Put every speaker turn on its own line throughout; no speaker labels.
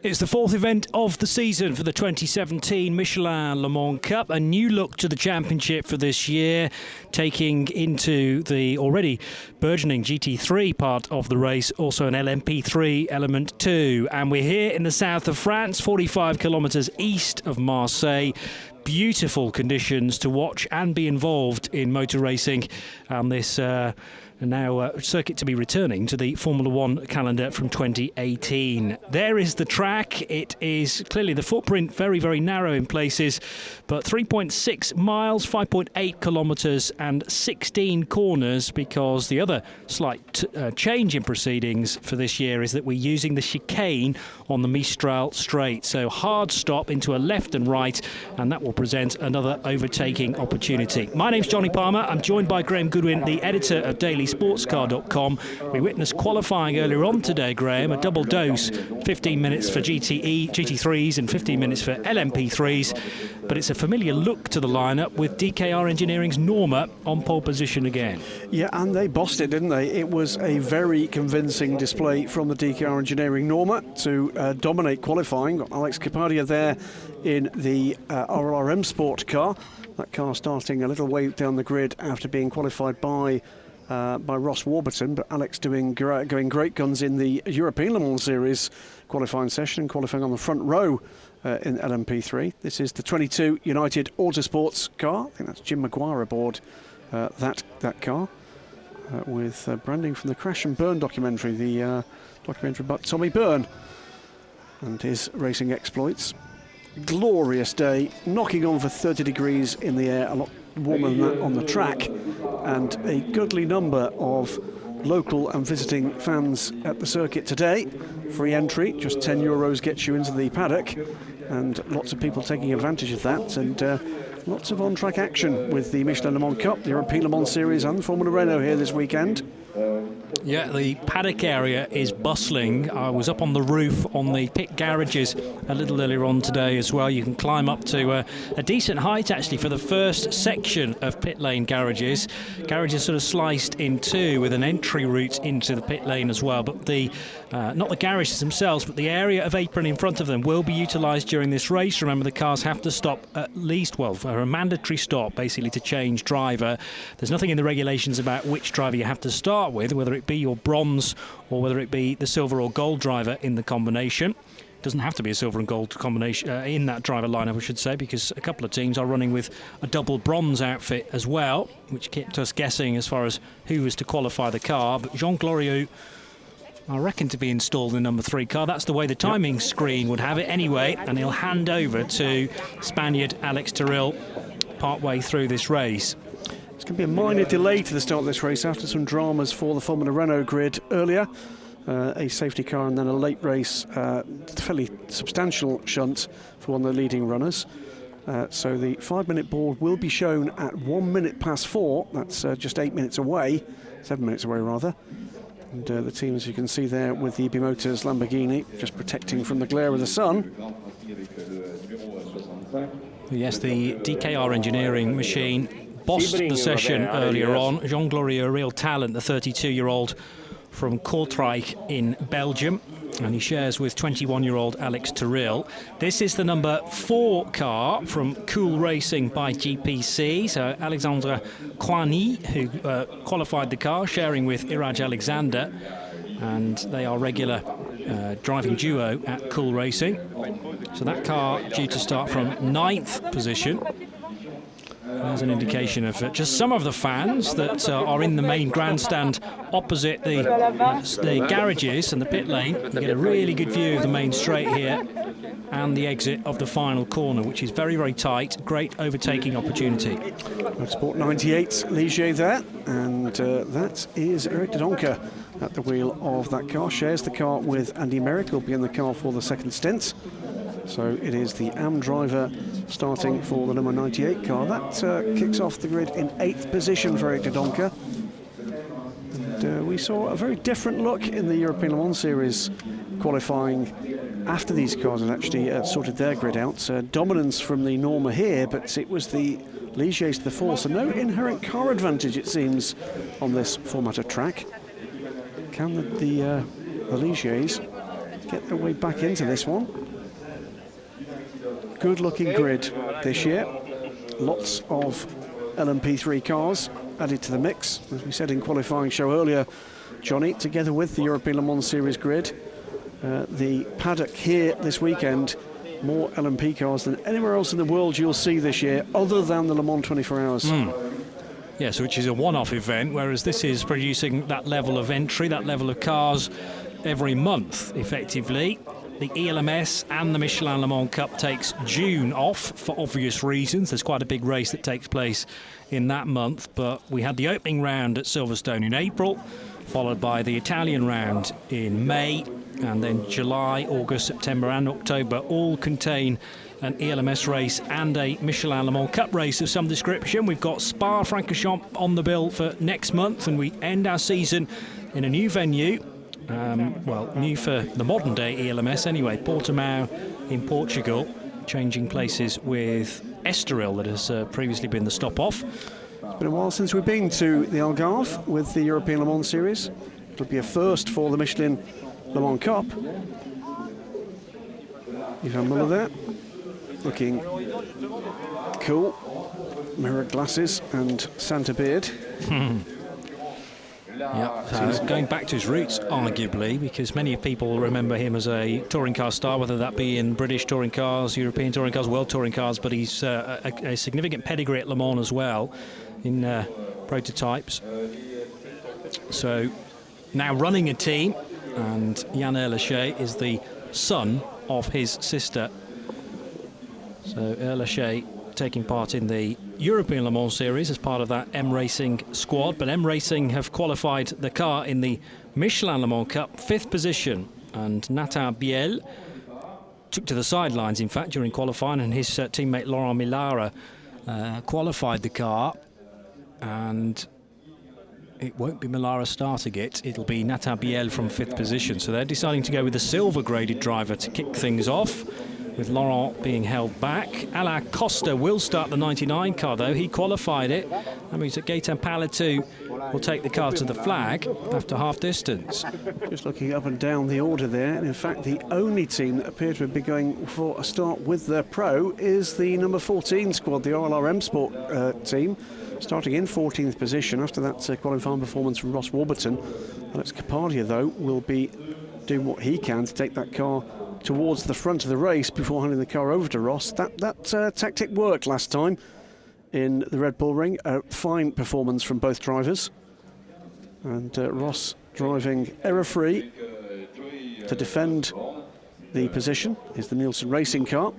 It's the fourth event of the season for the 2017 Michelin Le Mans Cup. A new look to the championship for this year, taking into the already burgeoning GT3 part of the race, also an LMP3 element too. And we're here in the south of France, 45 kilometres east of Marseille. Beautiful conditions to watch and be involved in motor racing. And this now circuit to be returning to the Formula One calendar from 2018. There is the track. It is clearly the footprint very, very narrow in places, but 3.6 miles, 5.8 kilometres and 16 corners, because the other slight change in proceedings for this year is that we're using the chicane on the Mistral straight. So hard stop into a left and right, and that will present another overtaking opportunity. My name's Johnny Palmer. I'm joined by Graham Goodwin, the editor of dailysportscar.com. We witnessed qualifying earlier on today, Graham, a double dose, 15 minutes for GT3s and 15 minutes for LMP3s. But it's a familiar look to the lineup with DKR Engineering's Norma on pole position again.
Yeah, and they bossed it, didn't they? It was a very convincing display from the DKR Engineering Norma to dominate qualifying. Got Alex Capadia there in the RRM Sport car. That car starting a little way down the grid after being qualified by Ross Warburton, but Alex going great guns in the European Le Mans Series qualifying session, qualifying on the front row in LMP3. This is the 22 United Autosports car. I think that's Jim Mcguire aboard that car, with branding from the Crash and Burn documentary, the documentary about Tommy Byrne and his racing exploits. Glorious day, knocking on for 30 degrees in the air, a lot warmer than that on the track, and a goodly number of local and visiting fans at the circuit today. Free entry, just €10 gets you into the paddock, and lots of people taking advantage of that, and lots of on-track action with the Michelin Le Mans Cup, the European Le Mans Series and Formula Renault here this weekend.
Yeah, the paddock area is bustling. I was up on the roof on the pit garages a little earlier on today as well. You can climb up to a decent height actually for the first section of pit lane garages. Garages sort of sliced in two with an entry route into the pit lane as well. But the not the garages themselves, but the area of apron in front of them will be utilised during this race. Remember, the cars have to stop at least, well, for a mandatory stop basically to change driver. There's nothing in the regulations about which driver you have to start with, whether it be your bronze or whether it be the silver or gold driver in the combination. It doesn't have to be a silver and gold combination in that driver lineup, I should say, because a couple of teams are running with a double bronze outfit as well, which kept us guessing as far as who was to qualify the car. But Jean Glorieux, I reckon, to be installed in number 3 car. That's the way the timing screen would have it anyway, and he'll hand over to Spaniard Alex Terrell partway through this race.
It's going to be a minor delay to the start of this race after some dramas for the Formula Renault grid earlier. A safety car and then a late race, fairly substantial shunt for one of the leading runners. So the 5-minute board will be shown at 1 minute past 4. That's just 8 minutes away, 7 minutes away rather. And the team, as you can see there, with the EB Motors Lamborghini, just protecting from the glare of the sun.
Yes, the DKR Engineering machine bossed the session earlier on. Jean Glorieux, a real talent, the 32-year-old from Kortrijk in Belgium, and he shares with 21-year-old Alex Terrell. This is the number 4 car from Cool Racing by GPC, so Alexandre Coigny, who qualified the car, sharing with Iraj Alexander, and they are regular driving duo at Cool Racing. So that car due to start from 9th position. There's an indication of just some of the fans that are in the main grandstand opposite the garages and the pit lane. You get a really good view of the main straight here and the exit of the final corner, which is very, very tight. Great overtaking opportunity.
Motorsport 98 Ligier there, and that is Eric Dodonka at the wheel of that car. Shares the car with Andy Merrick, who'll be in the car for the second stint. So it is the AM driver starting for the number 98 car. That kicks off the grid in 8th position for Eric Dodonka. And we saw a very different look in the European Le Mans Series qualifying after these cars had actually sorted their grid out. Dominance from the Norma here, but it was the Ligiers to the fore, so no inherent car advantage, it seems, on this format of track. Can the Ligiers get their way back into this one. Good looking grid this year. Lots of LMP3 cars added to the mix. As we said in qualifying show earlier, Johnny, together with the European Le Mans Series grid, the paddock here this weekend, more LMP cars than anywhere else in the world you'll see this year, other than the Le Mans 24 Hours.
Yes, which is a one-off event, whereas this is producing that level of entry, that level of cars every month, effectively. The ELMS and the Michelin Le Mans Cup takes June off for obvious reasons. There's quite a big race that takes place in that month, but we had the opening round at Silverstone in April, followed by the Italian round in May, and then July, August, September and October all contain an ELMS race and a Michelin Le Mans Cup race of some description. We've got Spa-Francorchamps on the bill for next month, and we end our season in a new venue. Well, new for the modern day ELMS anyway, Portimao in Portugal, changing places with Estoril that has previously been the stop-off.
It's been a while since we've been to the Algarve with the European Le Mans Series. It'll be a first for the Michelin Le Mans Cup. Ivan Muller there, looking cool. Mirrored glasses and Santa beard.
Yeah, so going back to his roots, arguably, because many people remember him as a touring car star, whether that be in British touring cars, European touring cars, world touring cars, but he's a significant pedigree at Le Mans as well in prototypes. So now running a team, and Jan Erlaché is the son of his sister. So Erlaché taking part in the European Le Mans Series as part of that M Racing squad, but M Racing have qualified the car in the Michelin Le Mans Cup 5th position, and Nathan Biel took to the sidelines in fact during qualifying, and his teammate Laurent Millara qualified the car, and it won't be Millara starting it, it'll be Nathan Biel from 5th position. So they're deciding to go with a silver graded driver to kick things off, with Laurent being held back. Alain Costa will start the 99 car though, he qualified it. That means that Gaetan Palatou will take the car to the flag after half distance.
Just looking up and down the order there, and in fact the only team that appear to be going for a start with their pro is the number 14 squad, the RLR Sport team, starting in 14th position after that qualifying performance from Ross Warburton. Alex Capadia though will be doing what he can to take that car towards the front of the race before handing the car over to Ross. That tactic worked last time in the Red Bull Ring. A fine performance from both drivers, and Ross driving error-free to defend the position is the Nielsen Racing car.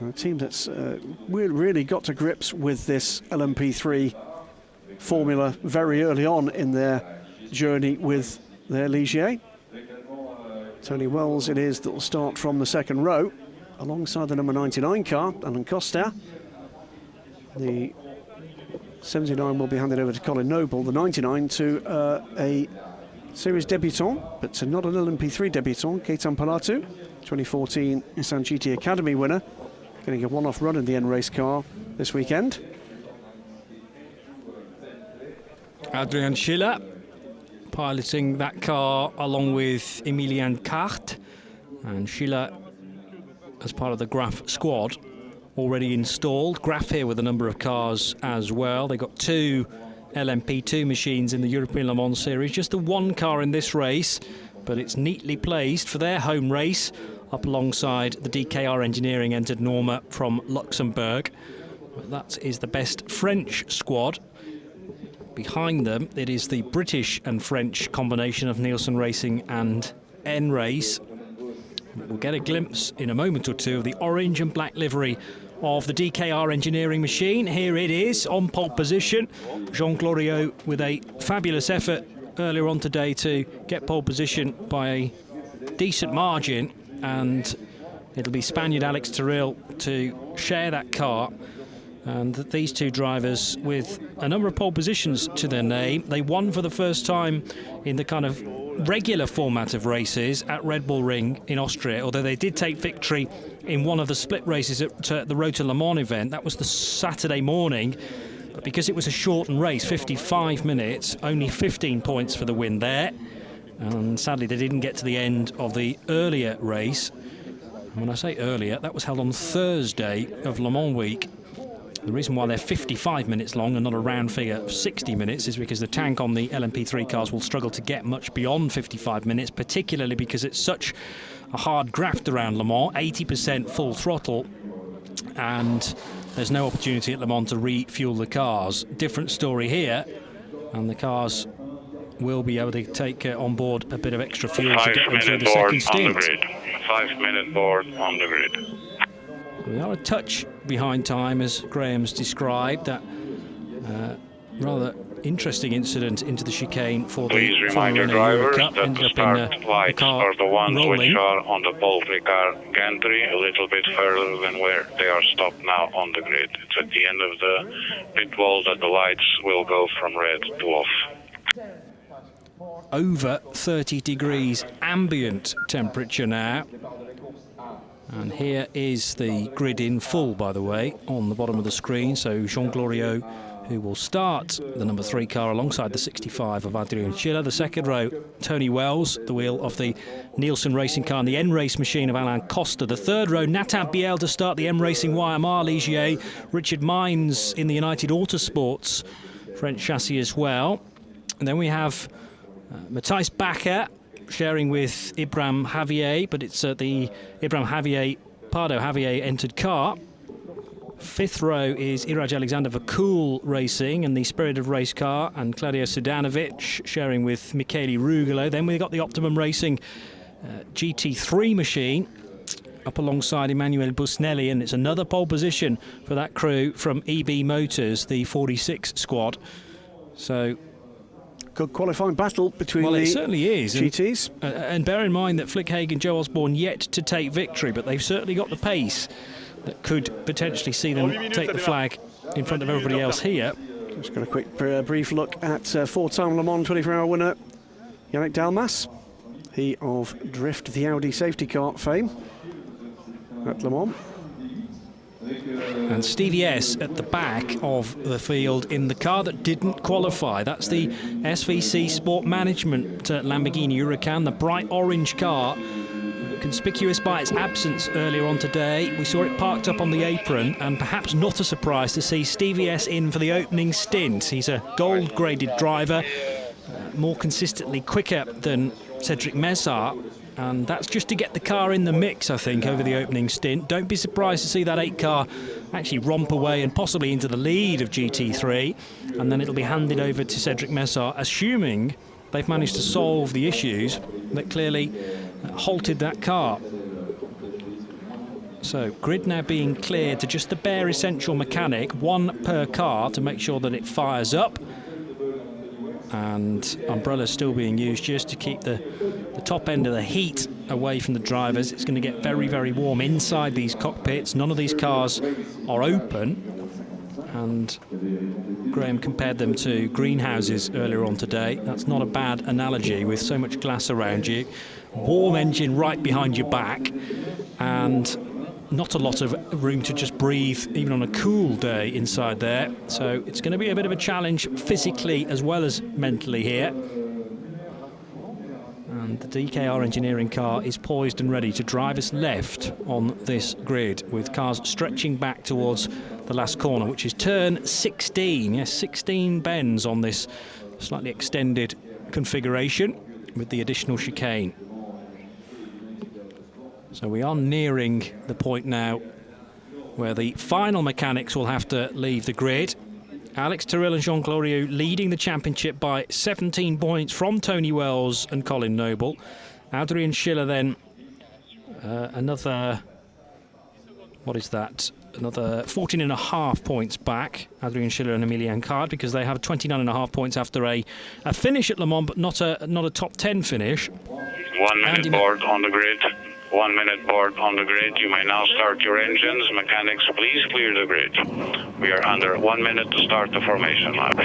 A team that's really got to grips with this LMP3 formula very early on in their journey with their Ligier. Tony Wells it is that will start from the second row alongside the number 99 car, Alain Costa. The 79 will be handed over to Colin Noble, the 99 to a series debutant, but not an LMP3 debutant, Gaetan Palatou, 2014 Nissan GT Academy winner, getting a one-off run in the N-Race car this weekend.
Adrian Schiller piloting that car along with Emilian Cart, and Schiller as part of the Graf squad already installed. Graf here with a number of cars as well. They got 2 LMP2 machines in the European Le Mans Series, just the one car in this race, but it's neatly placed for their home race up alongside the DKR Engineering entered Norma from Luxembourg. But that is the best French squad. Behind them, it is the British and French combination of Nielsen Racing and N-Race. We'll get a glimpse in a moment or two of the orange and black livery of the DKR Engineering machine. Here it is on pole position. Jean Glorieux with a fabulous effort earlier on today to get pole position by a decent margin, and it'll be Spaniard Alex Terrell to share that car. And these two drivers with a number of pole positions to their name. They won for the first time in the kind of regular format of races at Red Bull Ring in Austria, although they did take victory in one of the split races at the Road to Le Mans event. That was the Saturday morning, but because it was a shortened race, 55 minutes, only 15 points for the win there. And sadly, they didn't get to the end of the earlier race. And when I say earlier, that was held on Thursday of Le Mans week. The reason why they're 55 minutes long and not a round figure of 60 minutes is because the tank on the LMP3 cars will struggle to get much beyond 55 minutes, particularly because it's such a hard graft around Le Mans, 80% full throttle, and there's no opportunity at Le Mans to refuel the cars. Different story here, and the cars will be able to take on board a bit of extra fuel to get them through the second stint.
5-minute board on the grid.
We are a touch behind time, as Graham's described. That rather interesting incident into the chicane for
Please
the
remind your drivers that the start lights are the ones which are on the poultry car gantry, a little bit further than where they are stopped now on the grid. It's at the end of the pit wall that the lights will go from red to off.
Over 30 degrees ambient temperature now. And here is the grid in full, by the way, on the bottom of the screen. So Jean Glorieux, who will start the number 3 car alongside the 65 of Adrien Schiller. The second row, Tony Wells, the wheel of the Nielsen racing car and the N-Race machine of Alain Costa. The third row, Nathan Biel to start the M-Racing YMR Ligier. Richard Mines in the United Autosports French chassis as well. And then we have Matthijs Bakker sharing with Ibrahim Javier, but it's the Ibrahim Javier, Pardo Javier entered car. Fifth row is Iraj Alexander Vakul Racing and the Spirit of Race car, and Claudio Sudanovic sharing with Michele Rugolo. Then we've got the Optimum Racing GT3 machine up alongside Emanuele Busnelli, and it's another pole position for that crew from EB Motors, the 46 squad. So
good qualifying battle between
well,
the
it certainly is.
GTs.
And bear in mind that Flick Haig and Joe Osborne yet to take victory, but they've certainly got the pace that could potentially see them take the flag in front of everybody else here.
Just got a quick brief look at four-time Le Mans 24-hour winner Yannick Dalmas, he of Drift, the Audi safety car fame at Le Mans.
And Stevie S at the back of the field in the car that didn't qualify. That's the SVC Sport Management Lamborghini Huracan, the bright orange car, conspicuous by its absence earlier on today. We saw it parked up on the apron, and perhaps not a surprise to see Stevie S in for the opening stint. He's a gold-graded driver, more consistently quicker than Cedric Messart, and that's just to get the car in the mix, I think, over the opening stint. Don't be surprised to see that 8 car actually romp away and possibly into the lead of GT3, and then it'll be handed over to Cedric Messart, assuming they've managed to solve the issues that clearly halted that car. So grid now being cleared to just the bare essential mechanic, 1 per car to make sure that it fires up, and umbrellas still being used just to keep the top end of the heat away from the drivers. It's going to get very, very warm inside these cockpits. None of these cars are open, and Graham compared them to greenhouses earlier on today. That's not a bad analogy with so much glass around you. Warm engine right behind your back, and not a lot of room to just breathe even on a cool day inside there. So it's going to be a bit of a challenge physically as well as mentally here. And the DKR engineering car is poised and ready to drive us left on this grid, with cars stretching back towards the last corner, which is turn 16. Yes, 16 bends on this slightly extended configuration with the additional chicane. So we are nearing the point now where the final mechanics will have to leave the grid. Alex Tyrrell and Jean Glorieux leading the championship by 17 points from Tony Wells and Colin Noble. Adrien Schiller then another, what is that? Another 14.5 points back, Adrien Schiller and Emilien Card, because they have 29.5 points after a finish at Le Mans, but not a top 10 finish.
1 minute board on the grid. 1 minute board on the grid. You may now start your engines. Mechanics, please clear the grid. We are under 1 minute to start the formation lap.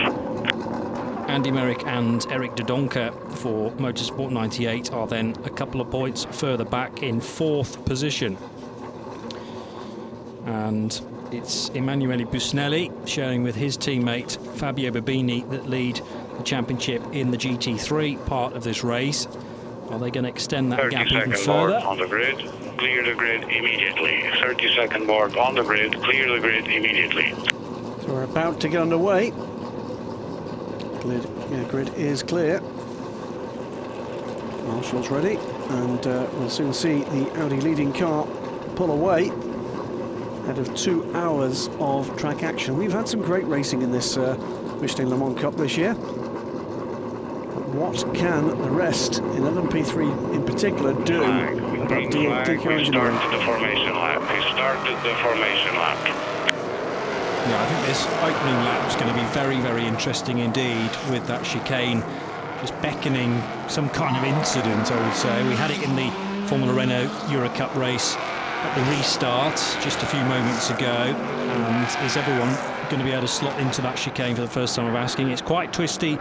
Andy Merrick and Eric de Donker for Motorsport 98 are then a couple of points further back in 4th position. And it's Emanuele Busnelli sharing with his teammate Fabio Babini that lead the championship in the GT3 part of this race. Are they going to extend that gap even
30-second
further?
board on the grid. Clear the grid immediately. 30-second board on the grid. Clear the grid immediately.
So we're about to get underway. Grid is clear. Marshall's ready, and we'll soon see the Audi leading car pull away ahead of 2 hours of track action. We've had some great racing in this Michelin Le Mans Cup this year. But what can the rest, in LMP3 in particular, do about DK engineering?
He started the formation lap.
Yeah, I think this opening lap is going to be very, very interesting indeed, with that chicane just beckoning some kind of incident, I would say. We had it in the Formula Renault Euro Cup race at the restart just a few moments ago, and is everyone going to be able to slot into that chicane for the first time of asking? It's quite twisty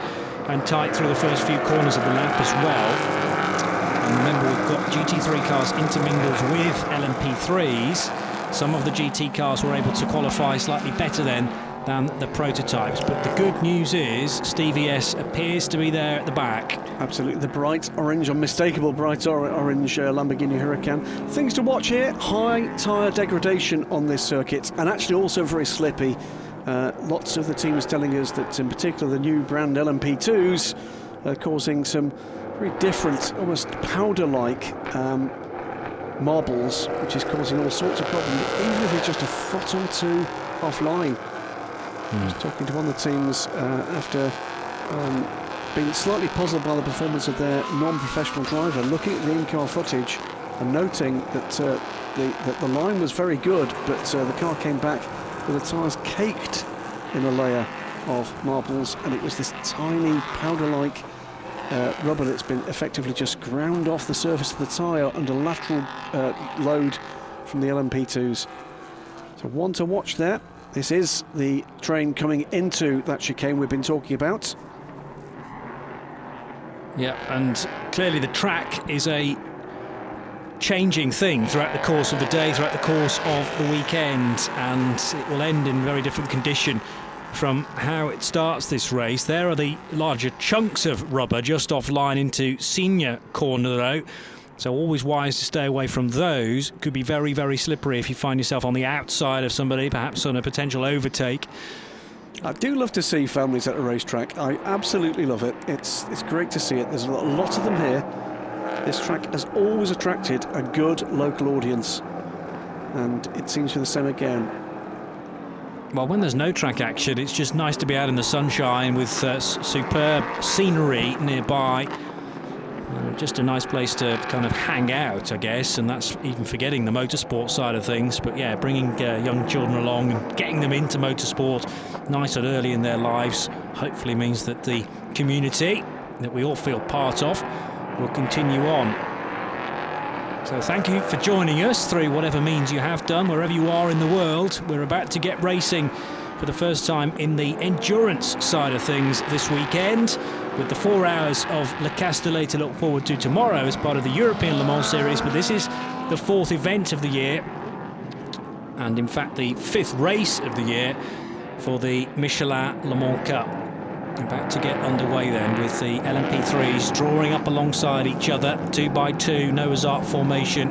and tight through the first few corners of the lap as well. And remember, we've got GT3 cars intermingled with LMP3s. Some of the GT cars were able to qualify slightly better than the prototypes, but the good news is Stevie S appears to be there at the back.
Absolutely, the bright orange, unmistakable bright orange Lamborghini Huracan. Things to watch here: high tyre degradation on this circuit, and actually also very slippy. Lots of the teams telling us that, in particular, the new brand LMP2s are causing some very different, almost powder-like marbles, which is causing all sorts of problems, even if it's just a foot or two offline. I was talking to one of the teams after being slightly puzzled by the performance of their non-professional driver, looking at the in-car footage and noting that the line was very good, but the car came back with the tyres caked in a layer of marbles, and it was this tiny powder-like rubber that's been effectively just ground off the surface of the tyre under lateral load from the LMP2s. So one to watch there. This is the train coming into that chicane we've been talking about.
Yeah, and clearly the track is a changing thing throughout the course of the day, throughout the course of the weekend, and it will end in very different condition from how it starts this race. There are the larger chunks of rubber just offline into senior corner though, so always wise to stay away from those. Could be very, very slippery if you find yourself on the outside of somebody, perhaps on a potential overtake.
I do love to see families at a racetrack. I absolutely love it. It's great to see it. There's a lot of them here. This track has always attracted a good local audience, and it seems to be the same again.
Well, when there's no track action, it's just nice to be out in the sunshine with superb scenery nearby. Just a nice place to kind of hang out, I guess, and that's even forgetting the motorsport side of things. But yeah, bringing young children along and getting them into motorsport nice and early in their lives hopefully means that the community that we all feel part of will continue on. So thank you for joining us through whatever means you have done, wherever you are in the world. We're about to get racing for the first time in the endurance side of things this weekend, with the 4 hours of Le Castellet to look forward to tomorrow as part of the European Le Mans Series. But this is the 4th event of the year, and in fact the 5th race of the year for the Michelin Le Mans Cup. About to get underway then with the LMP3s drawing up alongside each other, 2 by 2, Noah's Ark formation.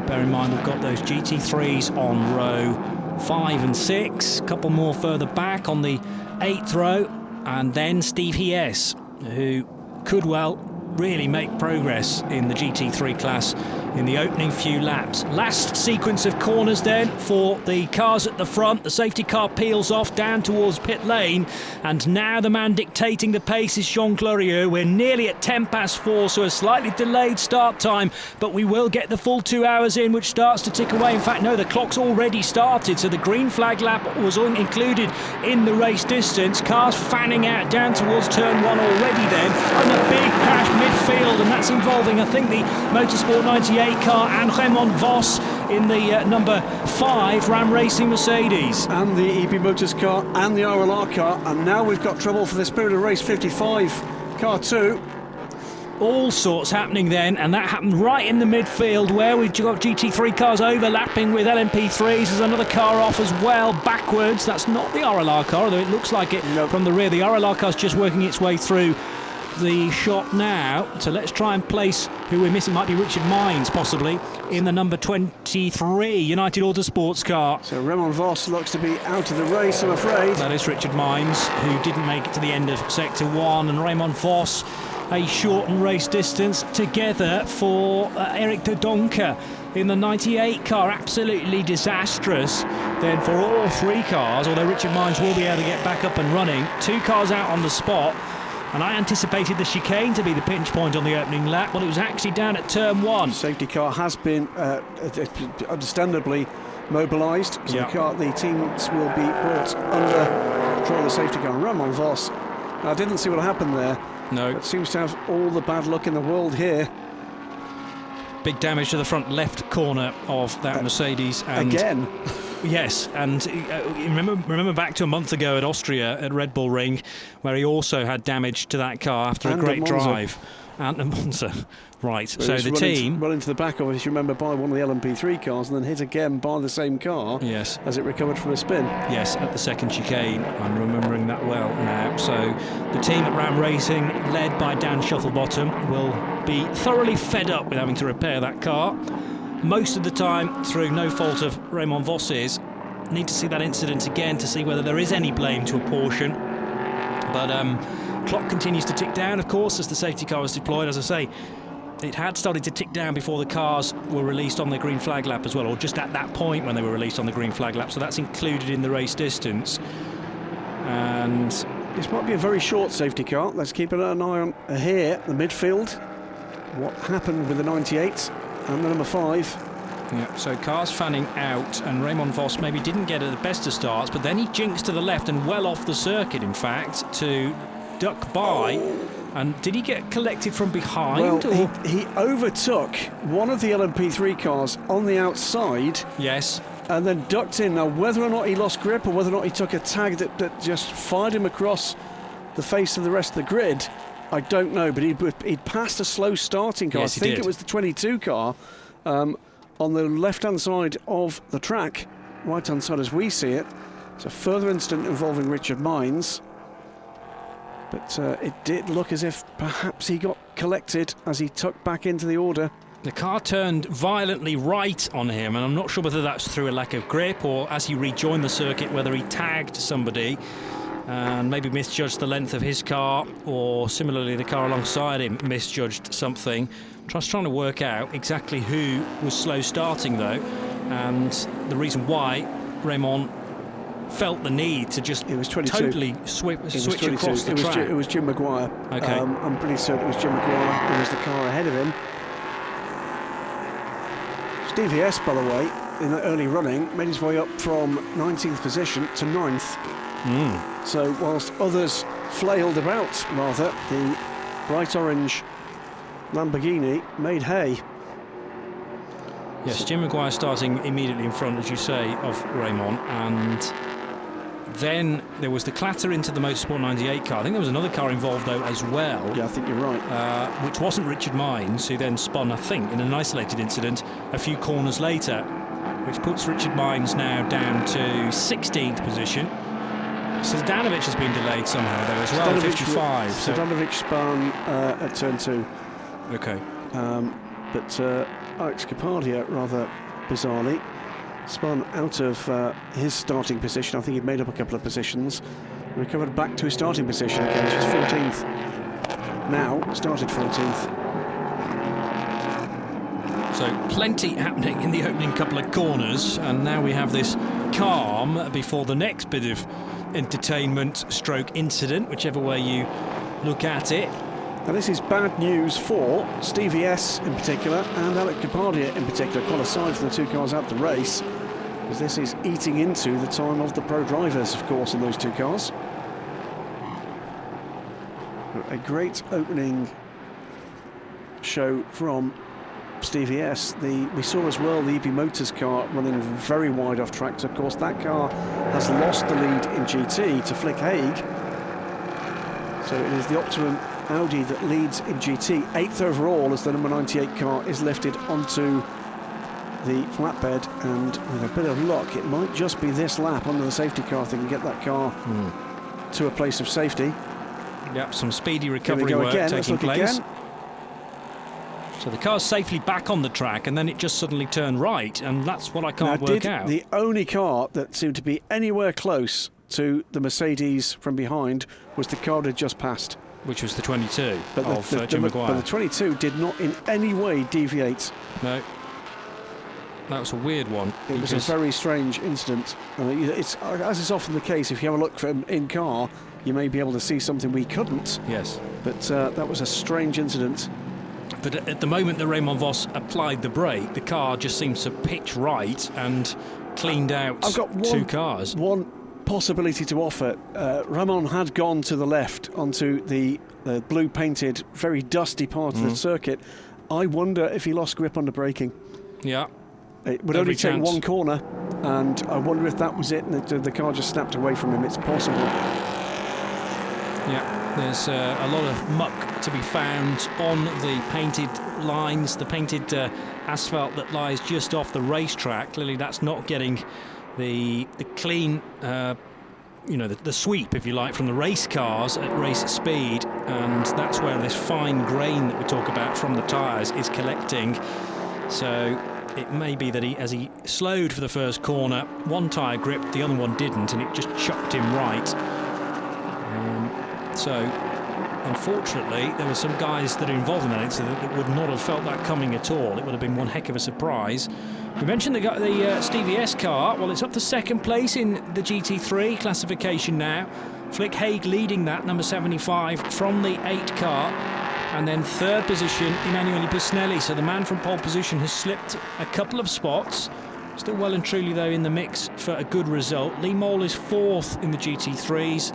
Bear in mind we've got those GT3s on row 5 and 6, a couple more further back on the 8th row, and then Steve S, who could well really make progress in the GT3 class in the opening few laps. Last sequence of corners then for the cars at the front. The safety car peels off down towards pit lane, and now the man dictating the pace is Jean Glorieux. We're nearly at 4:10, so a slightly delayed start time, but we will get the full 2 hours in, which starts to tick away. In fact, no, the clock's already started, so the green flag lap was included in the race distance. Cars fanning out down towards turn 1 already then, and a big crash midfield, and that's involving, I think, the Motorsport 98 car and Raymond Vos in the number 5 Ram Racing Mercedes.
And the EB Motors car and the RLR car, and now we've got trouble for the Spirit of Race 55 car 2.
All sorts happening then, and that happened right in the midfield where we've got GT3 cars overlapping with LMP3s. There's another car off as well, backwards. That's not the RLR car, although it looks like it from the rear. The RLR car's just working its way through the shot now. So let's try and place who we're missing. Might be Richard Mines, possibly, in the number 23 United Autosports car.
So Raymond Vos looks to be out of the race, I'm afraid.
That is Richard Mines, who didn't make it to the end of Sector 1, and Raymond Vos, a shortened race distance together for Eric de Donker in the 98 car. Absolutely disastrous then for all three cars, although Richard Mines will be able to get back up and running. Two cars out on the spot, and I anticipated the chicane to be the pinch point on the opening lap. Well, it was actually down at turn 1.
Safety car has been understandably mobilised, so the teams will be brought under control of the safety car. Ramon Vos, I didn't see what happened there.
No.
It seems to have all the bad luck in the world here.
Big damage to the front left corner of that Mercedes. And
again?
Yes, and remember back to a month ago at Austria at Red Bull Ring, where he also had damage to that car after a great drive. And a Monza. Right, so the team...
Run into the back of it, if you remember, by one of the LMP3 cars, and then hit again by the same car.
Yes.
As it recovered from a spin.
Yes, at the second chicane. I'm remembering that well now. So the team at Ram Racing, led by Dan Shuttlebottom, will be thoroughly fed up with having to repair that car. Most of the time, through no fault of Raymond Vos's. Need to see that incident again to see whether there is any blame to apportion. But clock continues to tick down, of course, as the safety car was deployed. As I say, it had started to tick down before the cars were released on the green flag lap as well, or just at that point when they were released on the green flag lap. So that's included in the race distance. And
this might be a very short safety car. Let's keep an eye on here, the midfield. What happened with the 98 and the number 5?
Yeah, so cars fanning out, and Raymond Vos maybe didn't get at the best of starts, but then he jinxed to the left and well off the circuit, in fact, to duck by. And did he get collected from behind?
Well, he overtook one of the LMP3 cars on the outside.
Yes.
And then ducked in. Now, whether or not he lost grip or whether or not he took a tag that just fired him across the face of the rest of the grid, I don't know. But he'd passed a slow starting car.
Yes,
I think it was the 22 car on the left-hand side of the track, right-hand side as we see it. It's a further incident involving Richard Mines. But it did look as if perhaps he got collected as he tucked back into the order.
The car turned violently right on him, and I'm not sure whether that's through a lack of grip or as he rejoined the circuit, whether he tagged somebody and maybe misjudged the length of his car, or similarly the car alongside him misjudged something. Just trying to work out exactly who was slow starting though, and the reason why Raymond felt the need to just totally switch across the track.
It was Jim Mcguire.
Okay.
I'm pretty certain it was Jim Mcguire who was the car ahead of him. Stevie S, by the way, in the early running, made his way up from 19th position to 9th. So whilst others flailed about, rather, the bright orange Lamborghini made hay.
Yes, Jim Mcguire starting immediately in front, as you say, of Raymond, and then there was the clatter into the Motorsport 98 car. I think there was another car involved, though, as well.
Yeah, I think you're right.
Which wasn't Richard Mines, who then spun, I think, in an isolated incident a few corners later, which puts Richard Mines now down to 16th position. Zdanovic has been delayed somehow, though, as well, 55.
Zdanovic spun at turn 2.
Okay.
But Alex Capadia, rather bizarrely, spun out of his starting position. I think he'd made up a couple of positions, recovered back to his starting position again, which is 14th. Now, started 14th.
So plenty happening in the opening couple of corners, and now we have this calm before the next bit of entertainment stroke incident, whichever way you look at it.
Now this is bad news for Stevie S in particular and Alex Capadia in particular, quite aside from the two cars out the race, because this is eating into the time of the pro drivers, of course, in those two cars. A great opening show from Stevie S. We saw as well the EP Motors car running very wide off track. So of course that car has lost the lead in GT to Flick Haig. So it is the Optimum Audi that leads in GT, 8th overall, as the number 98 car is lifted onto the flatbed, and with a bit of luck it might just be this lap under the safety car if they can get that car to a place of safety.
Yep, some speedy recovery work taking place. So the car's safely back on the track, and then it just suddenly turned right, and that's what I can't work out.
The only car that seemed to be anywhere close to the Mercedes from behind was the car that just passed.
Which was the 22 of Mcguire.
But the 22 did not in any way deviate.
No. That was a weird one.
It was a very strange incident. I mean, it's, as is often the case, if you have a look from in-car, you may be able to see something we couldn't.
Yes.
But that was a strange incident.
But at the moment that Raymond Vos applied the brake, the car just seems to pitch right and cleaned out
I've got
two cars.
One possibility to offer. Ramon had gone to the left onto the blue painted, very dusty part of the circuit. I wonder if he lost grip under braking.
Yeah.
It would only take one corner, and I wonder if that was it, and the car just snapped away from him. It's possible.
Yeah, there's a lot of muck to be found on the painted lines, the painted asphalt that lies just off the racetrack. Clearly that's not getting the clean, the sweep, if you like, from the race cars at race speed, and that's where this fine grain that we talk about from the tyres is collecting. So it may be that as he slowed for the first corner, one tyre gripped, the other one didn't, and it just chucked him right. So, unfortunately, there were some guys that are involved in that incident that would not have felt that coming at all. It would have been one heck of a surprise. We mentioned the Stevie S car. Well, it's up to second place in the GT3 classification now. Flick Haig leading that, number 75, from the 8 car. And then third position, Emanuele Busnelli. So the man from pole position has slipped a couple of spots. Still well and truly, though, in the mix for a good result. Lee Mole is fourth in the GT3s.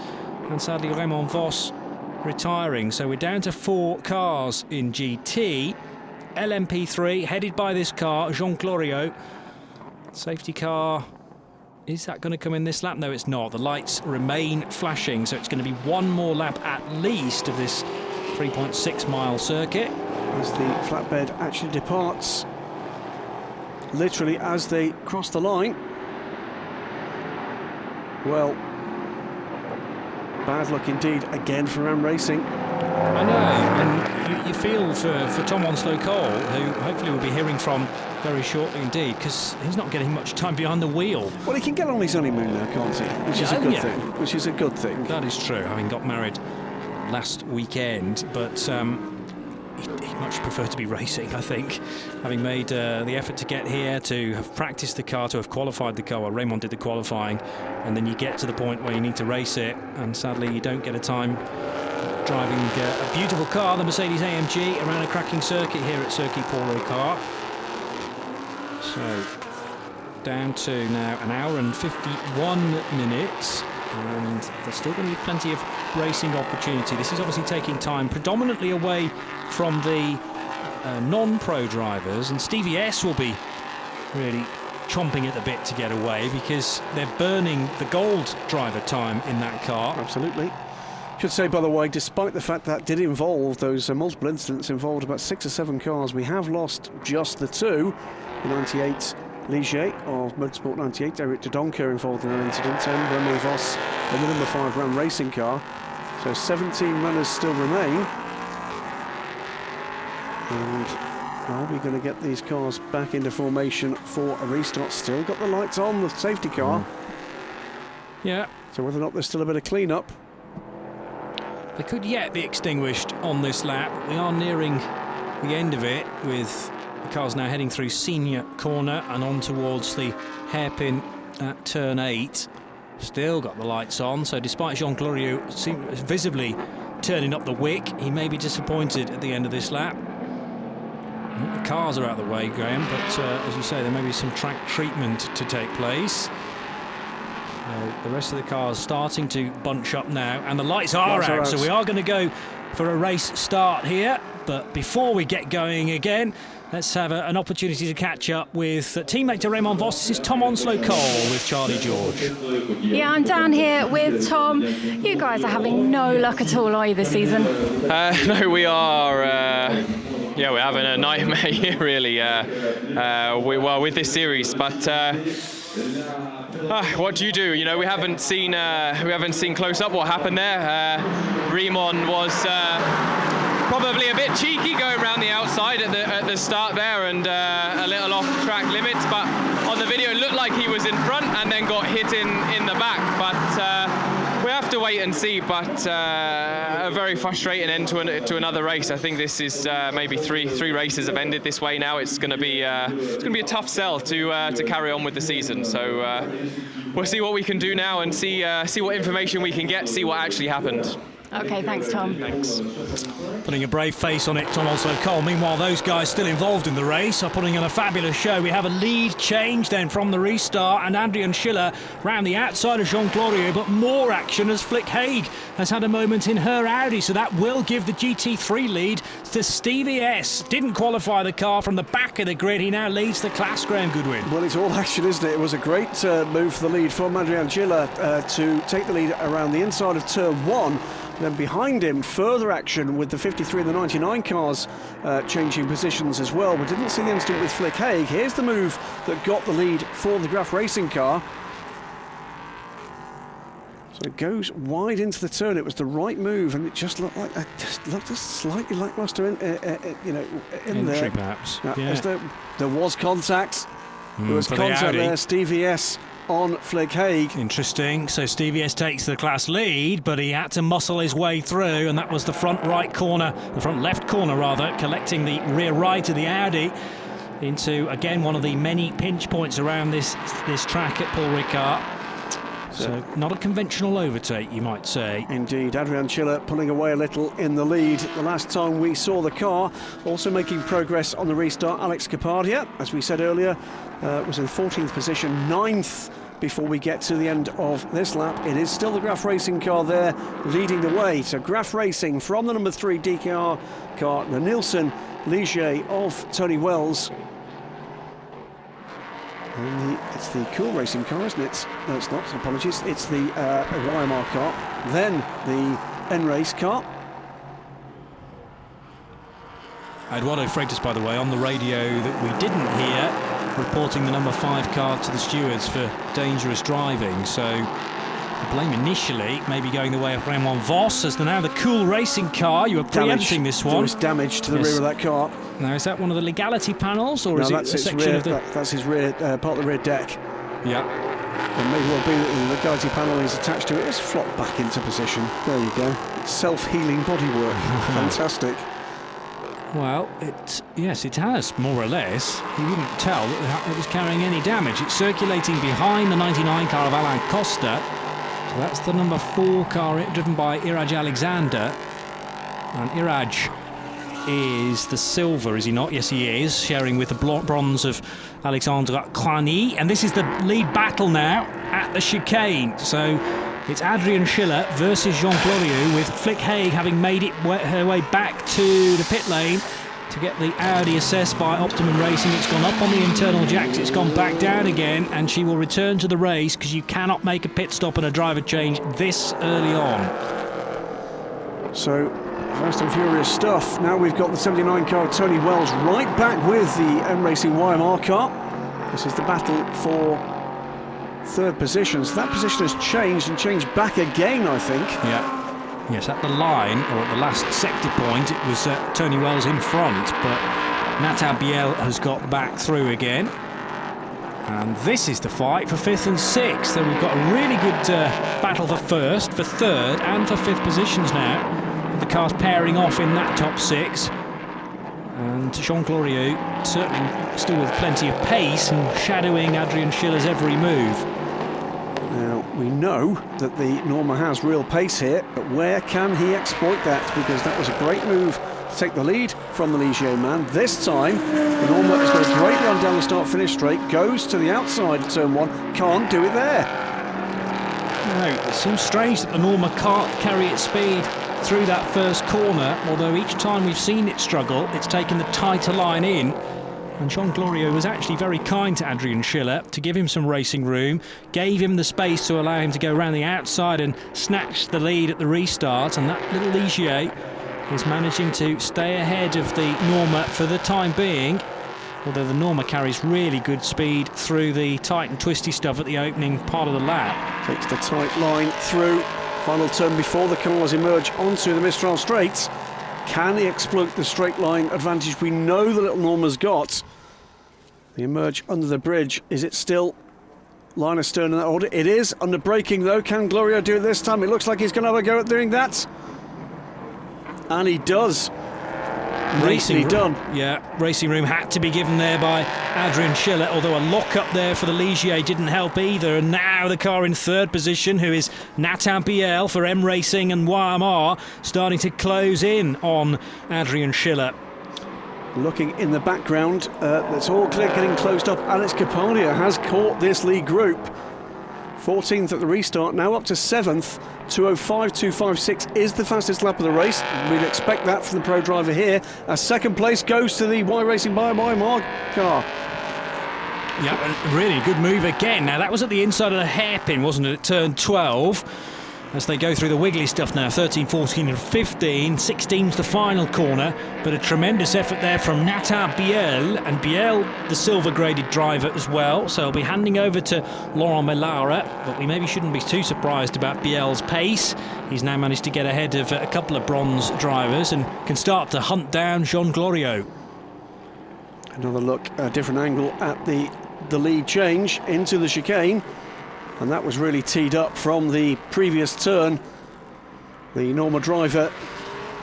And sadly, Raymond Vos retiring. So we're down to 4 cars in GT. LMP3, headed by this car, Jean Glorieux. Safety car. Is that going to come in this lap? No, it's not. The lights remain flashing. So it's going to be one more lap at least of this 3.6-mile circuit.
As the flatbed actually departs, literally as they cross the line. Well, bad luck indeed again for Ram Racing.
I know, and you feel for Tom Onslow-Cole, who hopefully we'll be hearing from very shortly indeed, because he's not getting much time behind the wheel.
Well, he can get on his honeymoon now, can't he? Which is a good thing. Which is a good thing.
That is true, having got married last weekend, but he'd much prefer to be racing, I think, having made the effort to get here, to have practiced the car, to have qualified the car. Well, Raymond did the qualifying, and then you get to the point where you need to race it, and sadly you don't get a time driving a beautiful car, the Mercedes AMG, around a cracking circuit here at Circuit Paul Ricard. So down to now an hour and 51 minutes, and there's still going to be plenty of racing opportunity. This is obviously taking time predominantly away from the non-pro drivers, and Stevie S will be really chomping at the bit to get away, because they're burning the gold driver time in that car.
Absolutely. Should say, by the way, despite the fact that did involve those multiple incidents, involved about 6 or 7 cars, we have lost just the 2. The 98 Ligier of Motorsport 98, Eric de Doncker, involved in an incident, and Raymond Vos in the number 5 Ram Racing car. So 17 runners still remain. And are we going to get these cars back into formation for a restart? Still got the lights on, the safety car.
Yeah.
So whether or not there's still a bit of clean-up.
They could yet be extinguished on this lap. We are nearing the end of it, with the cars now heading through Senior Corner and on towards the hairpin at turn 8. Still got the lights on, so despite Jean Glorieux visibly turning up the wick, he may be disappointed at the end of this lap. The cars are out of the way, Graham, but as you say, there may be some track treatment to take place. The rest of the cars starting to bunch up now, and the lights are out, so we are going to go for a race start here. But before we get going again, let's have an opportunity to catch up with teammate to Raymond Vos. This is Tom Onslow-Cole with Charlie George.
Yeah, I'm down here with Tom. You guys are having no luck at all, are you, this season?
No, we are. Yeah, we're having a nightmare here, really. Well, with this series, but What do? You know, we haven't seen close up what happened there. Riemann was probably a bit cheeky going around the outside at the start there, and a little off the track limits. But on the video, it looked like he was in front and then got hit in the back. But we have to wait and see. But a very frustrating end to another race. I think this is maybe three races have ended this way now. It's going to be a tough sell to carry on with the season. So we'll see what we can do now and see what information we can get, see what actually happened.
Okay, thanks, Tom.
Thanks.
Putting a brave face on it, Tom also Cole. Meanwhile, those guys still involved in the race are putting in a fabulous show. We have a lead change then from the restart, and Adrian Schiller round the outside of Jean Glorieux, but more action as Flick Haig has had a moment in her Audi, so that will give the GT3 lead to Stevie S. Didn't qualify the car from the back of the grid. He now leads the class, Graham Goodwin.
Well, it's all action, isn't it? It was a great move for the lead from Adrian Schiller to take the lead around the inside of turn 1. Then behind him, further action with the 53 and the 99 cars changing positions as well. We didn't see the incident with Flick Haig. Here's the move that got the lead for the Graf Racing car. So it goes wide into the turn. It was the right move, and it just looked like a slightly lackluster in there.
Perhaps.
As there was contact. There was contact there. Stevie S on Flick Haig.
Interesting. So Stevie S takes the class lead, but he had to muscle his way through, and that was the front left corner rather, collecting the rear right of the Audi into, again, one of the many pinch points around this track at Paul Ricard. So not a conventional overtake, you might say. Indeed.
Adrian Schiller pulling away a little in the lead. The last time we saw the car, also making progress on the restart, Alex Capadia, as we said earlier, was in 14th position, 9th before we get to the end of this lap. It is still the Graf Racing car there leading the way. So Graf Racing from the number 3 DKR car, the Nielsen Ligier of Tony Wells. And it's the Cool Racing car, isn't it? No, it's not. Apologies. It's the YMR car. Then the N-Race car.
Eduardo Freitas, by the way, on the radio that we didn't hear, reporting the number 5 car to the stewards for dangerous driving. So the blame initially maybe going the way of Raymond Vos as now the Cool Racing car. You were preempting this one.
There was damage to the rear of that car.
Now, is that one of the legality panels, or is it a section of the...
That's his rear, part of the rear deck.
Yeah.
It may well be that the legality panel is attached to it. It's flopped back into position. There you go. It's self-healing bodywork. Fantastic.
Well, yes, it has, more or less. You wouldn't tell that it was carrying any damage. It's circulating behind the 99 car of Alain Costa. So that's the number 4 car driven by Iraj Alexander. And Iraj is the silver, is he not? Yes, he is, sharing with the bronze of Alexandre Crany. And this is the lead battle now at the chicane. So it's Adrian Schiller versus Jean Glorieux, with Flick Haig having made her way back to the pit lane to get the Audi assessed by Optimum Racing. It's gone up on the internal jacks, it's gone back down again, and she will return to the race because you cannot make a pit stop and a driver change this early on.
So fast and furious stuff. Now we've got the 79 car of Tony Wells right back with the M-Racing YMR car. This is the battle for 3rd position. So that position has changed and changed back again, I think.
Yeah. Yes, at the line, or at the last sector point, it was Tony Wells in front, but Nathan Biel has got back through again. And this is the fight for 5th and 6th. So we've got a really good battle for 1st, for 3rd, and for 5th positions now. The cars pairing off in that top 6. And Jean Glorieux certainly still with plenty of pace and shadowing Adrian Schiller's every move.
Now, we know that the Norma has real pace here, but where can he exploit that? Because that was a great move to take the lead from the Ligier man. This time, the Norma has got a great run down the start-finish straight, goes to the outside of turn 1, can't do it there.
No, it seems strange that the Norma can't carry its speed through that first corner, although each time we've seen it struggle, it's taken the tighter line in. And Jean Glorieux was actually very kind to Adrian Schiller to give him some racing room, gave him the space to allow him to go around the outside and snatch the lead at the restart. And that little Ligier is managing to stay ahead of the Norma for the time being. although the Norma carries really good speed through the tight and twisty stuff at the opening part of the lap.
Takes the tight line through. Final turn before the cars emerge onto the Mistral straights. Can he exploit the straight line advantage we know the little Norma's got? They emerge under the bridge. Is it still line astern in that order? It is. Under braking though. Can Glorio do it this time? It looks like he's going to have a go at doing that. And he does. Neatly done.
Yeah, racing room had to be given there by Adrian Schiller, although a lock up there for the Ligier didn't help either. And now the car in third position, who is Nathan Biel for M Racing and YMR, starting to close in on Adrian Schiller.
Looking in the background, that's all clear, getting closed up. Alex Capadia has caught this lead group. 14th at the restart, now up to 7th. 2:05.256 is the fastest lap of the race. We'd expect that from the pro driver here. Second place goes to the Y Racing by YMR car.
Yeah, really good move again. Now that was at the inside of the hairpin, wasn't it? At turn 12. As they go through the wiggly stuff now, 13, 14 and 15. 16's the final corner, but a tremendous effort there from Nathan Biel, and Biel, the silver graded driver as well, so he'll be handing over to Laurent Melara, but we maybe shouldn't be too surprised about Biel's pace. He's now managed to get ahead of a couple of bronze drivers and can start to hunt down Jean Glorieux.
Another look, a different angle at the lead change into the chicane. And that was really teed up from the previous turn. The Norma driver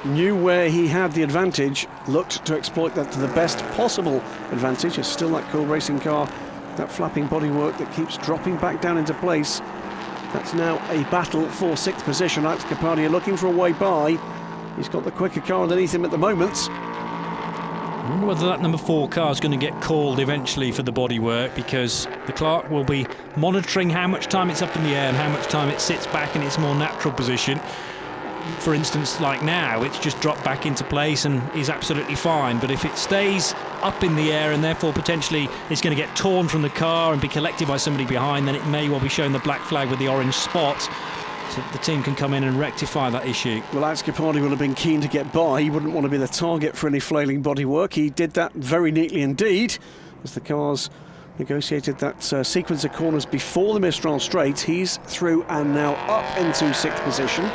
knew where he had the advantage, looked to exploit that to the best possible advantage. It's still that cool racing car, that flapping bodywork that keeps dropping back down into place. That's now a battle for 6th position. Alex Capadia looking for a way by. He's got the quicker car underneath him at the moment.
I wonder whether that number 4 car is going to get called eventually for the bodywork, because the clerk will be monitoring how much time it's up in the air and how much time it sits back in its more natural position. For instance, like now, it's just dropped back into place and is absolutely fine. But if it stays up in the air and therefore potentially is going to get torn from the car and be collected by somebody behind, then it may well be showing the black flag with the orange spot, so the team can come in and rectify that issue. Well,
Alex Capadia would have been keen to get by. He wouldn't want to be the target for any flailing bodywork. He did that very neatly indeed as the cars negotiated that sequence of corners before the Mistral straight. He's through and now up into 6th position.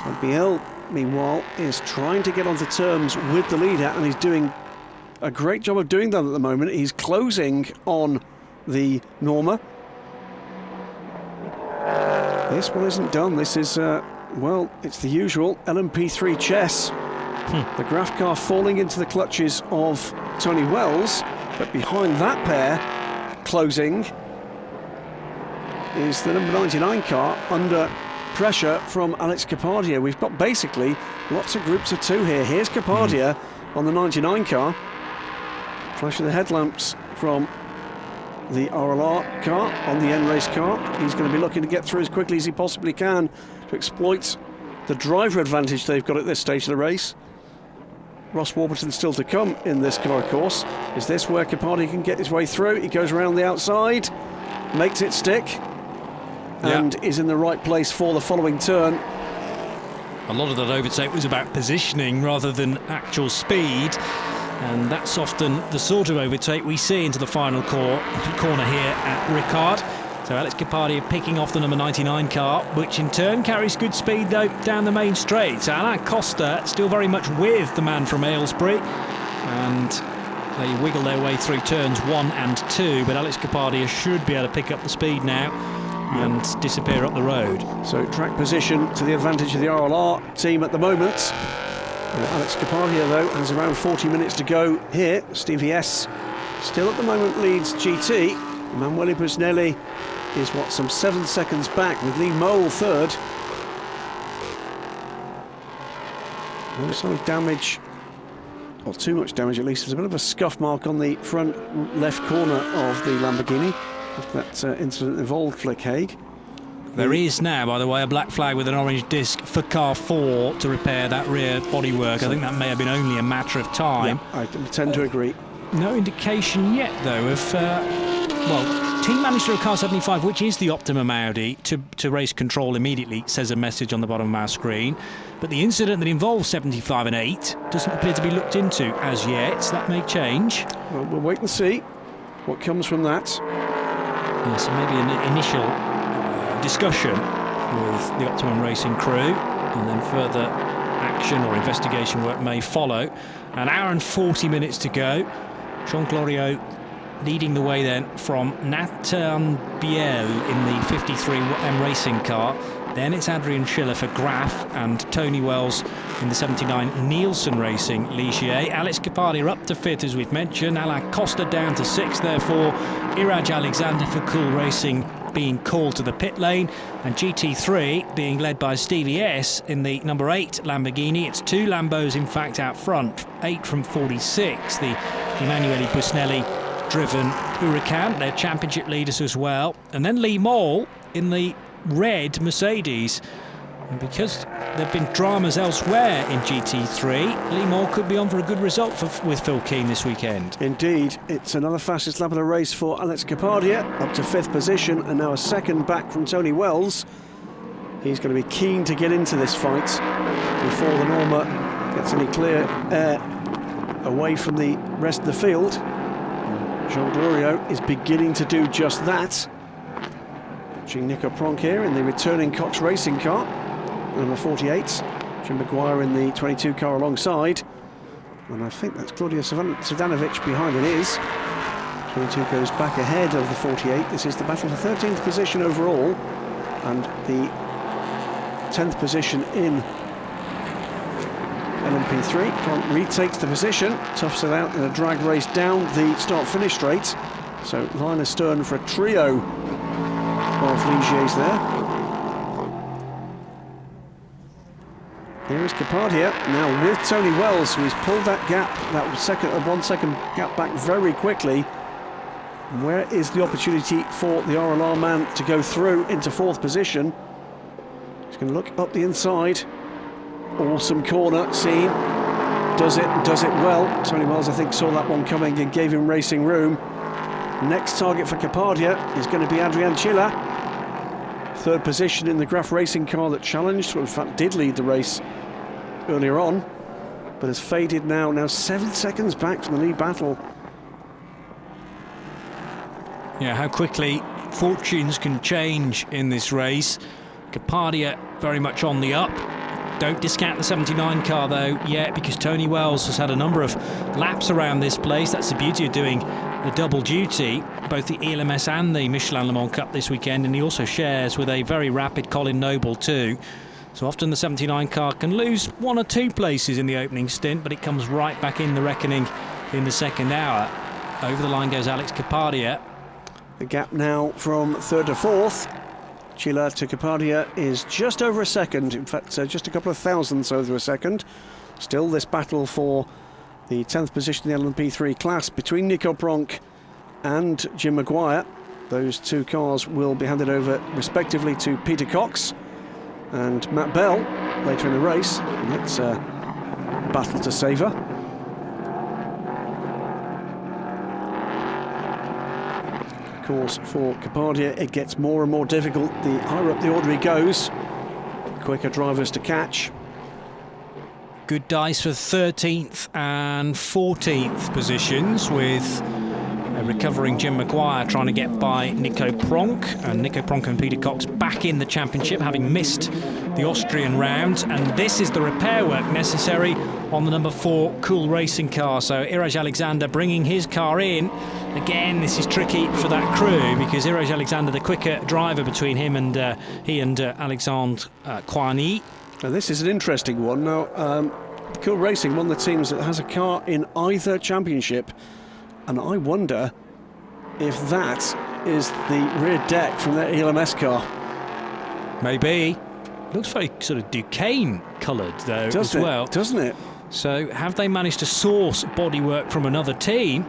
And Biel, meanwhile, is trying to get onto terms with the leader, and he's doing a great job of doing that at the moment. He's closing on the Norma. This one isn't done. This is, well, it's the usual LMP3 chess. The Graf car falling into the clutches of Tony Wells, but behind that pair, closing, is the number 99 car under pressure from Alex Capadia. We've got basically lots of groups of 2 here. Here's Capadia on the 99 car. Flash of the headlamps from the RLR car on the N-Race car. He's going to be looking to get through as quickly as he possibly can to exploit the driver advantage they've got at this stage of the race. Ross Warburton still to come in this car, of course. Is this where Capadia can get his way through? He goes around the outside, makes it stick, and is in the right place for the following turn.
A lot of that overtake was about positioning rather than actual speed. And that's often the sort of overtake we see into the final corner here at Ricard. So Alex Capadia picking off the number 99 car, which in turn carries good speed though down the main straight. So Alain Costa still very much with the man from Aylesbury, and they wiggle their way through turns 1 and 2, but Alex Capadia should be able to pick up the speed now and disappear up the road.
So track position to the advantage of the RLR team at the moment. Alex Capadia, though, has around 40 minutes to go here. Stevie S still at the moment leads GT. Emanuele Busnelli is, some 7 seconds back, with Lee Mole third. No sign of damage, or too much damage at least. There's a bit of a scuff mark on the front left corner of the Lamborghini after that incident involved Flick Haig.
There is now, by the way, a black flag with an orange disc for car 4 to repair that rear bodywork. I think that may have been only a matter of time.
Yeah, I tend to agree.
No indication yet, though, of Team manager of car 75, which is the optimum Audi, to race control immediately, says a message on the bottom of our screen. But the incident that involves 75 and 8 doesn't appear to be looked into as yet. That may change.
Well, we'll wait and see what comes from that.
Yes, so maybe an initial discussion with the Optimum Racing crew, and then further action or investigation work may follow. An hour and 40 minutes to go. Jean Glorieux leading the way then from Nathan Biel in the 53M racing car. Then it's Adrian Schiller for Graf and Tony Wells in the 79 Nielsen Racing Ligier. Alex Capardi up to 5th, as we've mentioned. Alain Costa down to 6th, therefore. Iraj Alexander for Cool Racing being called to the pit lane, and GT3 being led by Stevie S in the number 8 Lamborghini. It's 2 Lambos in fact out front, 8 from 46, the Emanuele Busnelli driven Huracan, their championship leaders as well. And then Lee Moll in the red Mercedes. And because there have been dramas elsewhere in GT3, Lee Moll could be on for a good result with Phil Keane this weekend.
Indeed, it's another fastest lap of the race for Alex Capardia, up to 5th position, and now a second back from Tony Wells. He's going to be keen to get into this fight before the Norma gets any clear air away from the rest of the field. Jean Glorieux is beginning to do just that. Watching Nico Pronk here in the returning Cox Racing car, number 48. Jim Mcguire in the 22 car alongside. And I think that's Claudio Sudanovic behind it is. 22 goes back ahead of the 48. This is the battle for 13th position overall. And the 10th position in LMP3. Pronk retakes the position, toughs it out in a drag race down the start-finish straight. So line astern for a trio of Ligiers there. Here is Capardia now with Tony Wells, who has pulled that gap, that 1 second gap back very quickly. Where is the opportunity for the RLR man to go through into 4th position? He's going to look up the inside. Awesome corner scene. Does it well. Tony Wells, I think, saw that one coming and gave him racing room. Next target for Capardia is going to be Adrian Schiller. 3rd position in the Graf Racing car that challenged, well, in fact did lead the race earlier on, but has faded now 7 seconds back from the lead battle.
Yeah, how quickly fortunes can change in this race. Capardia very much on the up. Don't discount the 79 car though yet, because Tony Wells has had a number of laps around this place. That's the beauty of doing the double duty, both the ELMS and the Michelin Le Mans Cup this weekend, and he also shares with a very rapid Colin Noble too. So often the 79 car can lose 1 or 2 places in the opening stint, but it comes right back in the reckoning in the second hour. Over the line goes Alex Capardia.
The gap now from 3rd to 4th. Schiller to Capardia is just over a second, in fact just a couple of thousandths over a second. Still this battle for the 10th position in the LMP3 class between Nico Pronk and Jim Mcguire. Those 2 cars will be handed over respectively to Peter Cox and Matt Bell later in the race. And it's a battle to savour. Of course, for Capardia it gets more and more difficult the higher up the order he goes. Quicker drivers to catch.
Good dice for 13th and 14th positions, with a recovering Jim Mcguire trying to get by Nico Pronk, and Nico Pronk and Peter Cox back in the championship, having missed the Austrian round. And this is the repair work necessary on the number 4 Cool Racing car. So Iraj Alexander bringing his car in. Again, this is tricky for that crew, because Iraj Alexander, the quicker driver between him and Alexandre Coigny.
Now this is an interesting one. Now, Cool Racing, one of the teams that has a car in either championship, and I wonder if that is the rear deck from their ELMS car.
Maybe. Looks very sort of Duquesne coloured though, well.
Doesn't it?
So have they managed to source bodywork from another team?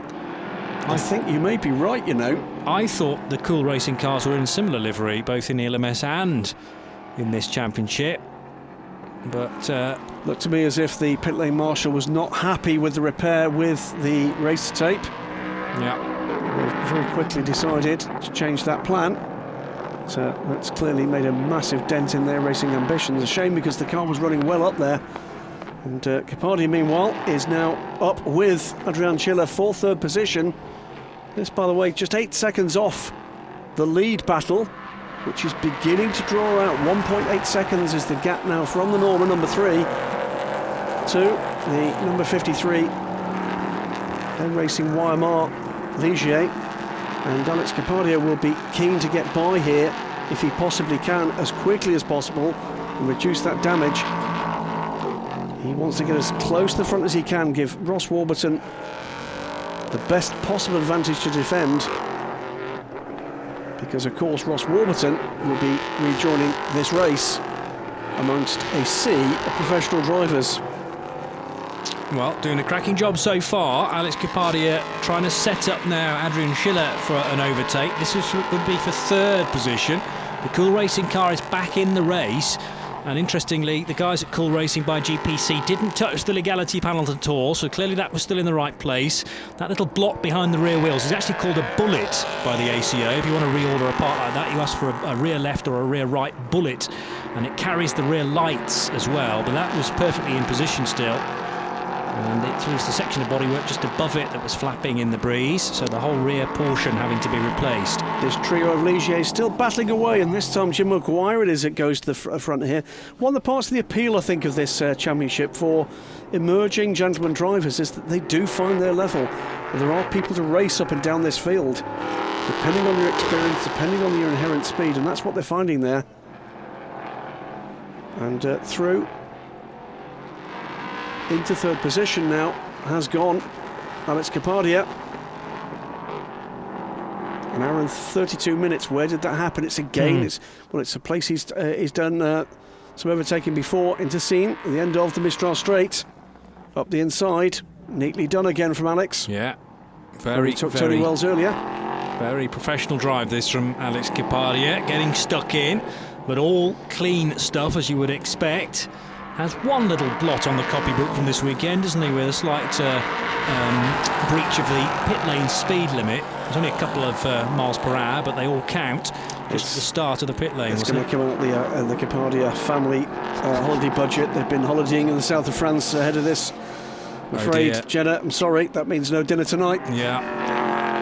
I think you may be right, you know.
I thought the Cool Racing cars were in similar livery, both in ELMS and in this championship. But
looked to me as if the pit lane marshal was not happy with the repair with the race tape.
Yeah.
They've very quickly decided to change that plan. So that's clearly made a massive dent in their racing ambitions. A shame, because the car was running well up there. And Capardi, meanwhile, is now up with Adrian Schiller for third position. This, by the way, just 8 seconds off the lead battle, which is beginning to draw out. 1.8 seconds is the gap now from the Norman, number 3, to the number 53, then racing Weimar Ligier. And Alex Capardi will be keen to get by here, if he possibly can, as quickly as possible, and reduce that damage. He wants to get as close to the front as he can, give Ross Warburton the best possible advantage to defend, because of course Ross Warburton will be rejoining this race amongst a sea of professional drivers.
Well, doing a cracking job so far. Alex Capardi trying to set up now Adrian Schiller for an overtake. This would be for third position. The Cool Racing car is back in the race. And interestingly, the guys at Cool Racing by GPC didn't touch the legality panel at all, so clearly that was still in the right place. That little block behind the rear wheels is actually called a bullet by the ACO. If you want to reorder a part like that, you ask for a rear left or a rear right bullet, and it carries the rear lights as well, but that was perfectly in position still. And it was the section of bodywork just above it that was flapping in the breeze, so the whole rear portion having to be replaced.
This trio of Ligier still battling away, and this time Jim Mcguire it is that goes to the front here. One of the parts of the appeal, I think, of this championship for emerging gentleman drivers is that they do find their level. And there are people to race up and down this field, depending on your experience, depending on your inherent speed, and that's what they're finding there. And through into third position now has gone Alex Capardi. An hour and 32 minutes. Where did that happen? It's again, it's a place he's done some overtaking before, into scene at the end of the Mistral Straight. Up the inside, neatly done again from Alex.
Yeah, very
took Tony Wells earlier.
Very professional drive this from Alex Capardi, getting stuck in, but all clean stuff as you would expect. Has one little blot on the copybook from this weekend, doesn't he, with a slight breach of the pit lane speed limit. It's only a couple of miles per hour, but they all count. Just the start of the pit lane.
It's going to come out the Capardi family holiday budget. They've been holidaying in the south of France ahead of this. I'm afraid, Jenna, I'm sorry, that means no dinner tonight.
Yeah,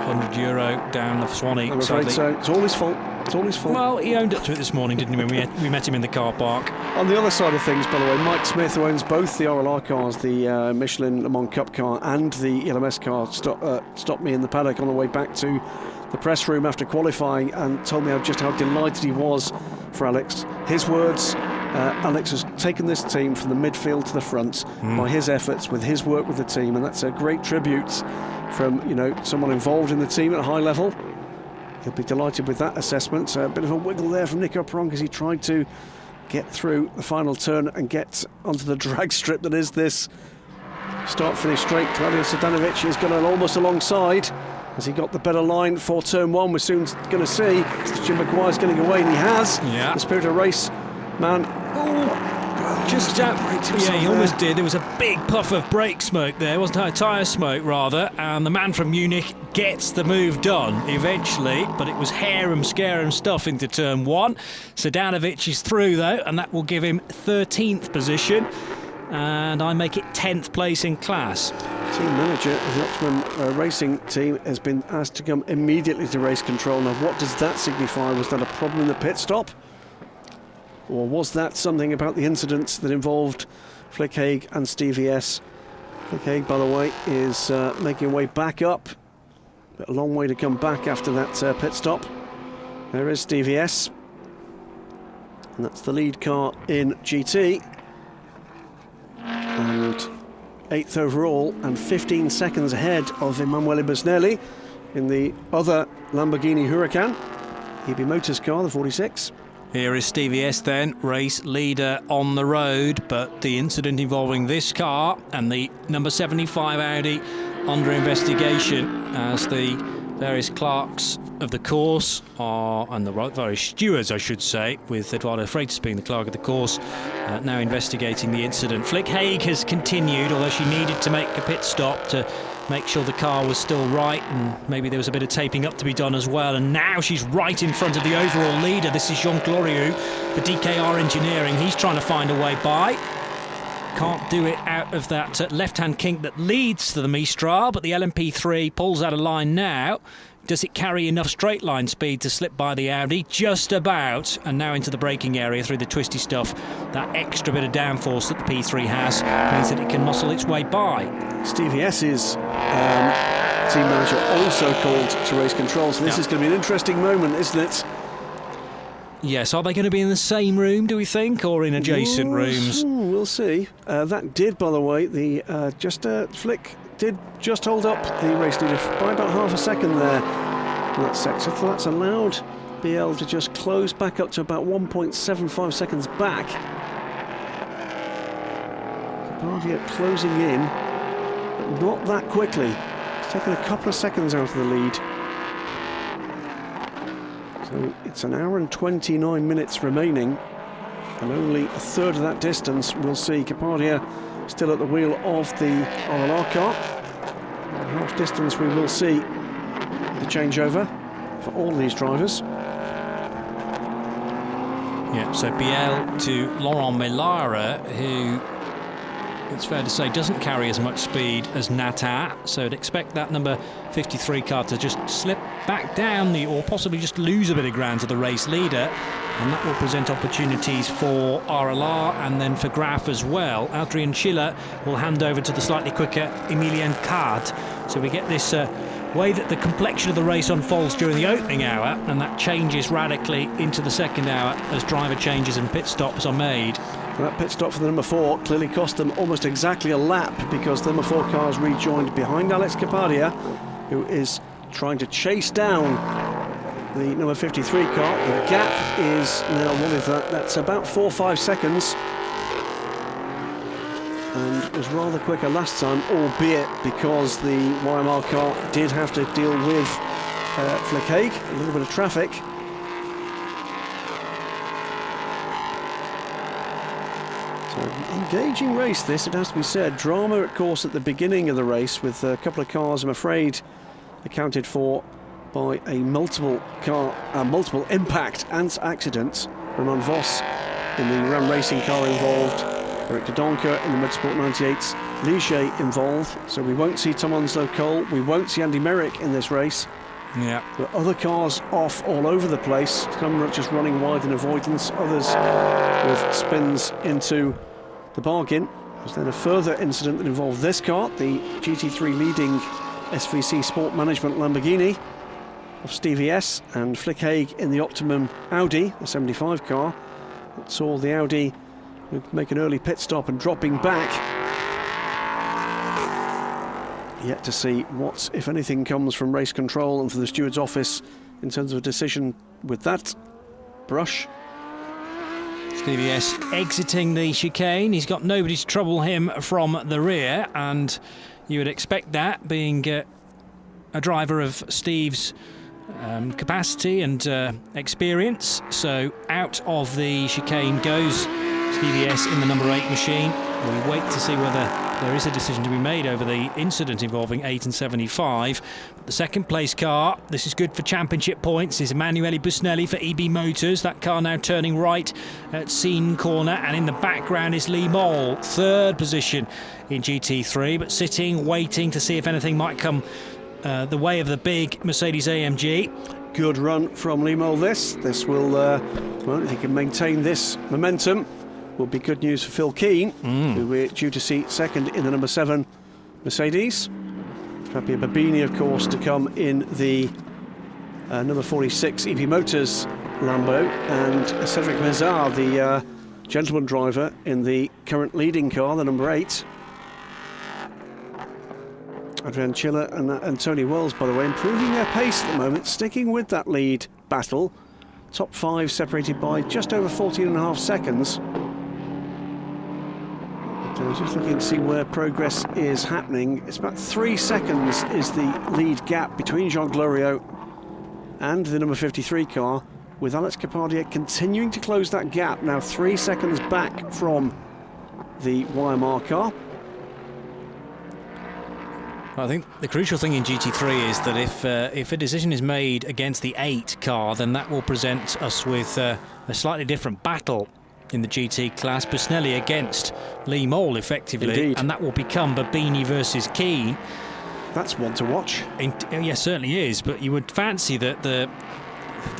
€100 down the Swanee.
I'm afraid so. It's all his fault. It's all his fault.
Well, he owned up to it this morning, didn't he, when we met him in the car park.
On the other side of things, by the way, Mike Smith, who owns both the RLR cars, the Michelin Le Mans Cup car and the LMS car, stopped me in the paddock on the way back to the press room after qualifying and told me just how delighted he was for Alex. His words, Alex has taken this team from the midfield to the front by his efforts, with his work with the team, and that's a great tribute from someone involved in the team at a high level. He'll be delighted with that assessment. A bit of a wiggle there from Nico Prong as he tried to get through the final turn and get onto the drag strip that is this start-finish straight. Claudio Srdanovic is going almost alongside. Has he got the better line for turn one? We're soon going to see. Jim Mcguire's getting away, and he has.
Yeah.
The Spirit of Race man.
Just he almost did. There was a big puff of brake smoke there, wasn't it? Tyre smoke, rather. And the man from Munich gets the move done eventually, but it was harum-scarum stuff into turn one. Srdanovic is through, though, and that will give him 13th position. And I make it 10th place in class.
Team manager of the Optimum Racing team has been asked to come immediately to race control. Now, what does that signify? Was that a problem in the pit stop? Or was that something about the incidents that involved Flick Haig and Stevie S? Flick Haig, by the way, is making a way back up. A long way to come back after that pit stop. There is Stevie S. And that's the lead car in GT. And 8th overall, and 15 seconds ahead of Emanuele Busnelli in the other Lamborghini Huracan. EB Motors car, the 46.
Here is Stevie S then, race leader on the road, but the incident involving this car and the number 75 Audi under investigation as the various clerks of the course and the various stewards, I should say, with Eduardo Freitas being the clerk of the course, now investigating the incident. Flick Haig has continued, although she needed to make a pit stop to make sure the car was still right, and maybe there was a bit of taping up to be done as well. And now she's right in front of the overall leader. This is Jean Glorieux for DKR Engineering. He's trying to find a way by. Can't do it out of that left-hand kink that leads to the Mistral, but the LMP3 pulls out of line now. Does it carry enough straight line speed to slip by the Audi? Just about. And now into the braking area through the twisty stuff. That extra bit of downforce that the P3 has means that it can muscle its way by.
Stevie S's team manager also called to race control, so this is going to be an interesting moment, isn't it?
Yes, are they going to be in the same room, do we think, or in adjacent rooms?
We'll see. That did, by the way, Flick did just hold up the race leader by about half a second there in that sector. So that's allowed BL to just close back up to about 1.75 seconds back. Capadia closing in, but not that quickly. It's taken a couple of seconds out of the lead. So it's an hour and 29 minutes remaining, and only a third of that distance. We'll see Capadia still at the wheel of the RLR car. Half distance we will see the changeover for all these drivers.
Yeah, so BL to Laurent Melara, who, it's fair to say, doesn't carry as much speed as Nata, so I'd expect that number 53 car to just slip back down or possibly just lose a bit of ground to the race leader, and that will present opportunities for RLR and then for Graf as well. Adrian Schiller will hand over to the slightly quicker Emilien Card, so we get this way that the complexion of the race unfolds during the opening hour, and that changes radically into the second hour as driver changes and pit stops are made.
And that pit stop for the number 4 clearly cost them almost exactly a lap, because the number 4 car's rejoined behind Alex Capadia, who is trying to chase down the number 53 car. The gap is now, what is that? That's about 4 or 5 seconds, and was rather quicker last time, albeit because the YMR car did have to deal with Flick Haig, a little bit of traffic. Engaging race this, it has to be said. Drama, of course, at the beginning of the race, with a couple of cars, I'm afraid, accounted for by a multiple impact and accidents. Roman Vos in the Ram Racing car involved, Eric de Donker in the Motorsport 98's Ligier involved, so we won't see Tom Onslow Cole, we won't see Andy Merrick in this race.
Yeah.
But other cars off all over the place, some just running wide in avoidance, others with spins into the bargain. There's then a further incident that involved this car, the GT3 leading SVC Sport Management Lamborghini of Stevie S, and Flick Haig in the Optimum Audi, the 75 car. That saw the Audi make an early pit stop and dropping back. Yet to see what, if anything, comes from race control and from the steward's office in terms of a decision with that brush.
Stevie S exiting the chicane. He's got nobody to trouble him from the rear, and you would expect that, being a driver of Steve's capacity and experience. So out of the chicane goes Stevie S in the number 8 machine. We wait to see whether there is a decision to be made over the incident involving 8 and 75. The second place car, this is good for championship points, is Emanuele Busnelli for EB Motors. That car now turning right at Scene Corner, and in the background is Lee Mole, third position in GT3, but sitting, waiting to see if anything might come the way of the big Mercedes AMG.
Good run from Lee Mole this. This will, well, if he can maintain this momentum, will be good news for Phil Keane, who we're due to see second in the number 7 Mercedes. Fabio Babini, of course, to come in the number 46 EV Motors Lambo, and Cedric Mézard, the gentleman driver, in the current leading car, the number 8. Adrian Schiller and Tony Wells, by the way, improving their pace at the moment, sticking with that lead battle. Top 5 separated by just over 14.5 seconds. Just looking to see where progress is happening. It's about 3 seconds is the lead gap between Jean Glorieux and the number 53 car, with Alex Capardia continuing to close that gap, now 3 seconds back from the YMR car.
I think the crucial thing in GT3 is that if a decision is made against the 8 car, then that will present us with a slightly different battle in the GT class. Busnelli against Lee Mole, effectively.
Indeed.
And that will become Babini versus Keane.
That's one to watch.
Yes, certainly is, but you would fancy that the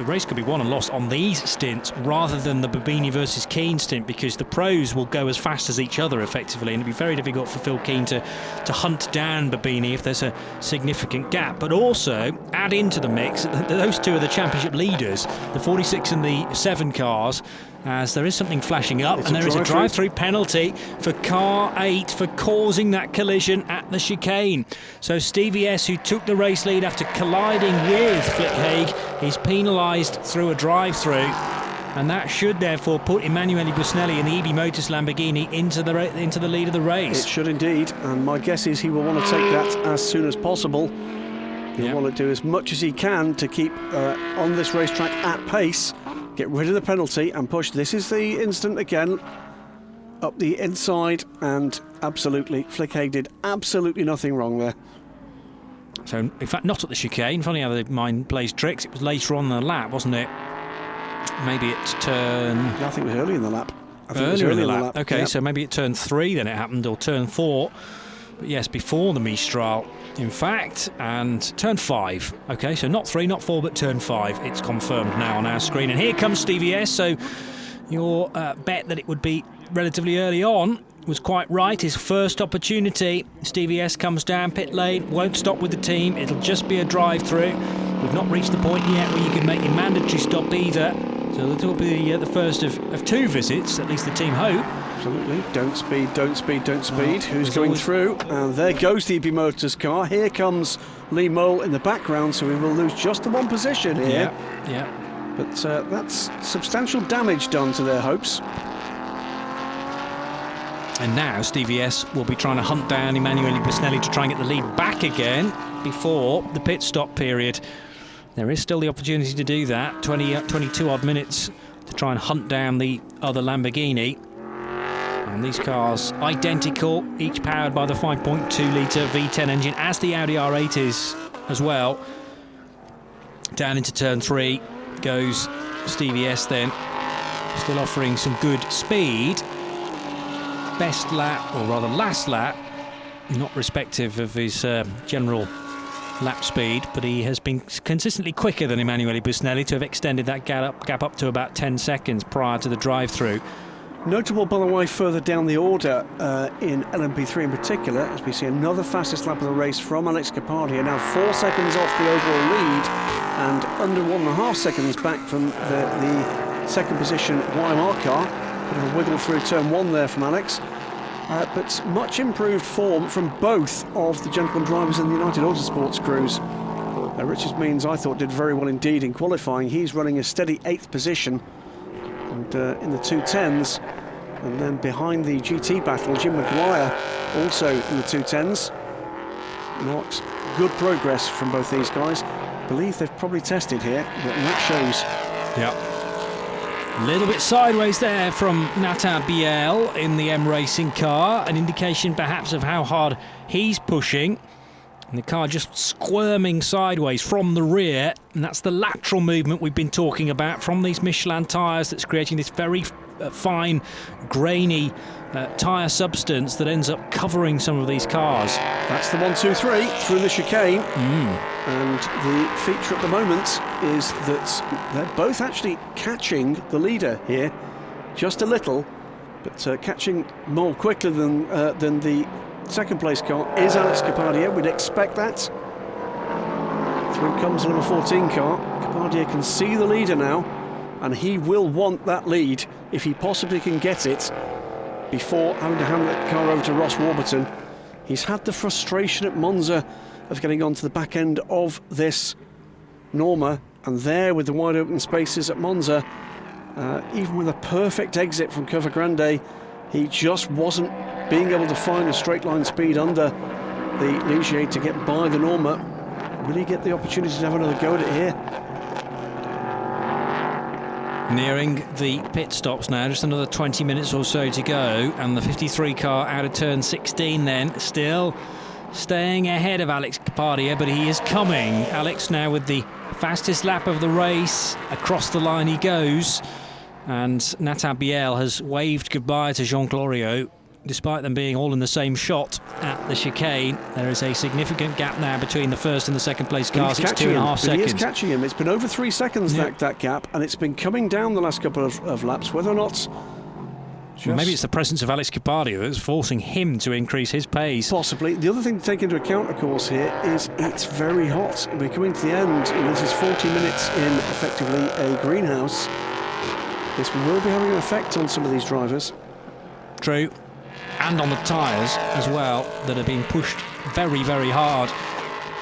race could be won and lost on these stints rather than the Babini versus Keane stint, because the pros will go as fast as each other effectively, and it'd be very difficult for Phil Keane to hunt down Babini if there's a significant gap. But also add into the mix those two are the championship leaders, the 46 and the 7 cars, as there is something flashing up, and there is a drive-through penalty for car 8 for causing that collision at the chicane. So Stevie S, who took the race lead after colliding with Flick Haig, is penalised through a drive-through, and that should therefore put Emanuele Busnelli in the EB Motors Lamborghini into the lead of the race.
It should indeed, and my guess is he will want to take that as soon as possible. He'll want to do as much as he can to keep on this racetrack at pace, get rid of the penalty and push. This is the incident again, up the inside, and absolutely, Flick Haig did absolutely nothing wrong there.
So, in fact, not at the chicane. Funny how the mind plays tricks. It was later on in the lap, wasn't it? Maybe it's turn...
I think it was early in the lap.
Earlier in the lap. OK, yep. So maybe at turn 3 then it happened, or turn 4. But yes, before the Mistral, in fact, and turn 5. OK, so not 3, not 4, but turn 5. It's confirmed now on our screen. And here comes Stevie S. So your bet that it would be relatively early on was quite right. His first opportunity. Stevie S comes down pit lane, won't stop with the team. It'll just be a drive-through. We've not reached the point yet where you can make a mandatory stop either. So this will be the first of 2 visits, at least the team hope.
Absolutely. Don't speed, don't speed, don't speed. Who's going through? And there goes the EB Motors car. Here comes Lee Mole in the background, so we will lose just the 1 position here.
Yeah.
But that's substantial damage done to their hopes.
And now Stevie S will be trying to hunt down Emanuele Busnelli to try and get the lead back again before the pit stop period. There is still the opportunity to do that. 22 odd minutes to try and hunt down the other Lamborghini. And these cars identical, each powered by the 5.2 litre V10 engine, as the Audi R8 is as well. Down into turn 3 goes Stevie S then, still offering some good speed. Best lap, or rather last lap, not respective of his general lap speed, but he has been consistently quicker than Emanuele Busnelli to have extended that gap up to about 10 seconds prior to the drive-through.
Notable, by the way, further down the order in LMP3 in particular, as we see another fastest lap of the race from Alex Capardia, now 4 seconds off the overall lead and under 1.5 seconds back from the second position YMR car. Bit of a wiggle through turn 1 there from Alex. But much improved form from both of the gentlemen drivers in the United Autosports crews. Richard Means, I thought, did very well indeed in qualifying. He's running a steady 8th position, and in the 210s. And then behind the GT battle, Jim Mcguire, also in the 210s. Marks good progress from both these guys. I believe they've probably tested here, and that shows.
Yeah. A little bit sideways there from Nathan Biel in the M Racing car, an indication perhaps of how hard he's pushing. And the car just squirming sideways from the rear, and that's the lateral movement we've been talking about from these Michelin tyres that's creating this very fine, grainy tyre substance that ends up covering some of these cars.
That's the 1, 2, 3 through the chicane. And the feature at the moment is that they're both actually catching the leader here, just a little, but catching more quickly than the second place car is Alex Capardia. We'd expect that. Through comes the number 14 car. Capardia can see the leader now, and he will want that lead if he possibly can get it before having to hand that car over to Ross Warburton. He's had the frustration at Monza of getting onto the back end of this Norma, and there with the wide open spaces at Monza, even with a perfect exit from Curva Grande, he just wasn't being able to find a straight line speed under the Ligier to get by the Norma. Will he get the opportunity to have another go at it here?
Nearing the pit stops now, just another 20 minutes or so to go, and the 53 car out of turn 16 then, still staying ahead of Alex Kapadia, but he is coming. Alex now with the fastest lap of the race. Across the line he goes, and Nathan Biel has waved goodbye to Jean Glorieux. Despite them being all in the same shot at the chicane, there is a significant gap now between the first and the second place cars. It's 2.5 seconds.
He is catching him. It's been over 3 seconds, that gap, and it's been coming down the last couple of laps. Whether or not...
Well, maybe it's the presence of Alex Kapadia that's forcing him to increase his pace.
Possibly. The other thing to take into account, of course, here is it's very hot. We're coming to the end, and this is 40 minutes in effectively a greenhouse. This will be having an effect on some of these drivers.
True. And on the tyres as well, that are being pushed very, very hard.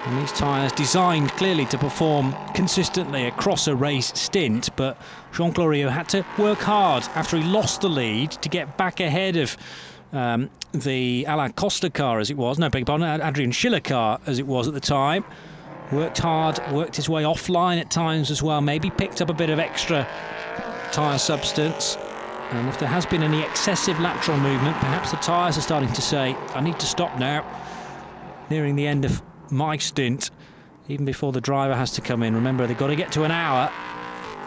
And these tyres designed clearly to perform consistently across a race stint, but Jean Glorieux had to work hard after he lost the lead to get back ahead of the Alain Costa car, as it was, no, beg your pardon, Adrian Schiller car, as it was at the time. Worked hard, worked his way offline at times as well, maybe picked up a bit of extra tyre substance. And if there has been any excessive lateral movement, perhaps the tyres are starting to say, I need to stop now. Nearing the end of my stint, even before the driver has to come in. Remember, they've got to get to an hour.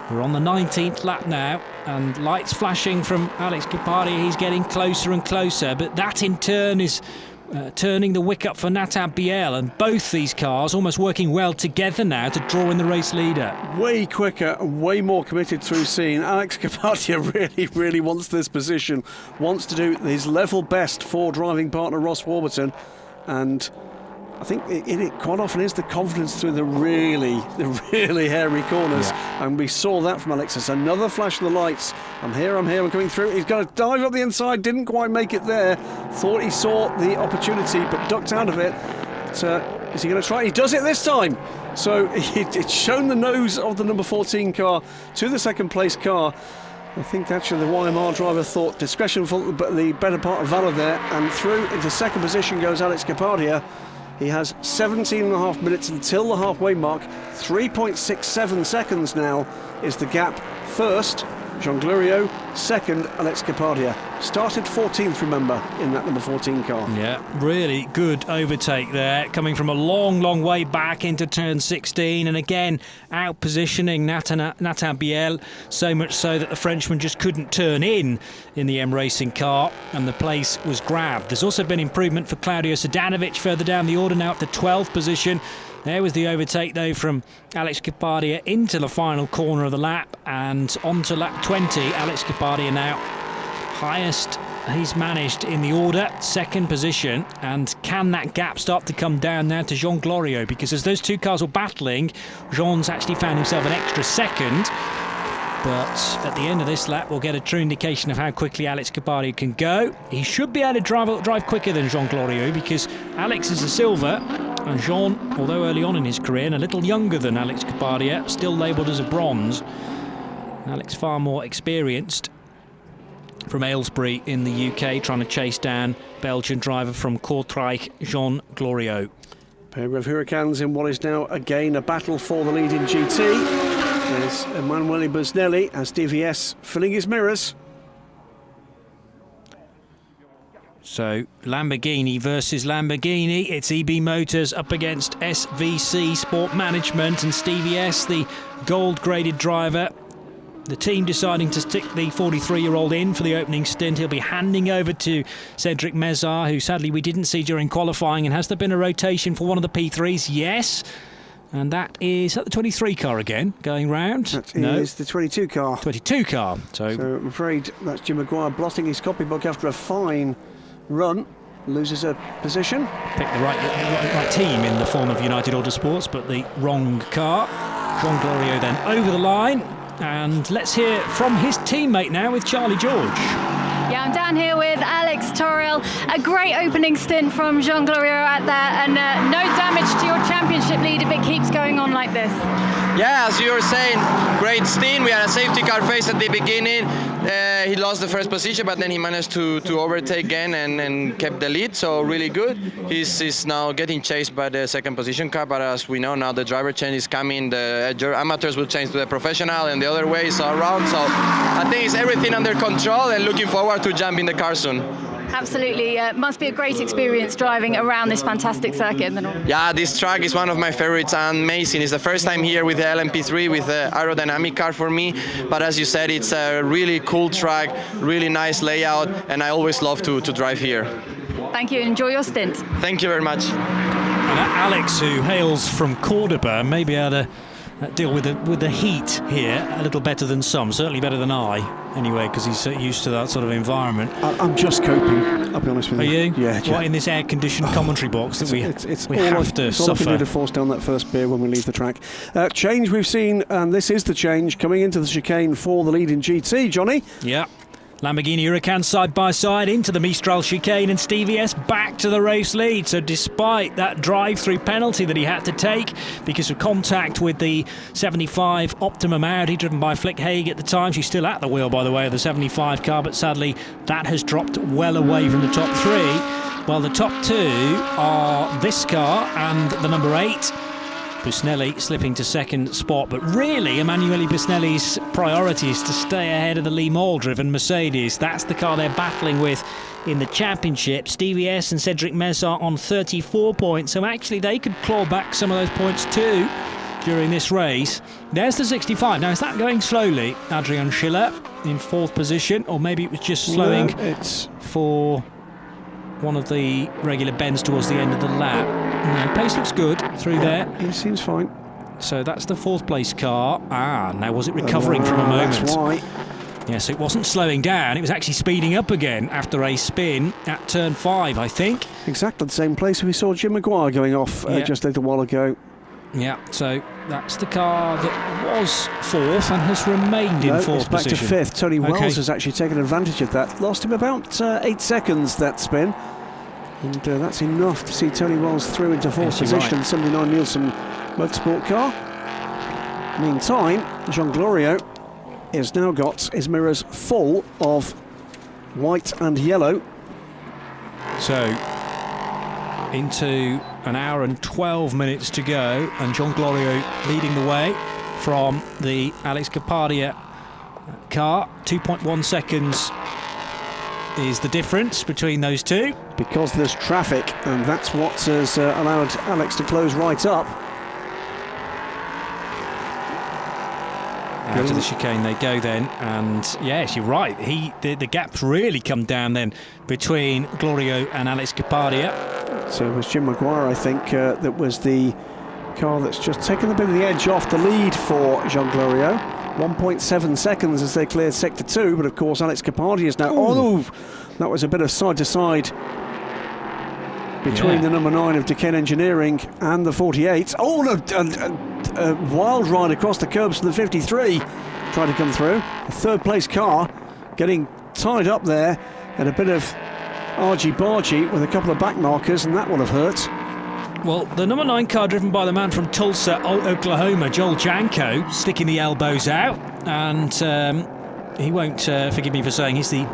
We're on the 19th lap now, and lights flashing from Alex Kapadia. He's getting closer and closer, but that in turn is turning the wick up for Nathan Biel, and both these cars almost working well together now to draw in the race leader.
Way quicker and way more committed through scene. Alex Kapadia really wants this position, wants to do his level best for driving partner Ross Warburton, and I think it quite often is the confidence through the really hairy corners, and we saw that from Alexis. Another flash of the lights. I'm here, we're coming through. He's going to dive up the inside, didn't quite make it there. Thought he saw the opportunity, but ducked out of it. But, is he going to try? He does it this time. So it's shown the nose of the number 14 car to the second place car. I think actually the YMR driver thought discretion for the better part of valour there, and through into second position goes Alex Kapadia. He has 17.5 minutes until the halfway mark. 3.67 seconds now is the gap. First, Jean Glorieux. Second, Alex Kapadia. Started 14th, remember, in that number 14 car.
Yeah, really good overtake there, coming from a long way back into turn 16, and again out-positioning Nathan Biel, so much so that the Frenchman just couldn't turn in the M Racing car, and the place was grabbed. There's also been improvement for Claudio Sedanovic further down the order, now up to 12th position. There was the overtake, though, from Alex Kapadia into the final corner of the lap, and onto lap 20. Alex Kapadia now highest he's managed in the order, second position. And can that gap start to come down now to Jean Glorieux? Because as those two cars were battling, Jean's actually found himself an extra second. But at the end of this lap, we'll get a true indication of how quickly Alex Kapadia can go. He should be able to drive quicker than Jean Glorieux, because Alex is a silver, and Jean, although early on in his career and a little younger than Alex Kapadia, still labelled as a bronze. Alex far more experienced from Aylesbury in the UK, trying to chase down Belgian driver from Kortrijk, Jean Glorieux.
Pair of Hurricanes in what is now again a battle for the lead in GT. There's Emanuele Busnelli as DVS filling his mirrors.
So Lamborghini versus Lamborghini. It's EB Motors up against SVC Sport Management, and Stevie S, the gold-graded driver. The team deciding to stick the 43-year-old in for the opening stint. He'll be handing over to Cedric Mézard, who sadly we didn't see during qualifying. And has there been a rotation for one of the P3s? Yes. And that is at the 23 car again, going round.
That is the 22 car.
22 car. So
I'm afraid that's Jim Mcguire blotting his copybook after a fine run. Loses a position.
Picked the right team in the form of United Autosports, but the wrong car. Jean Glorieux then over the line. And let's hear from his teammate now with Charlie George.
Yeah, I'm down here with Alex Torrell. A great opening stint from Jean Glorieux out there, and no damage to your championship lead if it keeps going on like this.
Yeah, as you were saying, great stint. We had a safety car race at the beginning.
he lost the first position, but then he managed to overtake again and kept the lead, so really good. He's now getting chased by the second position car, but as we know now the driver change is coming, the amateurs will change to the professional and the other way is around, so I think it's everything under control and looking forward to jumping the car soon.
Absolutely, must be a great experience driving around this fantastic circuit in the north.
Yeah, this track is one of my favorites, amazing. It's the first time here with the LMP3 with the aerodynamic car for me, but as you said, it's a really cool track, really nice layout, and I always love to drive here.
Thank you, enjoy your stint.
Thank you very much.
And Alex, who hails from Cordoba, maybe able to deal with the heat here a little better than some, certainly better than I anyway, because he's used to that sort of environment.
I'm just coping, I'll be honest with you.
Are you?
Yeah.
What, in this air-conditioned commentary box that we have to
all I can
suffer?
do to force down that first beer when we leave the track. Change we've seen, and this is the change coming into the chicane for the lead in GT, Johnny.
Yeah. Lamborghini Huracan side by side into the Mistral chicane, and Stevie S back to the race lead. So despite that drive-through penalty that he had to take because of contact with the 75 Optimum Audi driven by Flick Haig at the time, she's still at the wheel by the way of the 75 car, but sadly that has dropped well away from the top three. Well, the top two are this car and the number 8. Busnelli slipping to second spot, but really Emanuele Busnelli's priority is to stay ahead of the Lee Moll-driven Mercedes. That's the car they're battling with in the championship. Stevie S and Cedric Messart on 34 points, so actually they could claw back some of those points too during this race. There's the 65. Now, is that going slowly? Adrian Schiller in 4th position, or maybe it was just slowing for one of the regular bends towards the end of the lap. No, pace looks good through there.
It seems fine.
So that's the 4th place car. Now was it recovering from a moment?
That's why.
Yes, it wasn't slowing down. It was actually speeding up again after a spin at turn 5, I think.
Exactly the same place we saw Jim Mcguire going off just a little while ago.
Yeah, so that's the car that was 4th and has remained in 4th
it's back
position.
to 5th. Tony Wells has actually taken advantage of that. Lost him about 8 seconds, that spin. And that's enough to see Tony Wells through into 4th position. Right. 79 Nielsen Motorsport car. Meantime, Jean Glorieux has now got his mirrors full of white and yellow.
So, into an hour and 12 minutes to go, and Jean Glorieux leading the way from the Alex Capadia car. 2.1 seconds is the difference between those two.
Because there's traffic, and that's what has allowed Alex to close right up.
Out to the chicane they go then, and yes, you're right. The gap's really come down then between Glorieux and Alex Capadia.
So it was Jim Mcguire, I think, that was the car that's just taken a bit of the edge off the lead for Jean Glorieux. 1.7 seconds as they cleared sector 2, but of course Alex Capadia is now. Oh, that was a bit of side to side between the number 9 of Deccan Engineering and the 48. Oh, a wild ride across the curbs from the 53, trying to come through. A 3rd place car getting tied up there, and a bit of argy-bargy with a couple of back markers, and that will have hurt.
Well, the number 9 car driven by the man from Tulsa, Oklahoma, Joel Janko, sticking the elbows out, and he won't forgive me for saying he's the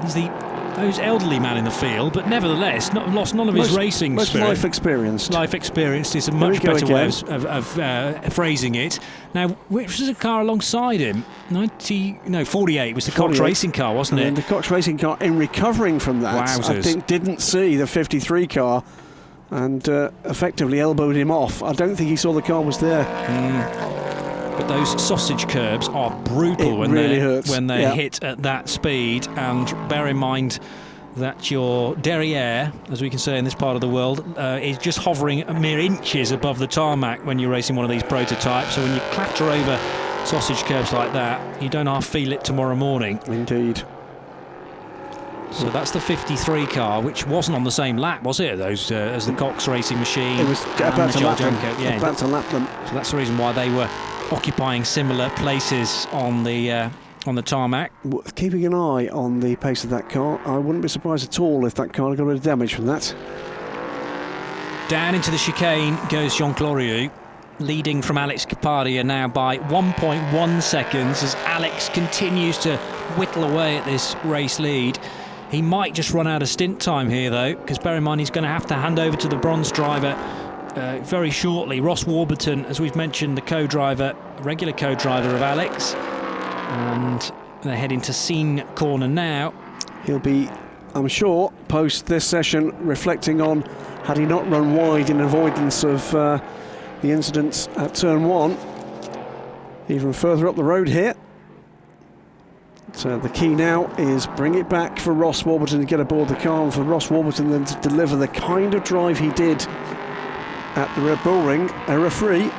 most elderly man in the field, but nevertheless lost none of his racing spirit.
Life experience.
Life experienced is a much better way of phrasing it. Now, which was a car alongside him? 48 was the Cox Racing car, wasn't it?
And the Cox Racing car, in recovering from that,
Wowzers.
I think didn't see the 53 car and effectively elbowed him off. I don't think he saw the car was there.
But those sausage curbs are brutal when they hit at that speed, and bear in mind that your derriere, as we can say in this part of the world, is just hovering a mere inches above the tarmac when you're racing one of these prototypes. So when you clatter over sausage curbs like that, you don't half feel it tomorrow morning.
Indeed.
So that's the 53 car, which wasn't on the same lap, was it? Those as the Cox Racing machine.
It was about to lap them.
Yeah,
about to lap them.
So that's the reason why they were occupying similar places on the tarmac.
Keeping an eye on the pace of that car, I wouldn't be surprised at all if that car got a bit of damage from that.
Down into the chicane goes Jean Glorieux. leading from Alex Capardia now by 1.1 seconds as Alex continues to whittle away at this race lead. He might just run out of stint time here, though, because bear in mind he's going to have to hand over to the bronze driver very shortly. Ross Warburton, as we've mentioned, the co-driver, regular co-driver of Alex. And they're heading to Scene Corner now. He'll be, I'm sure, post this session, reflecting on had he not run wide in avoidance of the incidents at turn 1. Even further up the road here. So the key now is bring it back for Ross Warburton to get aboard the car, and for Ross Warburton then to deliver the kind of drive he did at the Red Bull Ring, error-free.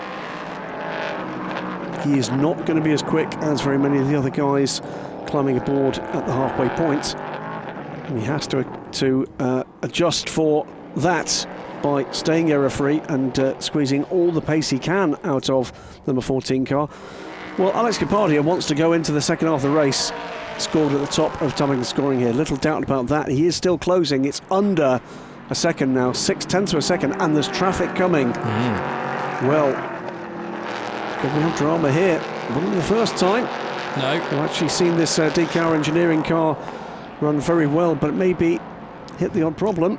He is not going to be as quick as very many of the other guys climbing aboard at the halfway point. And he has to adjust for that by staying error-free and squeezing all the pace he can out of the number 14 car. Well, Alex Capardia wants to go into the second half of the race, scored at the top of timing and scoring here. Little doubt about that. He is still closing. It's under a second now, 6/10 of a second, and there's traffic coming. Well, could we have drama here? Wouldn't be the first time.
No.
We've actually seen this DCAR engineering car run very well, but maybe hit the odd problem.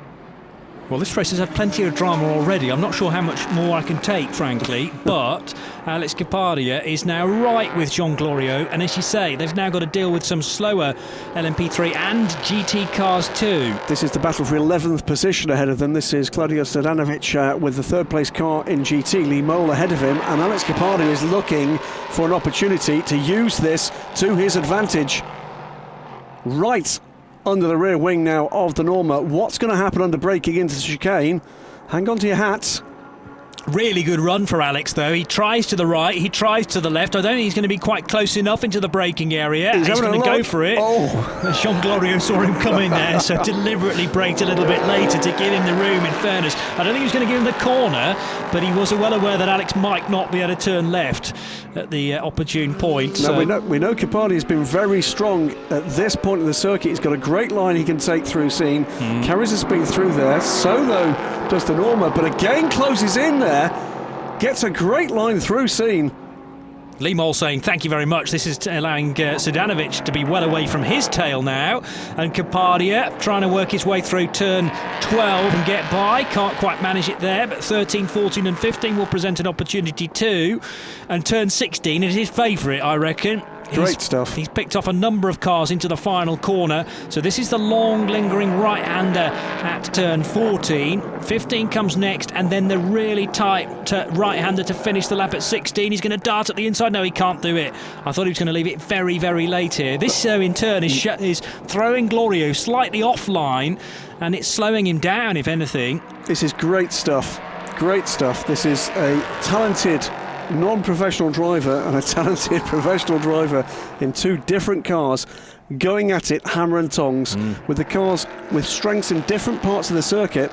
Well, this race has had plenty of drama already. I'm not sure how much more I can take, frankly, but Alex Capardia is now right with Jean Glorieux, and as you say, they've now got to deal with some slower LMP3 and GT cars too. This is the battle for 11th position ahead of them. This is Claudio Zdanovic with the third place car in GT, Lee Mole ahead of him, and Alex Capardia is looking for an opportunity to use this to his advantage. Right under the rear wing now of the Norma. What's going to happen under braking into the chicane? Hang on to your hats. Really good run for Alex, though. He tries to the right, he tries to the left. I don't think he's going to be quite close enough into the braking area. He's going to go for it. Oh. Jean Glorieux saw him coming there, so deliberately braked a little bit later to give him the room, in fairness. I don't think he was going to give him the corner, but he was well aware that Alex might not be able to turn left at the opportune point. So we know Capardia has been very strong at this point of the circuit. He's got a great line he can take through Scene, carries the speed through there. So, though, does the Norma, but again closes in there. Gets a great line through Scene. Lee Mole saying thank you very much. This is allowing Zdanovic to be well away from his tail now, and Capardia trying to work his way through turn 12 and get by. Can't quite manage it there, but 13, 14 and 15 will present an opportunity too, and turn 16 is his favourite, I reckon. Great stuff. He's picked off a number of cars into the final corner. So this is the long, lingering right-hander at turn 14. 15 comes next, and then the really tight right-hander to finish the lap at 16. He's going to dart at the inside. No, he can't do it. I thought he was going to leave it very, very late here. This, in turn, is throwing Glorieux slightly offline, and it's slowing him down, if anything. This is great stuff. Great stuff. This is a talented non-professional driver and a talented professional driver in two different cars going at it hammer and tongs with the cars with strengths in different parts of the circuit,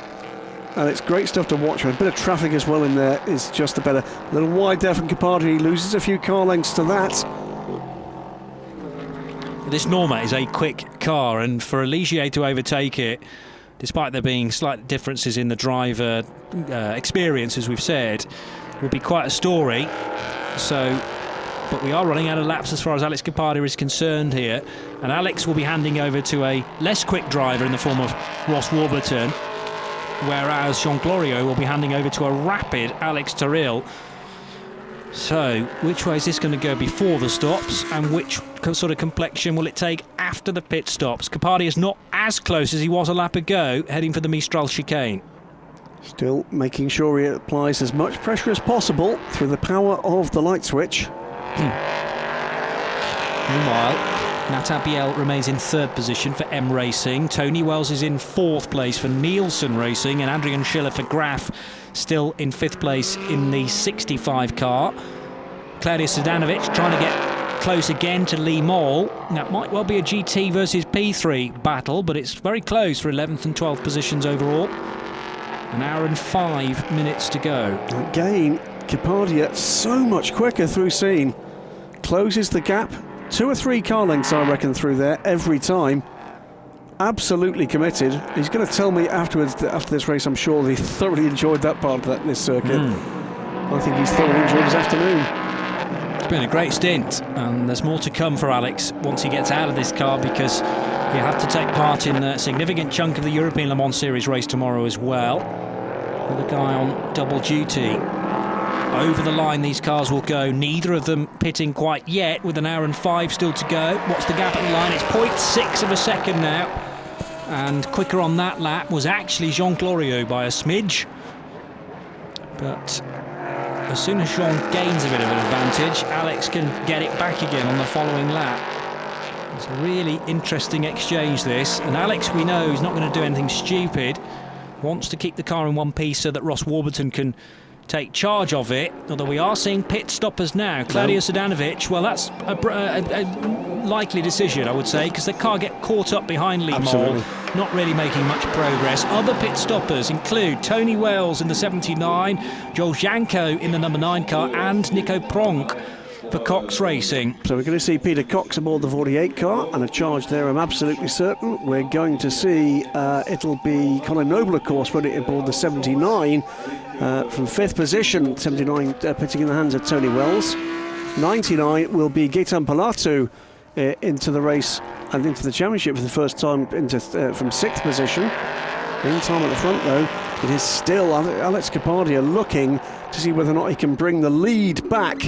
and it's great stuff to watch. A bit of traffic as well in there is just a better. A little wide there from Capardia. He loses a few car lengths to that. This Norma is a quick car, and for a Ligier to overtake it, despite there being slight differences in the driver experience, as we've said, will be quite a story. So, but we are running out of laps as far as Alex Capardia is concerned here, and Alex will be handing over to a less quick driver in the form of Ross Warburton, whereas Jean Glorieux will be handing over to a rapid Alex Terrell. So, which way is this going to go before the stops, and which sort of complexion will it take after the pit stops? Capardia is not as close as he was a lap ago, heading for the Mistral chicane. Still making sure he applies as much pressure as possible through the power of the light switch. Meanwhile, Nathan Biel remains in third position for M Racing. Tony Wells is in fourth place for Nielsen Racing, and Adrian Schiller for Graf still in fifth place in the 65 car. Claudio Zdanovic trying to get close again to Lee Mole. That might well be a GT versus P3 battle, but it's very close for 11th and 12th positions overall. An hour and 5 minutes to go. Again, Capardia so much quicker through Scene. Closes the gap. 2 or 3 car lengths, I reckon, through there every time. Absolutely committed. He's going to tell me afterwards that after this race, I'm sure he thoroughly enjoyed that part of this circuit.
I think he's thoroughly enjoyed his afternoon.
It's been a great stint, and there's more to come for Alex once he gets out of this car, because you have to take part in a significant chunk of the European Le Mans Series race tomorrow as well, with a guy on double duty. Over the line these cars will go, neither of them pitting quite yet, with 1 hour and 5 still to go. What's the gap at the line? It's 0.6 of a second now, and quicker on that lap was actually Jean Glorieux by a smidge. But as soon as Jean gains a bit of an advantage, Alex can get it back again on the following lap. It's a really interesting exchange, this, and Alex, we know, is not going to do anything stupid. Wants to keep the car in one piece so that Ross Warburton can take charge of it, although we are seeing pit stoppers now. Claudio Sudanovic, well, that's a likely decision, I would say, because the car get caught up behind Lee Mole, not really making much progress. Other pit stoppers include Tony Wells in the 79, Joel Janko in the number 9 car, and Nico Pronk for Cox Racing.
So we're going to see Peter Cox aboard the 48 car, and a charge there, I'm absolutely certain. We're going to see, it'll be Colin Noble, of course, running aboard the 79 from 5th position, 79 pitting in the hands of Tony Wells. 99 will be Gaetan Palatu into the race and into the championship for the first time from 6th position. Meantime at the front, though, it is still Alex Kapadia looking to see whether or not he can bring the lead back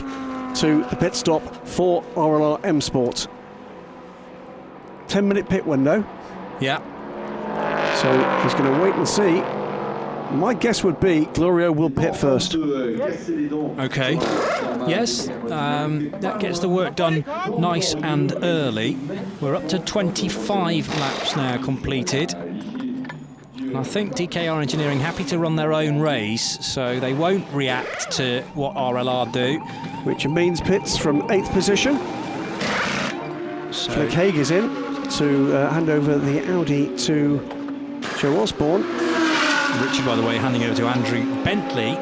to the pit stop for RLR M Sport. 10-minute pit window.
Yeah.
So he's going to wait and see. My guess would be Glorieux will pit first.
Okay. Yes, that gets the work done nice and early. We're up to 25 laps now completed. And I think DKR Engineering happy to run their own race, so they won't react to what RLR do.
Which means pits from 8th position. So Flick Haig is in to hand over the Audi to Joe Osborne.
Richie, by the way, handing over to Andrew Bentley,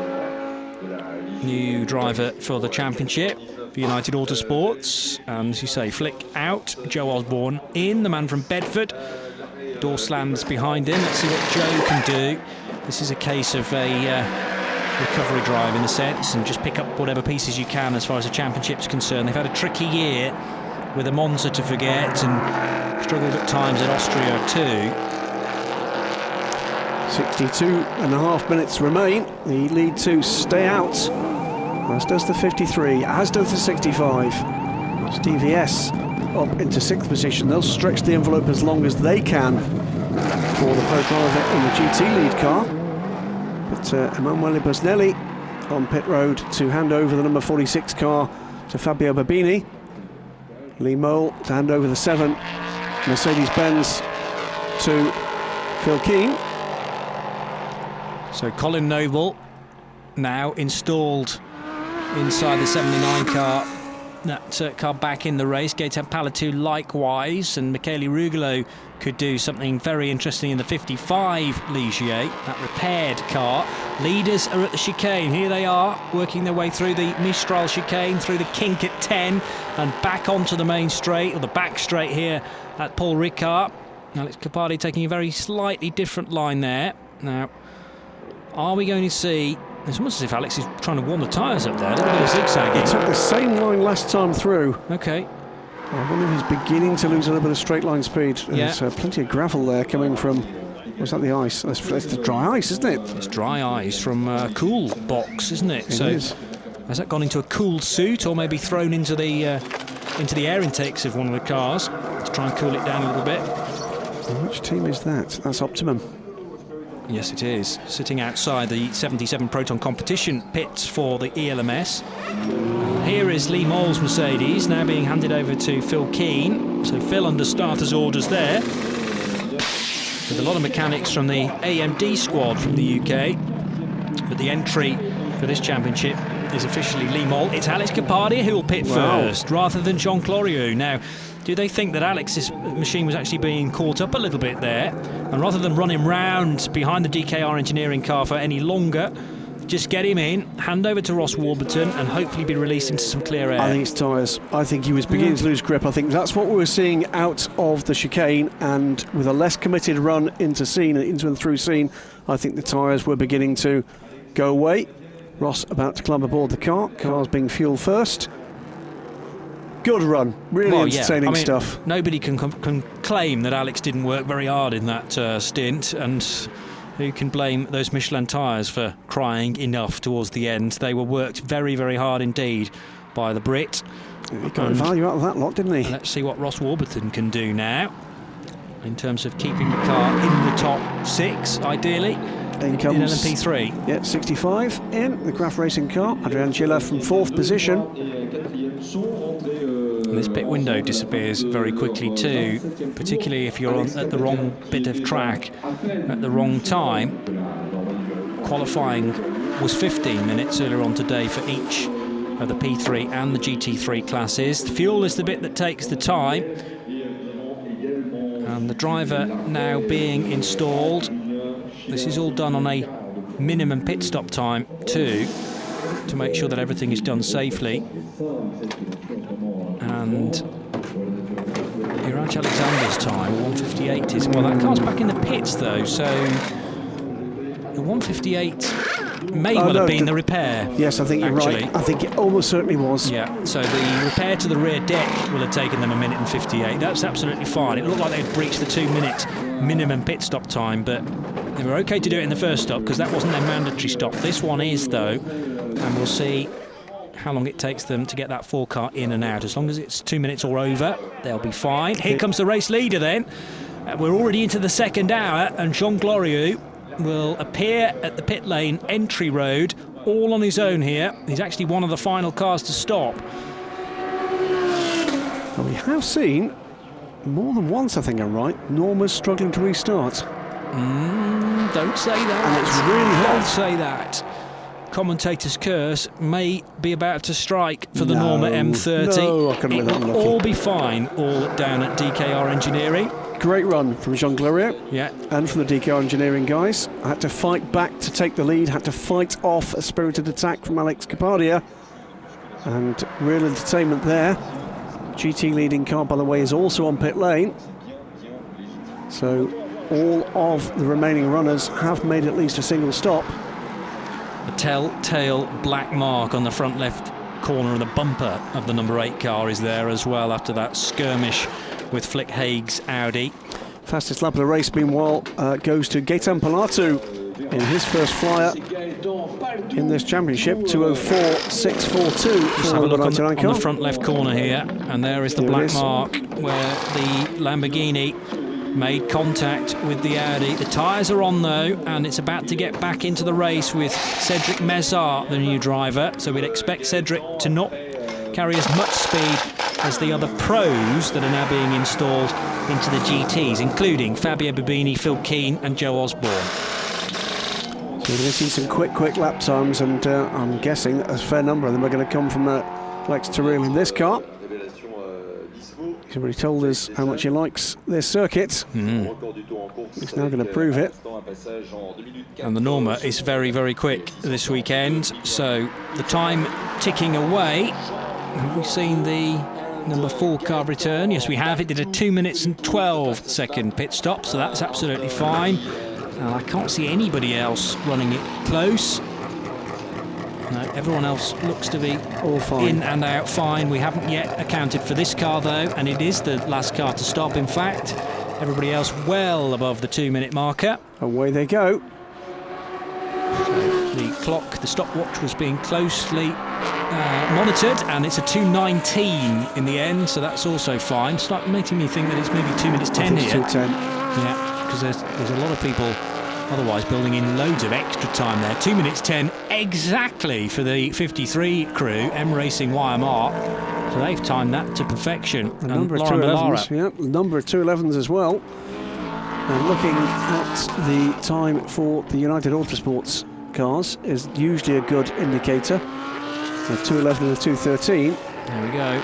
new driver for the championship for United Autosports. And as you say, Flick out, Joe Osborne in, the man from Bedford. Door slams behind him. Let's see what Joe can do. This is a case of a recovery drive in a sense, and just pick up whatever pieces you can as far as the championship's concerned. They've had a tricky year with a Monza to forget and struggled at times at Austria too.
62.5 minutes remain. The lead two stay out, as does the 53, as does the 65. Stevie S up into 6th position. They'll stretch the envelope as long as they can for the pro driver in the GT lead car. But Emanuele Busnelli on pit road to hand over the number 46 car to Fabio Babini. Lee Mole to hand over the 7 Mercedes-Benz to Phil Keane.
So Colin Noble now installed inside the 79 car. That car back in the race. Gaetan Palatu likewise, and Michele Rugolo could do something very interesting in the 55 Ligier, that repaired car. Leaders are at the chicane. Here they are, working their way through the Mistral chicane, through the kink at 10, and back onto the main straight, or the back straight here at Paul Ricard. Alex Kapadia taking a very slightly different line there. Now, are we going to see... It's almost as if Alex is trying to warm the tyres up there. A little bit of zigzagging.
He took the same line last time through.
Okay.
I wonder if he's beginning to lose a little bit of straight line speed.
Yeah.
There's plenty of gravel there coming from... Was that the ice? That's the dry ice, isn't it?
It's dry ice from Cool Box, isn't it?
It is.
Has that gone into a cool suit, or maybe thrown into the air intakes of one of the cars to try and cool it down a little bit?
And which team is that? That's Optimum.
Yes, it is. Sitting outside the 77 Proton competition pits for the ELMS. Here is Lee Mole's Mercedes, now being handed over to Phil Keane. So Phil under starter's orders there, with a lot of mechanics from the AMD squad from the UK. But the entry for this championship is officially Lee Mole. It's Alex Kapadia who will pit first, rather than Jean Glorieux. Now, do they think that Alex's machine was actually being caught up a little bit there, and rather than run him round behind the DKR Engineering car for any longer, just get him in, hand over to Ross Warburton, and hopefully be released into some clear air?
I think it's tyres. I think he was beginning to lose grip. I think that's what we were seeing out of the chicane, and with a less committed run into and through scene, I think the tyres were beginning to go away. Ross about to climb aboard the car. Car's being fueled first. Good run, really entertaining stuff.
Nobody can claim that Alex didn't work very hard in that stint, and who can blame those Michelin tyres for crying enough towards the end? They were worked very, very hard indeed by the Brit.
He got value out of that lot, didn't he?
Let's see what Ross Warburton can do now in terms of keeping the car in the top 6, ideally, in LMP3.
Yeah, 65 in the Graf Racing car. Adrian Giller from 4th position.
And this pit window disappears very quickly too, particularly if you're at the wrong bit of track at the wrong time. Qualifying was 15 minutes earlier on today for each of the P3 and the GT3 classes. The fuel is the bit that takes the time, and the driver now being installed. This is all done on a minimum pit stop time too, to make sure that everything is done safely. And Iraj Alexander's time, 1:58 is, well, that car's back in the pits though, so the 1:58 may well have been the repair.
Yes, I think you're right. I think it almost certainly was.
Yeah, so the repair to the rear deck will have taken them 1 minute and 58. That's absolutely fine. It looked like they'd breached the 2-minute minimum pit stop time, but they were okay to do it in the first stop because that wasn't their mandatory stop. This one is though, and we'll see how long it takes them to get that 4 car in and out. As long as it's 2 minutes or over, they'll be fine. Here comes the race leader then. We're already into the second hour, and Jean Glorieux will appear at the pit lane entry road all on his own here. He's actually one of the final cars to stop.
Well, we have seen more than once, I think I'm right, Norma's struggling to restart.
Don't say that.
And it's really hard.
Don't say that. Commentator's curse may be about to strike for the Norma M30.
No, I couldn't be that
unlucky. All be fine, all down at DKR Engineering.
Great run from Jean Glorieux, and from the DKR Engineering guys. I had to fight back to take the lead, had to fight off a spirited attack from Alex Capadia, and real entertainment there. GT leading car, by the way, is also on pit lane, so all of the remaining runners have made at least a single stop.
A telltale black mark on the front left corner of the bumper of the number 8 car is there as well after that skirmish with Flick Haig's Audi.
Fastest lap of the race, meanwhile, goes to Gaetan Palatu in his first flyer in this championship, 2:04.642.
Just have a look on the front left corner here, and there is the black mark where the Lamborghini made contact with the Audi. The tyres are on though, and it's about to get back into the race with Cedric Mézard, the new driver, so we'd expect Cedric to not carry as much speed as the other pros that are now being installed into the GTs, including Fabio Bobini, Phil Keane and Joe Osborne.
So we're going to see some quick lap times, and I'm guessing that a fair number of them are going to come from Alex Terrell in this car. He's already told us how much he likes this circuit. He's now going to prove it.
And the Norma is very, very quick this weekend, so the time ticking away. Have we seen the number 4 car return? Yes, we have. It did a 2 minutes and 12 second pit stop, so that's absolutely fine. I can't see anybody else running it close. No, everyone else looks to be
all fine,
in and out fine. We haven't yet accounted for this car though, and it is the last car to stop. In fact, everybody else well above the 2 minute marker.
Away they go.
So the clock, the stopwatch was being closely monitored, and it's a 2:19 in the end, so that's also fine. It's like making me think that it's maybe 2 minutes 10 here.
2:10.
Yeah, because there's a lot of people otherwise building in loads of extra time there. 2 minutes 10 exactly for the 53 crew, M Racing YMR. So they've timed that to perfection.
A number of 2:11s, yeah, a number of 2:11s as well. And looking at the time for the United Autosports cars is usually a good indicator. A 2:11 and a 2:13.
There we go.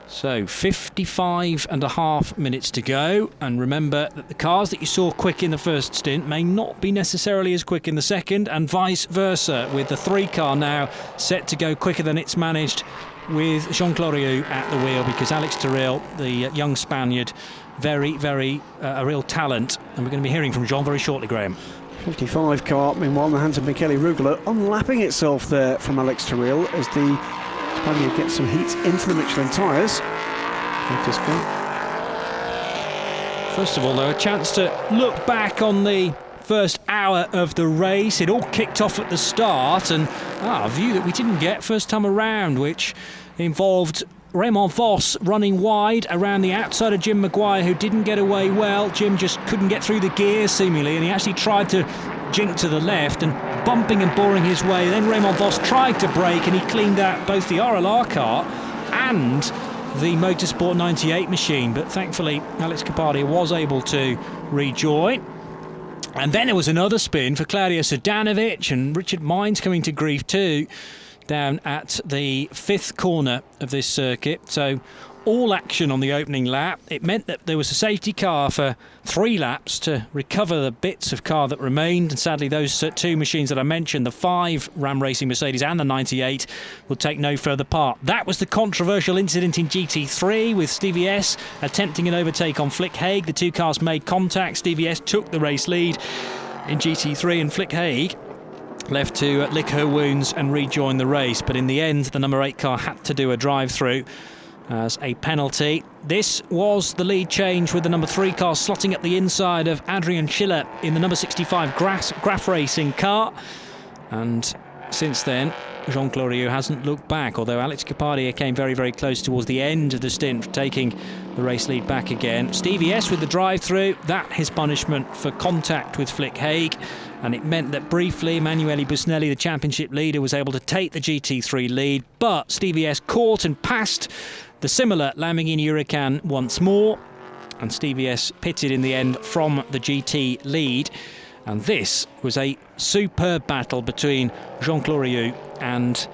So 55.5 minutes to go, and remember that the cars that you saw quick in the first stint may not be necessarily as quick in the second, and vice versa, with the 3 car now set to go quicker than it's managed with Jean Glorieux at the wheel, because Alex Terrell, the young Spaniard, very, very a real talent, and we're going to be hearing from Jean very shortly, Graham.
55 car, meanwhile, in the hands of Michele Rugolo, unlapping itself there from Alex Terrell as the Spaniard gets some heat into the Michelin tyres.
First of all, though, a chance to look back on the first hour of the race. It all kicked off at the start, and a view that we didn't get first time around, which involved Raymond Vos running wide around the outside of Jim Mcguire, who didn't get away well. Jim just couldn't get through the gears, seemingly, and he actually tried to jink to the left and bumping and boring his way. Then Raymond Vos tried to brake, and he cleaned out both the RLR car and the Motorsport 98 machine, but thankfully Alex Kapadia was able to rejoin. And then there was another spin for Claudio Sedanovic, and Richard Mines coming to grief too down at the 5th corner of this circuit. So all action on the opening lap. It meant that there was a safety car for 3 laps to recover the bits of car that remained, and sadly those 2 machines that I mentioned, the 5 Ram Racing Mercedes and the 98, will take no further part. That was the controversial incident in GT3 with Stevie S attempting an overtake on Flick Haig. The 2 cars made contact. Stevie S took the race lead in GT3, and Flick Haig left to lick her wounds and rejoin the race, but in the end the number 8 car had to do a drive-through as a penalty. This was the lead change, with the number 3 car slotting up the inside of Adrian Schiller in the number 65 Graf Racing car, and since then Jean Glorieux hasn't looked back, although Alex Kapadia came very, very close towards the end of the stint, taking the race lead back again. Stevie S with the drive-through, that his punishment for contact with Flick Haig, and it meant that briefly Emanuele Busnelli, the championship leader, was able to take the GT3 lead, but Stevie S caught and passed the similar Lamborghini Huracan once more, and Stevie S pitted in the end from the GT lead. And this was a superb battle between Jean Glorieux and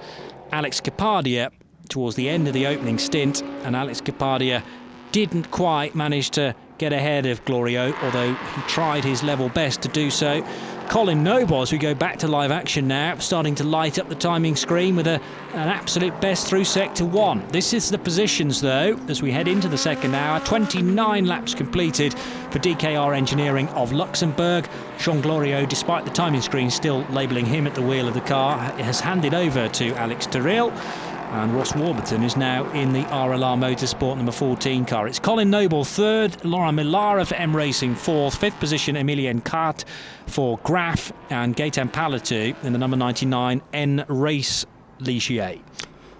Alex Kapadia towards the end of the opening stint, and Alex Kapadia didn't quite manage to get ahead of Glorieux, although he tried his level best to do so. Colin Noble, as we go back to live action now, starting to light up the timing screen with an absolute best through sector 1. This is the positions, though, as we head into the second hour. 29 laps completed for DKR Engineering of Luxembourg. Jean Glorieux, despite the timing screen still labelling him at the wheel of the car, has handed over to Alex Terrell. And Ross Warburton is now in the RLR Motorsport number 14 car. It's Colin Noble 3rd, Laurent Millara for M Racing 4th, 5th position Emilien Cart for Graf, and Gaetan Palatou in the number 99 N Race Ligier.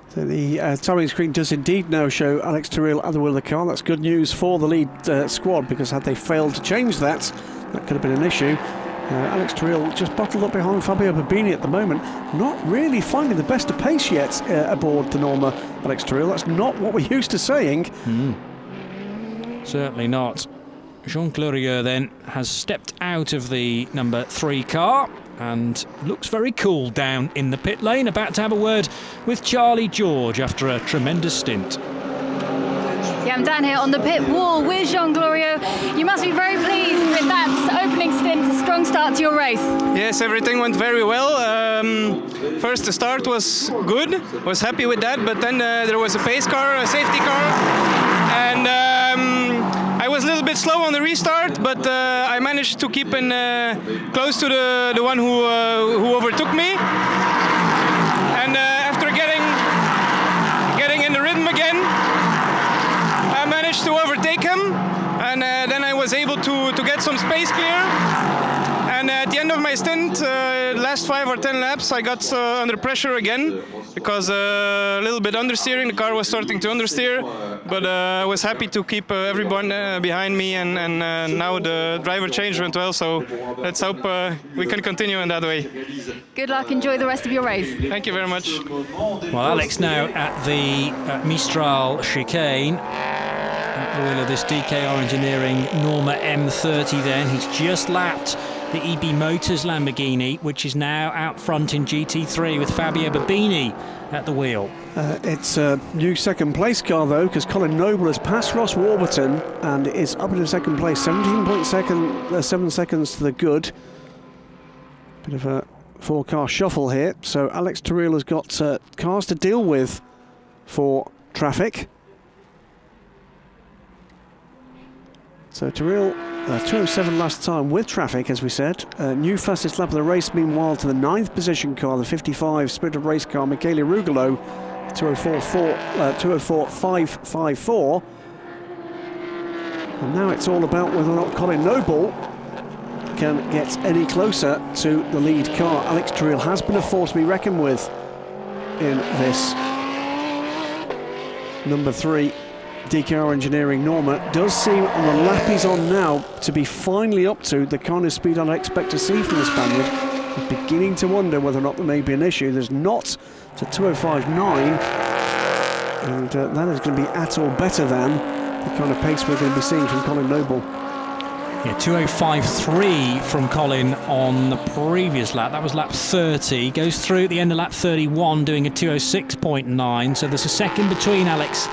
So the timing screen does indeed now show Alex Terrell at the wheel of the car. That's good news for the lead squad, because had they failed to change that, that could have been an issue. Alex Terrell just bottled up behind Fabio Babini at the moment, not really finding the best of pace yet aboard the Norma. Alex Terrell, that's not what we're used to saying.
Certainly not. Jean Glorieux then has stepped out of the number 3 car and looks very cool down in the pit lane, about to have a word with Charlie George after a tremendous stint.
Yeah, I'm down here on the pit wall with Jean Glorieux. You must be very pleased with that opening stint, a strong start to your race.
Yes, everything went very well. First, the start was good, was happy with that, but then there was a pace car, a safety car, and I was a little bit slow on the restart, but I managed to keep in close to the one who overtook me. And after getting in the rhythm again, I managed to overtake him, and then I was able to get some space clear. And at the end of my stint, last 5 or 10 laps, I got under pressure again, because a little bit understeering, the car was starting to understeer, but I was happy to keep everyone behind me, and now the driver change went well, so let's hope we can continue in that way.
Good luck, enjoy the rest of your race.
Thank you very much.
Well, Alex now at the Mistral chicane, at the wheel of this DKR Engineering Norma M30 then. He's just lapped the EB Motors Lamborghini, which is now out front in GT3 with Fabio Babini at the wheel.
It's a new second place car though, because Colin Noble has passed Ross Warburton and is up in second place, 17.7 seconds to the good. Bit of a 4-car shuffle here, so Alex Terrell has got cars to deal with for traffic. So Tyrrell, 2:07 last time with traffic, as we said. New fastest lap of the race, meanwhile, to the 9th position car, the 55 Spirited Race car, Michele Rugolo, 2:04.554. And now it's all about whether or not Colin Noble can get any closer to the lead car. Alex Tyrrell has been a force to be reckoned with in this number 3 DKR Engineering Norma. Does seem on the lap he's on now to be finally up to the kind of speed I'd expect to see from the Spaniard. I'm beginning to wonder whether or not there may be an issue. There's not to 2:05.9, and that is going to be at or better than the kind of pace we're going to be seeing from Colin Noble.
Yeah, 2:05.3 from Colin on the previous lap. That was lap 30. Goes through at the end of lap 31 doing a 2:06.9. So there's a second between Alex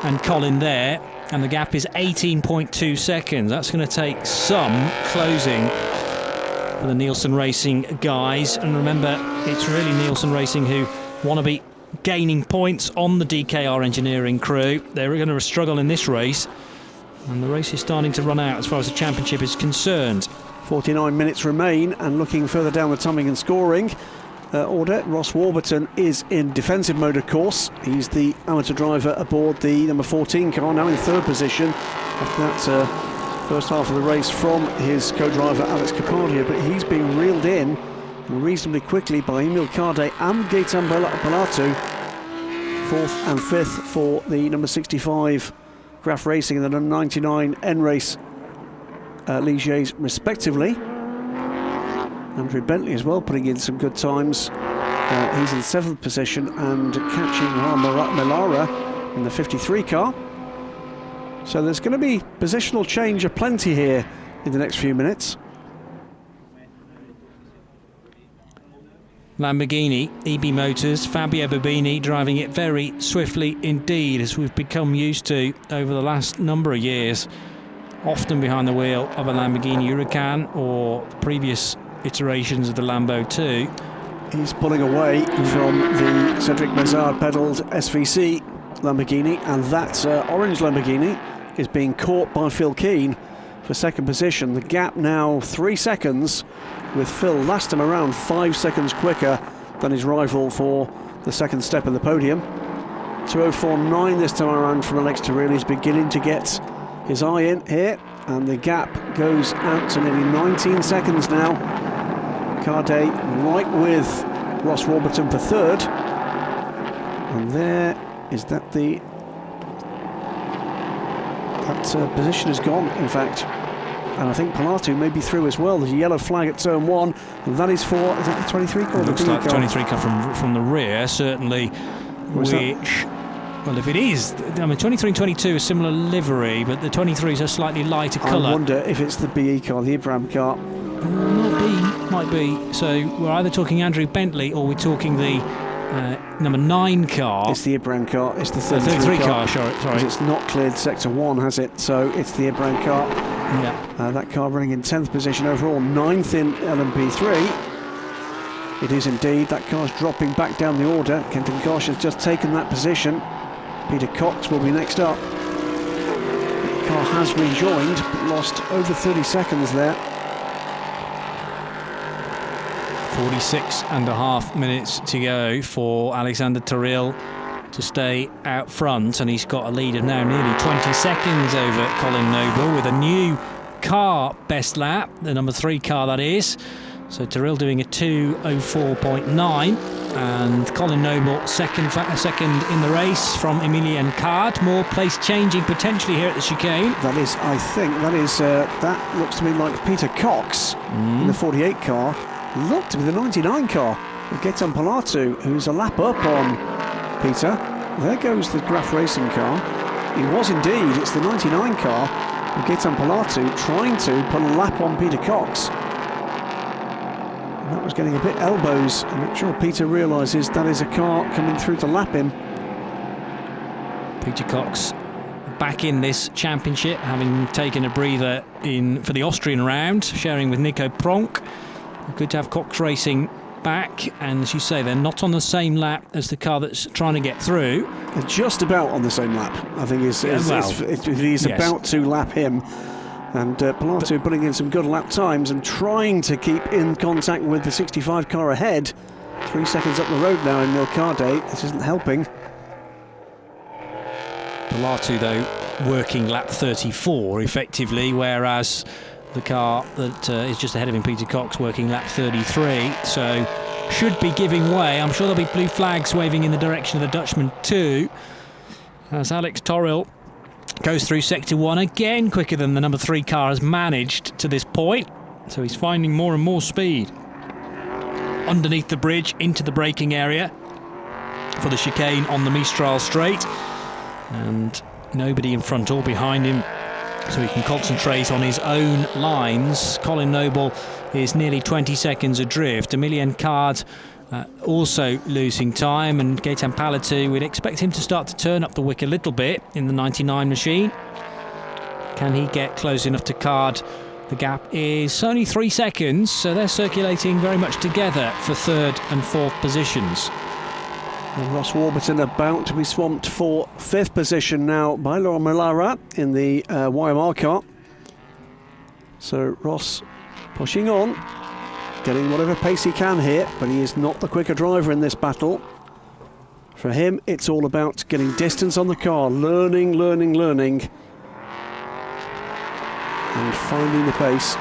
and Colin there, and the gap is 18.2 seconds. That's going to take some closing for the Nielsen Racing guys. And remember, it's really Nielsen Racing who want to be gaining points on the DKR Engineering crew. They're going to struggle in this race, and the race is starting to run out as far as the championship is concerned.
49 minutes remain, and looking further down the timing and scoring order, Ross Warburton is in defensive mode, of course. He's the amateur driver aboard the number 14 car, now in 3rd position after that first half of the race from his co-driver Alex Capadia, but he's been reeled in reasonably quickly by Emil Cardet and Gaetan Palatu. 4th and 5th for the number 65 Graf Racing and the number 99 N-Race Ligiers respectively. Andrew Bentley as well putting in some good times. He's in 7th position and catching Melara in the 53 car. So there's going to be positional change aplenty here in the next few minutes.
Lamborghini, EB Motors, Fabio Bobini driving it very swiftly indeed, as we've become used to over the last number of years. Often behind the wheel of a Lamborghini Huracan or previous iterations of the Lambo 2.
He's pulling away from the Cedric Mazard pedalled SVC Lamborghini, and that orange Lamborghini is being caught by Phil Keane for 2nd position. The gap now 3 seconds, with Phil last time around 5 seconds quicker than his rival for the 2nd step of the podium. 2:04.9 this time around from Alex Tyrrell. He's beginning to get his eye in here, and the gap goes out to nearly 19 seconds now. Cardet right with Ross Warburton for 3rd, and there is that position is gone, in fact, and I think Palatu may be through as well. There's a yellow flag at turn 1, and that is for, is that the 23 car?
It looks like the 23 car from the rear, certainly, which, well, if it is, I mean, 23 and 22 are similar livery, but the 23 is a slightly lighter colour.
I wonder if it's the BE car, the Ibrahim car.
Might be. So we're either talking Andrew Bentley or we're talking the number 9 car.
It's the Ibrahim car. It's the 33
car. Sorry.
It's not cleared sector 1, has it? So it's the Ibrahim car.
Yeah.
That car running in 10th position overall, 9th in LMP3. It is indeed. That car's dropping back down the order. Kenton Kosh has just taken that position. Peter Cox will be next up. The car has rejoined, but lost over 30 seconds there.
46.5 minutes to go for Alexander Tyrrell to stay out front, and he's got a lead of now nearly 20 seconds over Colin Noble with a new car best lap, the number 3 car that is. So Tyrrell doing a 2:04.9, and Colin Noble second in the race from Emilien Card. More place changing potentially here at the chicane.
That is, I think, that looks to me like Peter Cox in the 48 car. Looked to be the 99 car with Gaetan Palatu, who's a lap up on Peter. There goes the Graf Racing car. It was indeed, it's the 99 car with Gaetan Palatu trying to put a lap on Peter Cox. And that was getting a bit elbows. I'm not sure Peter realises that is a car coming through to lap him.
Peter Cox back in this championship, having taken a breather for the Austrian round, sharing with Nico Pronk. Good to have Cox Racing back, and as you say, they're not on the same lap as the car that's trying to get through.
They're just about on the same lap, I think. He's about to lap him. And Pilato putting in some good lap times and trying to keep in contact with the 65 car ahead. 3 seconds up the road now in Milcade. This isn't helping.
Pilato, though, working lap 34 effectively, whereas the car that is just ahead of him, Peter Cox, working lap 33. So should be giving way. I'm sure there'll be blue flags waving in the direction of the Dutchman too, as Alex Toril goes through sector 1 again quicker than the number 3 car has managed to this point. So he's finding more and more speed underneath the bridge into the braking area for the chicane on the Mistral straight, and nobody in front or behind him, so he can concentrate on his own lines. Colin Noble is nearly 20 seconds adrift. Emilien Card also losing time, and Gaetan Palatu, we'd expect him to start to turn up the wick a little bit in the 99 machine. Can he get close enough to Card? The gap is only 3 seconds, so they're circulating very much together for 3rd and 4th positions.
And Ross Warburton about to be swamped for 5th position now by Laurent Melara in the YMR car. So Ross pushing on, getting whatever pace he can here, but he is not the quicker driver in this battle. For him, it's all about getting distance on the car, learning, and finding the pace.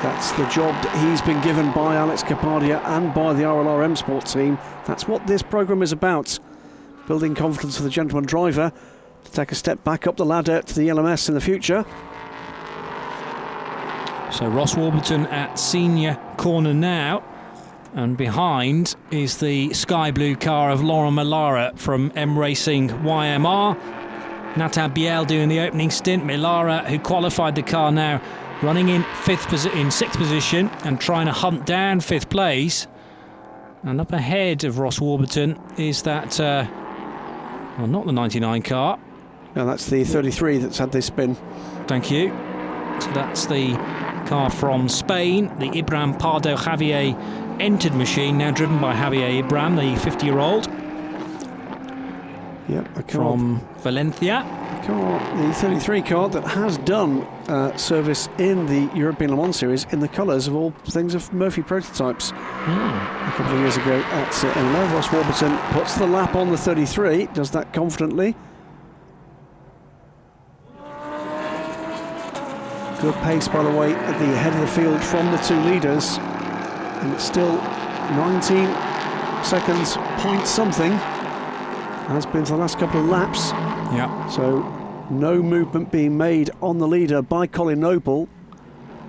That's the job that he's been given by Alex Capadia and by the RLR M Sport team. That's what this programme is about. Building confidence for the gentleman driver to take a step back up the ladder to the LMS in the future.
So Ross Warburton at senior corner now, and behind is the sky blue car of Laurent Melara from M Racing YMR. Nathan Biel doing the opening stint. Melara, who qualified the car, now running in 6th position and trying to hunt down 5th place. And up ahead of Ross Warburton is that, well, not the 99 car.
No, that's the 33 that's had this spin.
Thank you. So that's the car from Spain, the Ibram Pardo Javier entered machine, now driven by Javier Ibram, the 50-year-old.
Yep, a car
from Valencia.
The 33 car that has done service in the European Le Mans Series in the colours of all things of Murphy prototypes. A couple of years ago at Imola. Ross Warburton puts the lap on the 33, does that confidently. Good pace, by the way, at the head of the field from the 2 leaders, and it's still 19 seconds point something. Has been for the last couple of laps.
Yeah. So
no movement being made on the leader by Colin Noble.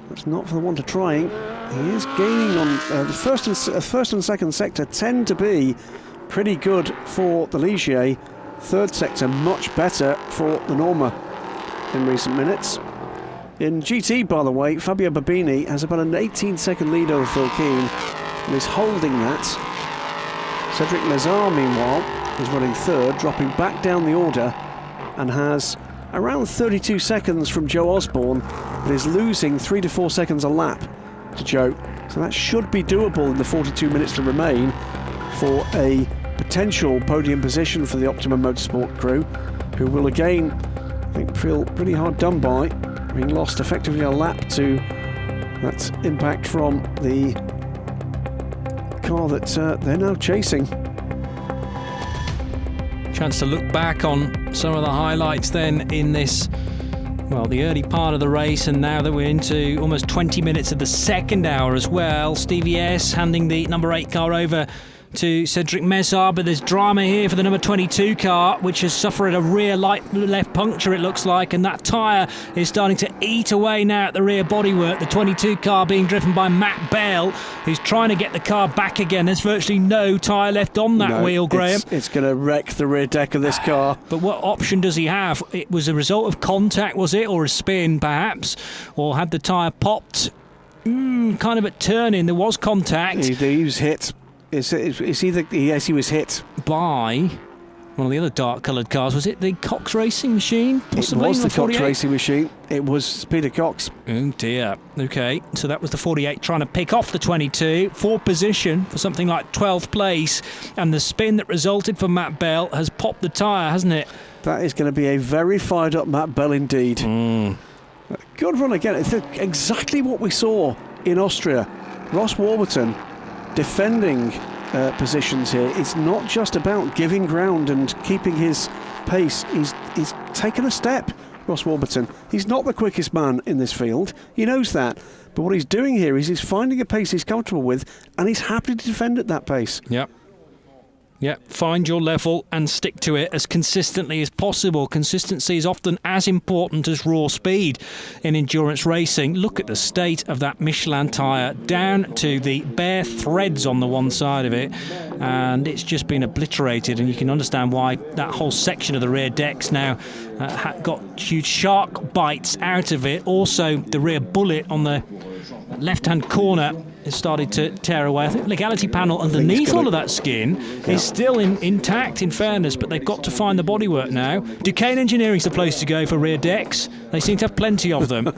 That's not for the want of trying. He is gaining on the first and second sector tend to be pretty good for the Ligier. 3rd sector much better for the Norma in recent minutes. In GT, by the way, Fabio Babini has about an 18-second lead over Phil Keane and is holding that. Cedric Lazar, meanwhile, is running 3rd, dropping back down the order, and has around 32 seconds from Joe Osborne, but is losing 3 to 4 seconds a lap to Joe. So that should be doable in the 42 minutes to remain for a potential podium position for the Optimum Motorsport crew, who will again, I think, feel pretty hard done by, having lost effectively a lap to that impact from the car that they're now chasing.
Chance to look back on some of the highlights then in this, well, the early part of the race, and now that we're into almost 20 minutes of the second hour as well. Stevie S handing the number 8 car over to Cedric Mezar, but there's drama here for the number 22 car, which has suffered a rear left puncture, it looks like, and that tyre is starting to eat away now at the rear bodywork. The 22 car being driven by Matt Bell, who's trying to get the car back again. There's virtually no tyre left on that wheel, Graham.
It's going to wreck the rear deck of this car.
But what option does he have? It was a result of contact, was it, or a spin perhaps, or had the tyre popped kind of at turning? There was contact.
He was hit. Yes, he was hit
by one of the other dark-coloured cars. Was it the Cox Racing machine? Possibly?
It was the Cox Racing machine. It was Peter Cox.
Oh dear. Okay, so that was the 48 trying to pick off the 22. 4th position for something like 12th place, and the spin that resulted for Matt Bell has popped the tyre, hasn't it?
That is going to be a very fired-up Matt Bell indeed. Good run again. It's exactly what we saw in Austria. Ross Warburton defending positions here. It's not just about giving ground and keeping his pace. He's taken a step, Ross Warburton. He's not the quickest man in this field. He knows that. But what he's doing here is he's finding a pace he's comfortable with, and he's happy to defend at that pace.
Yep. Yep, find your level and stick to it as consistently as possible. Consistency is often as important as raw speed in endurance racing. Look at the state of that Michelin tyre, down to the bare threads on the one side of it, and it's just been obliterated, and you can understand why that whole section of the rear deck's now got huge shark bites out of it. Also, the rear bullet on the left-hand corner has started to tear away. I think the legality panel underneath all of that skin is still intact, in fairness, but they've got to find the bodywork now. Duquesne Engineering's the place to go for rear decks. They seem to have plenty of them.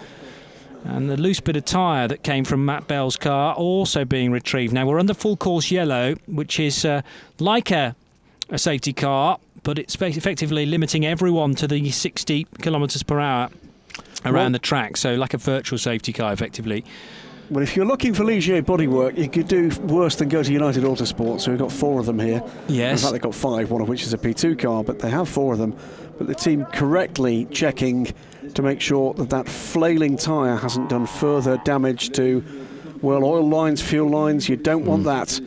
And the loose bit of tyre that came from Matt Bell's car also being retrieved. Now, we're under full course yellow, which is like a safety car, but it's effectively limiting everyone to the 60 kilometres per hour around the track, so like a virtual safety car, effectively.
Well, if you're looking for Ligier bodywork, you could do worse than go to United Autosport. So we've got 4 of them here.
Yes.
In fact, they've got 5, one of which is a P2 car, but they have 4 of them. But the team correctly checking to make sure that that flailing tyre hasn't done further damage to, well, oil lines, fuel lines. You don't want that.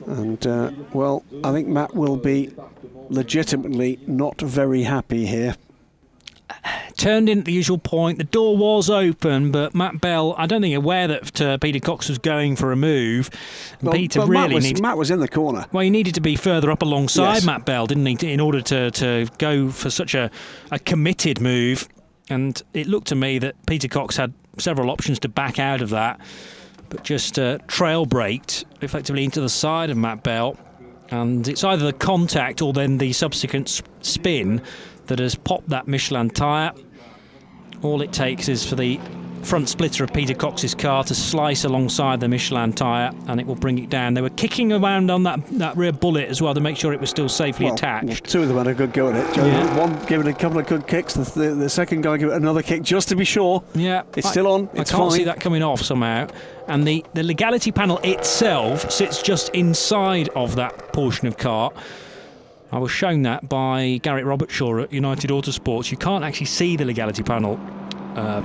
And, well, I think Matt will be legitimately not very happy here.
Turned in at the usual point. The door was open, but Matt Bell, I don't think aware that Peter Cox was going for a move.
Well,
Peter
Matt was in the corner.
Well, he needed to be further up alongside Matt Bell, didn't he, in order to go for such a committed move. And it looked to me that Peter Cox had several options to back out of that, but just trail braked effectively into the side of Matt Bell. And it's either the contact or then the subsequent spin that has popped that Michelin tyre. All it takes is for the front splitter of Peter Cox's car to slice alongside the Michelin tyre, and it will bring it down. They were kicking around on that rear bullet as well to make sure it was still safely attached.
Well, 2 of them had a good go at it. One gave it a couple of good kicks, the second guy gave it another kick just to be sure.
Yeah,
it's still on. It's
I can't
fine.
see that coming off somehow. And the legality panel itself sits just inside of that portion of car. I was shown that by Garrett Robertshaw at United Autosports. You can't actually see the legality panel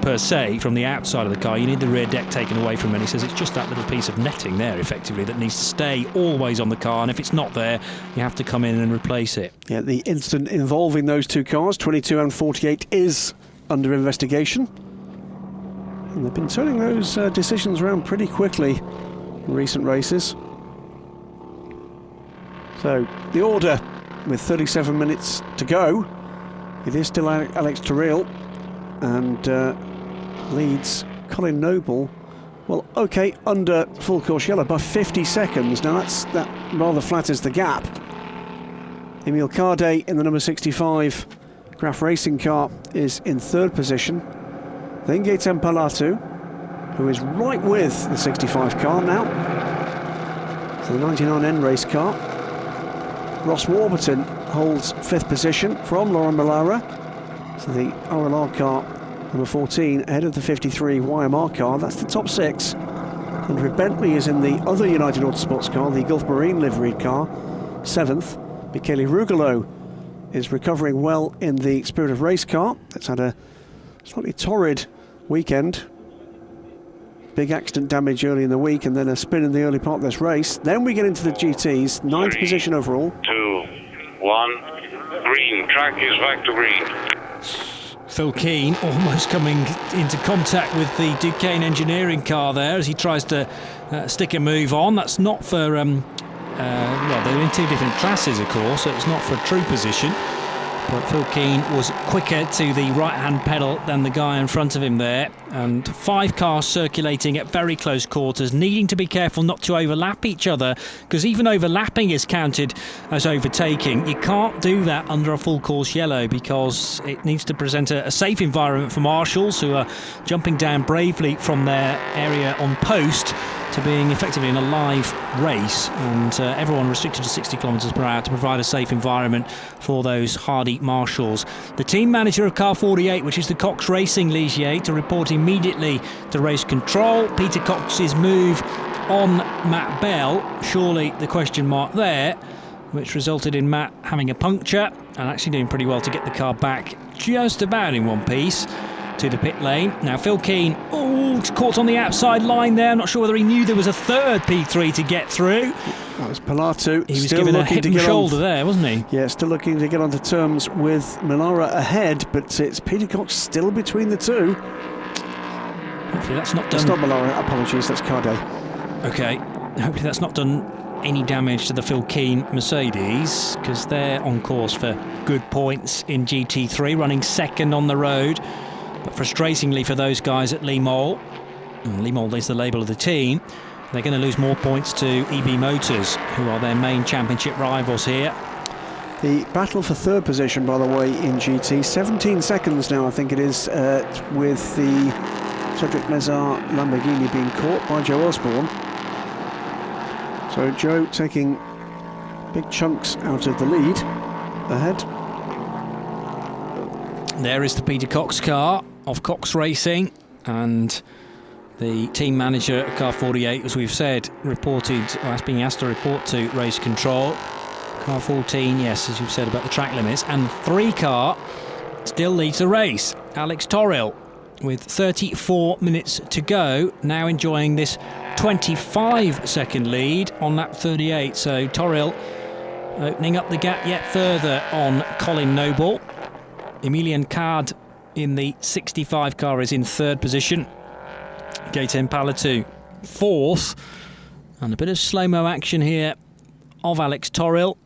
per se from the outside of the car. You need the rear deck taken away from it. He says it's just that little piece of netting there, effectively, that needs to stay always on the car, and if it's not there, you have to come in and replace it.
Yeah, the incident involving those 2 cars, 22 and 48, is under investigation. And they've been turning those decisions around pretty quickly in recent races. So, the order, with 37 minutes to go, it is still Alex Terrell and leads Colin Noble, well, okay, under full course yellow by 50 seconds. Now that rather flatters the gap. Emil Cardet in the number 65 Graf Racing car is in 3rd position. Then Gaetan Palatu, who is right with the 65 car now. So the 99N race car. Ross Warburton holds 5th position from Laurent Millara. So the RLR car, number 14, ahead of the 53 YMR car. That's the top 6. Andrew Bentley is in the other United Autosports car, the Gulf Marine liveried car, 7th. Michele Rugolo is recovering well in the Spirit of Race car. It's had a slightly torrid weekend. Big accident damage early in the week and then a spin in the early part of this race. Then we get into the GTs, 9th position overall.
2, 1, green. Track is back to green.
Phil Keane almost coming into contact with the Duquesne Engineering car there as he tries to stick a move on. That's not for, well, they're in 2 different classes, of course, so it's not for a true position. But Phil Keane was quicker to the right-hand pedal than the guy in front of him there. And 5 cars circulating at very close quarters, needing to be careful not to overlap each other, because even overlapping is counted as overtaking. You can't do that under a full course yellow because it needs to present a safe environment for marshals who are jumping down bravely from their area on post to being effectively in a live race, and everyone restricted to 60 kilometres per hour to provide a safe environment for those hardy marshals. The team manager of car 48, which is the Cox Racing Ligier, to report immediately to race control. Peter Cox's move on Matt Bell, surely the question mark there, which resulted in Matt having a puncture and actually doing pretty well to get the car back just about in one piece to the pit lane. Now Phil Keane, caught on the outside line there. I'm not sure whether he knew there was a third P3 to get through.
That was Pilato.
He was given a hip and shoulder there, wasn't he?
Yeah, still looking to get onto terms with Millara ahead, but it's Peter Cox still between the two.
Hopefully that's not done.
It's not Millara, apologies, that's Cardet.
Okay, hopefully that's not done any damage to the Phil Keane Mercedes, because they're on course for good points in GT3, running second on the road. But frustratingly for those guys at Limol, Limol is the label of the team, they're going to lose more points to EB Motors, who are their main championship rivals here.
The battle for third position, by the way, in GT, 17 seconds now, I think it is, with the Cedric Mezar Lamborghini being caught by Joe Osborne. So Joe taking big chunks out of the lead ahead.
There is the Peter Cox car of Cox Racing, and the team manager at car 48, as we've said, being asked to report to race control. Car 14, yes, as you've said about the track limits, and 3 car still leads the race. Alex Toril, with 34 minutes to go, now enjoying this 25-second lead on lap 38. So Toril opening up the gap yet further on Colin Noble. Emilian Card in the 65 car is in third position. Gaten Palatu fourth. And a bit of slow-mo action here of Alex Toril.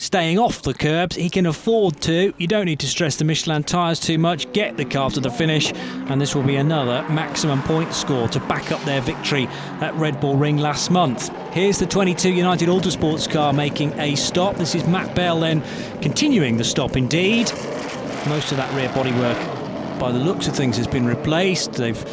Staying off the curbs, he can afford to. You don't need to stress the Michelin tyres too much. Get the car to the finish, and this will be another maximum point score to back up their victory at Red Bull Ring last month. Here's the 22 United Autosports car making a stop. This is Matt Bell then continuing the stop indeed. Most of that rear bodywork, by the looks of things, has been replaced. They've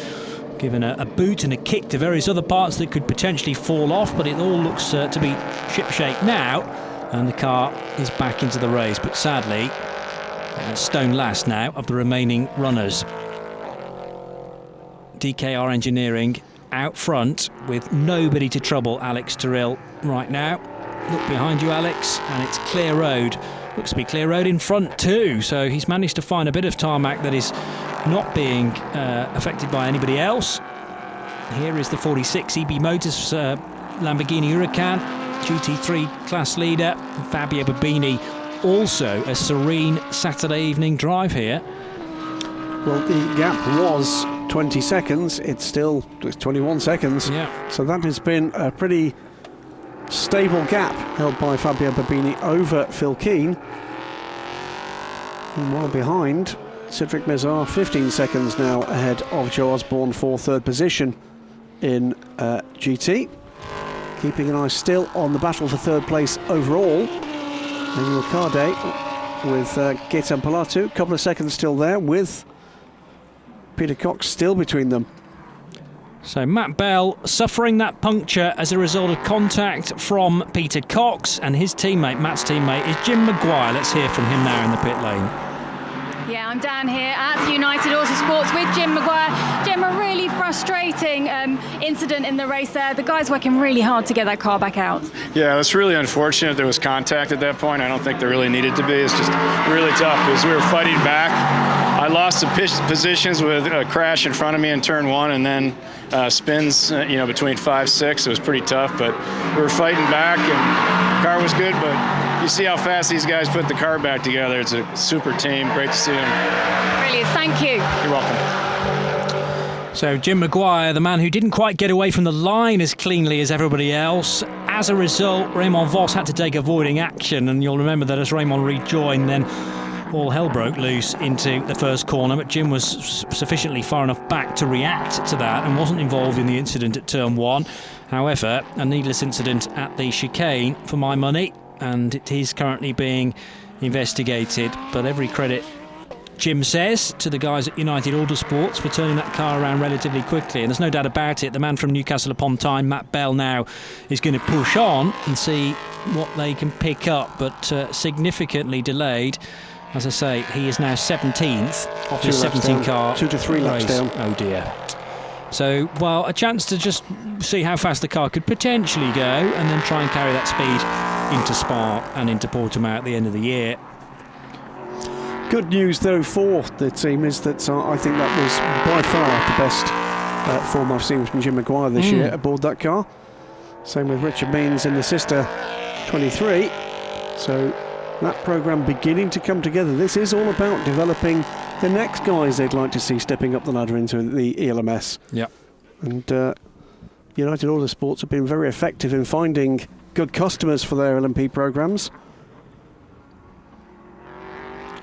given a boot and a kick to various other parts that could potentially fall off, but it all looks to be shipshape now. And the car is back into the race, but sadly, stone last now of the remaining runners. DKR Engineering out front with nobody to trouble Alex Toril right now. Look behind you, Alex, and it's clear road. Looks to be clear road in front too, so he's managed to find a bit of tarmac that is not being affected by anybody else. Here is the 46 EB Motors Lamborghini Huracan. GT3 class leader Fabio Babini, also a serene Saturday evening drive here.
Well, the gap was 20 seconds. It's 21 seconds.
Yeah. So
that has been a pretty stable gap held by Fabio Babini over Phil Keane. And while behind, Cedric Mezar 15 seconds now ahead of Joe Osborne for third position in GT. Keeping an eye still on the battle for third place overall. Emil Cardet with Gaetan Palatu. A couple of seconds still there with Peter Cox still between them.
So Matt Bell suffering that puncture as a result of contact from Peter Cox, and his teammate, Matt's teammate, is Jim Mcguire. Let's hear from him now in the pit lane.
Yeah, I'm down here at United Autosports with Jim Mcguire. Jim, a really frustrating incident in the race there. The guys working really hard to get that car back out.
Yeah, that's really unfortunate. There was contact at that point. I don't think there really needed to be. It's just really tough because we were fighting back. I lost some positions with a crash in front of me in turn 1, and then spins, between 5, 6. It was pretty tough, but we were fighting back, and the car was good, but you see how fast these guys put the car back together. It's a super team. Great to see them.
Brilliant. Thank you.
You're welcome.
So Jim Mcguire, the man who didn't quite get away from the line as cleanly as everybody else. As a result, Raymond Vos had to take avoiding action, and you'll remember that as Raymond rejoined, then all hell broke loose into the first corner, but Jim was sufficiently far enough back to react to that and wasn't involved in the incident at turn 1. However, a needless incident at the chicane for my money, and it is currently being investigated, but every credit Jim says to the guys at United Autosports for turning that car around relatively quickly. And there's no doubt about it, the man from Newcastle upon Tyne, Matt Bell, now is going to push on and see what they can pick up, but significantly delayed. As I say, he is now 17th of his 17 car
2 to 3 laps down.
Oh dear. So, well, a chance to just see how fast the car could potentially go and then try and carry that speed into Spa and into Portimao at the end of the year.
Good news, though, for the team is that I think that was by far the best form I've seen from Jim Mcguire this year aboard that car. Same with Richard Means in the sister 23. So that programme beginning to come together. This is all about developing the next guys they'd like to see stepping up the ladder into the ELMS.
Yeah.
And United Autosports have been very effective in finding good customers for their LMP programmes.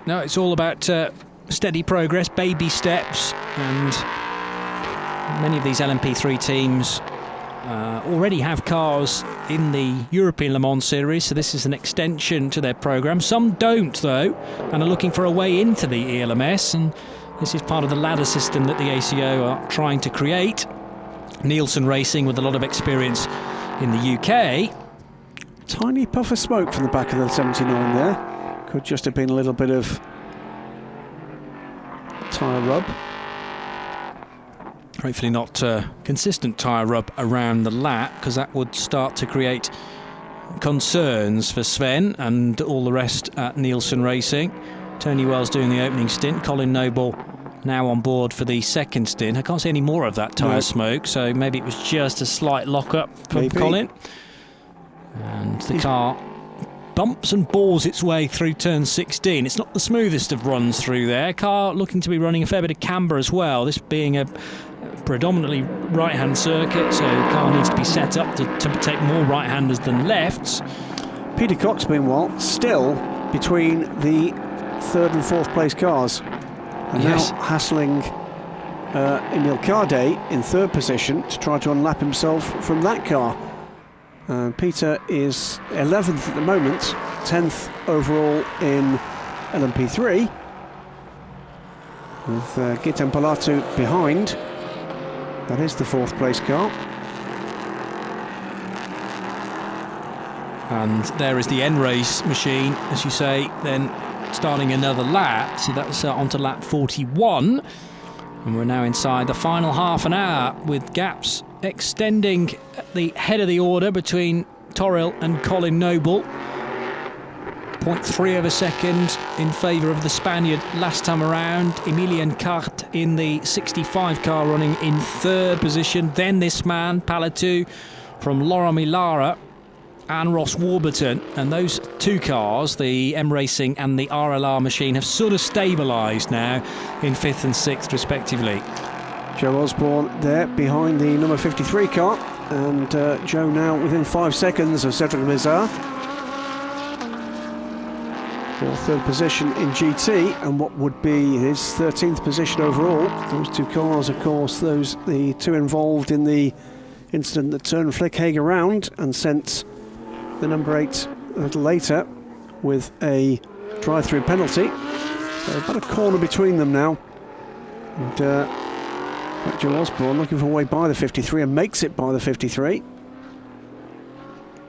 No, it's all about steady progress, baby steps, and many of these LMP3 teams already have cars in the European Le Mans series, so this is an extension to their programme. Some don't, though, and are looking for a way into the ELMS, and this is part of the ladder system that the ACO are trying to create. Nielsen Racing, with a lot of experience in the UK.
Tiny puff of smoke from the back of the 79 there. Could just have been a little bit of tyre rub.
Hopefully not consistent tyre rub around the lap, because that would start to create concerns for Sven and all the rest at Nielsen Racing. Tony Wells doing the opening stint. Colin Noble now on board for the second stint. I can't see any more of that tyre smoke, so maybe it was just a slight lock-up from Colin. And the car bumps and bores its way through turn 16. It's not the smoothest of runs through there. Car looking to be running a fair bit of camber as well, this being a predominantly right-hand circuit, so the car needs to be set up to take more right-handers than lefts.
Peter Cox, meanwhile, still between the third and fourth place cars, and now hassling Emil Cardet in third position to try to unlap himself from that car. Peter is 11th at the moment, 10th overall in LMP3, with Gitan Palatu behind. That is the fourth place car.
And there is the N-Race machine, as you say, then starting another lap. So that's onto lap 41. And we're now inside the final half an hour, with gaps extending at the head of the order between Toril and Colin Noble. 0.3 of a second in favour of the Spaniard last time around. Emilian Cart in the 65 car running in third position. Then this man, Palatu, from Laura Milara and Ross Warburton. And those two cars, the M Racing and the RLR machine, have sort of stabilised now in 5th and 6th respectively.
Joe Osborne there behind the number 53 car, and Joe now within 5 seconds of Cedric Mizar for third position in GT, and what would be his 13th position overall. Those two cars, of course, the two involved in the incident that turned Flick Haig around and sent the number 8 a little later with a drive-through penalty. So about a corner between them now, and Joe Osborne looking for a way by the 53 and makes it by the 53.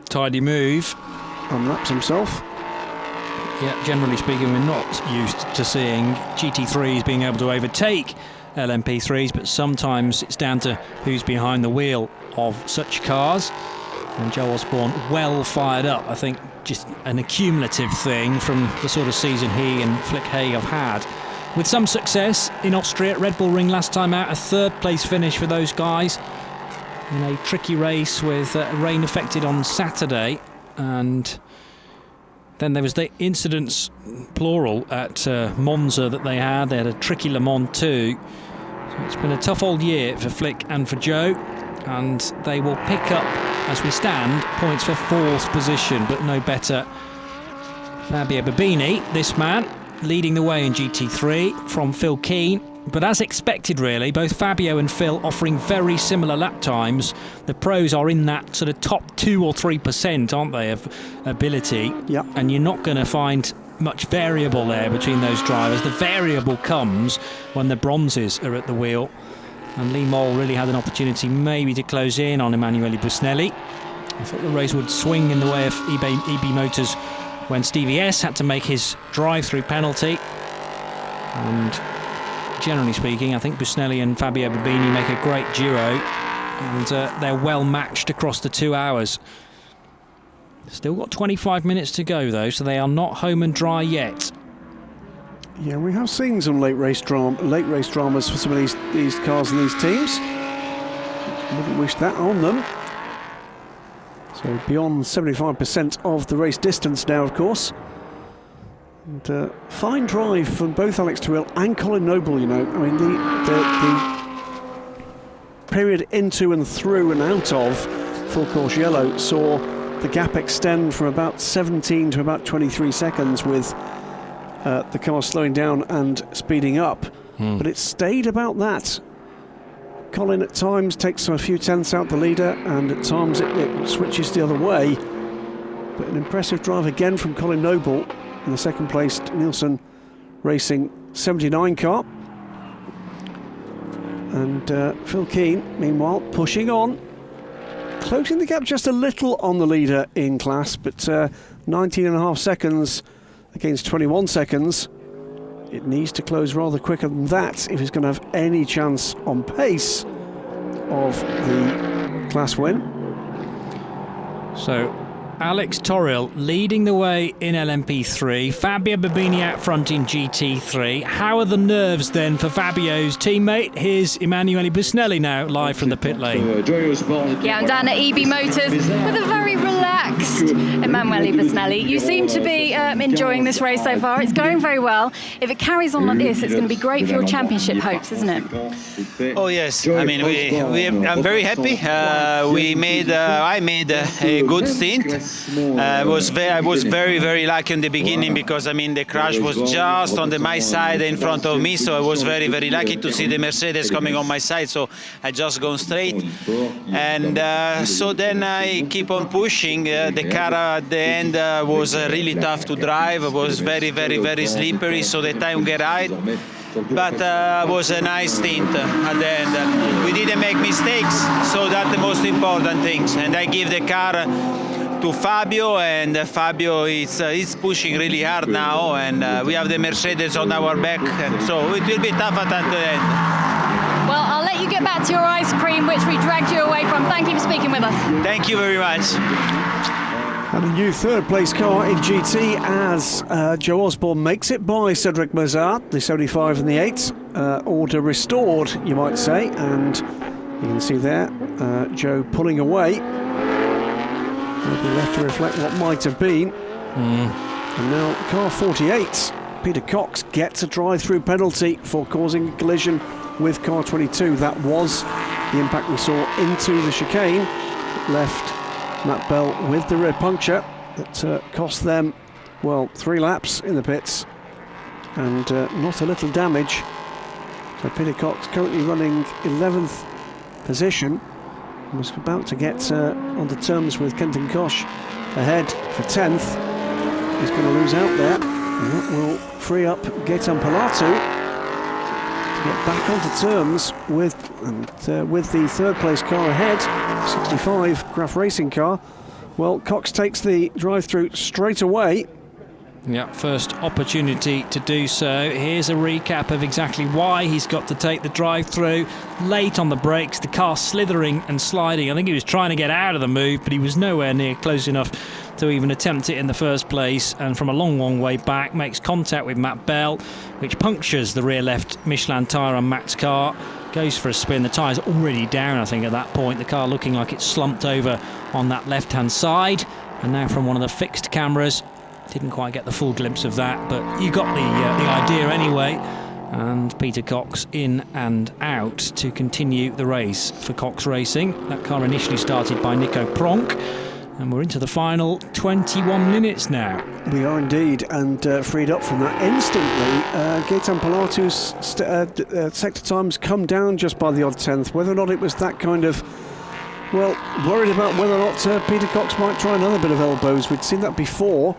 Tidy move.
Unlaps himself.
Yeah, generally speaking, we're not used to seeing GT3s being able to overtake LMP3s, but sometimes it's down to who's behind the wheel of such cars. And Joe Osborne well fired up. I think just an accumulative thing from the sort of season he and Flick Haig have had. With some success in Austria at Red Bull Ring last time out, a third place finish for those guys in a tricky race with rain affected on Saturday. And then there was the incidents, plural, at Monza that they had. They had a tricky Le Mans too. So it's been a tough old year for Flick and for Joe, and they will pick up, as we stand, points for fourth position, but no better. Fabio Babini, this man, leading the way in GT3 from Phil Keane. But as expected, really, both Fabio and Phil offering very similar lap times. The pros are in that sort of top 2 or 3%, aren't they, of ability?
Yep.
And you're not going to find much variable there between those drivers. The variable comes when the bronzes are at the wheel. And Lee Moll really had an opportunity maybe to close in on Emanuele Busnelli. I thought the race would swing in the way of EB Motors when Stevie S had to make his drive-through penalty. And generally speaking, I think Busnelli and Fabio Babini make a great duo, and they're well matched across the 2 hours. Still got 25 minutes to go though, so they are not home and dry yet.
Yeah, we have seen some late race dramas for some of these cars and these teams. Wouldn't wish that on them. So beyond 75% of the race distance now, of course. And fine drive from both Alex Tyrrell and Colin Noble, you know. I mean, the period into and through and out of full course yellow saw the gap extend from about 17 to about 23 seconds with the car slowing down and speeding up. But it stayed about that. Colin at times takes a few tenths out the leader, and at times it switches the other way. But an impressive drive again from Colin Noble in the second placed Nielsen Racing 79 car. And Phil Keane, meanwhile, pushing on, closing the gap just a little on the leader in class, but 19.5 seconds against 21 seconds. It needs to close rather quicker than that if it's going to have any chance on pace of the class win.
So Alex Tyrrell leading the way in LMP3, Fabio Babini out front in GT3. How are the nerves then for Fabio's teammate? Here's Emanuele Busnelli now live from the pit lane.
Yeah, I'm down at EB Motors with a very relaxed Emanuele Busnelli. You seem to be enjoying this race so far. It's going very well. If it carries on like this, it's going to be great for your championship hopes, isn't it?
Oh yes, I mean I'm very happy. I made a good stint. I was very lucky in the beginning because I mean the crash was just on my side in front of me, so I was very lucky to see the Mercedes coming on my side, so I just gone straight, and so then I keep on pushing. The car at the end was really tough to drive. It was very slippery, so the time get high. But was a nice stint at the end. We didn't make mistakes, so that's the most important things. And I give the car to Fabio, and Fabio is pushing really hard now, and we have the Mercedes on our back, and so it will be tough at the end.
Well, I'll let you get back to your ice cream, which we dragged you away from. Thank you for speaking with us.
Thank you very much.
And a new third place car in GT as Joe Osborne makes it by Cedric Mazard, the 75 and the 8. Order restored, you might say, and you can see there Joe pulling away. Maybe left to reflect what might have been. And now car 48, Peter Cox gets a drive-through penalty for causing a collision with car 22. That was the impact we saw into the chicane. It left Matt Bell with the rear puncture that cost them, well, 3 laps in the pits, and not a little damage. So Peter Cox currently running 11th position. Was about to get onto terms with Kenton Koch ahead for 10th. He's going to lose out there, and that will free up Gaetan Pilato to get back onto terms with the third place car ahead, 65 Graf Racing car. Well, Cox takes the drive-through straight away.
Yeah, first opportunity to do so. Here's a recap of exactly why he's got to take the drive-through. Late on the brakes, the car slithering and sliding. I think he was trying to get out of the move, but he was nowhere near close enough to even attempt it in the first place. And from a long way back, makes contact with Matt Bell, which punctures the rear left Michelin tyre on Matt's car. Goes for a spin. The tyre's already down, I think, at that point. The car looking like it's slumped over on that left-hand side. And now from one of the fixed cameras, didn't quite get the full glimpse of that, but you got the idea anyway. And Peter Cox in and out to continue the race for Cox Racing. That car initially started by Nico Pronk, and we're into the final 21 minutes now.
We are indeed, and freed up from that instantly. Gaetan Pilato's sector times come down just by the odd 10th. Whether or not it was that kind of, well, worried about whether or not Peter Cox might try another bit of elbows. We'd seen that before.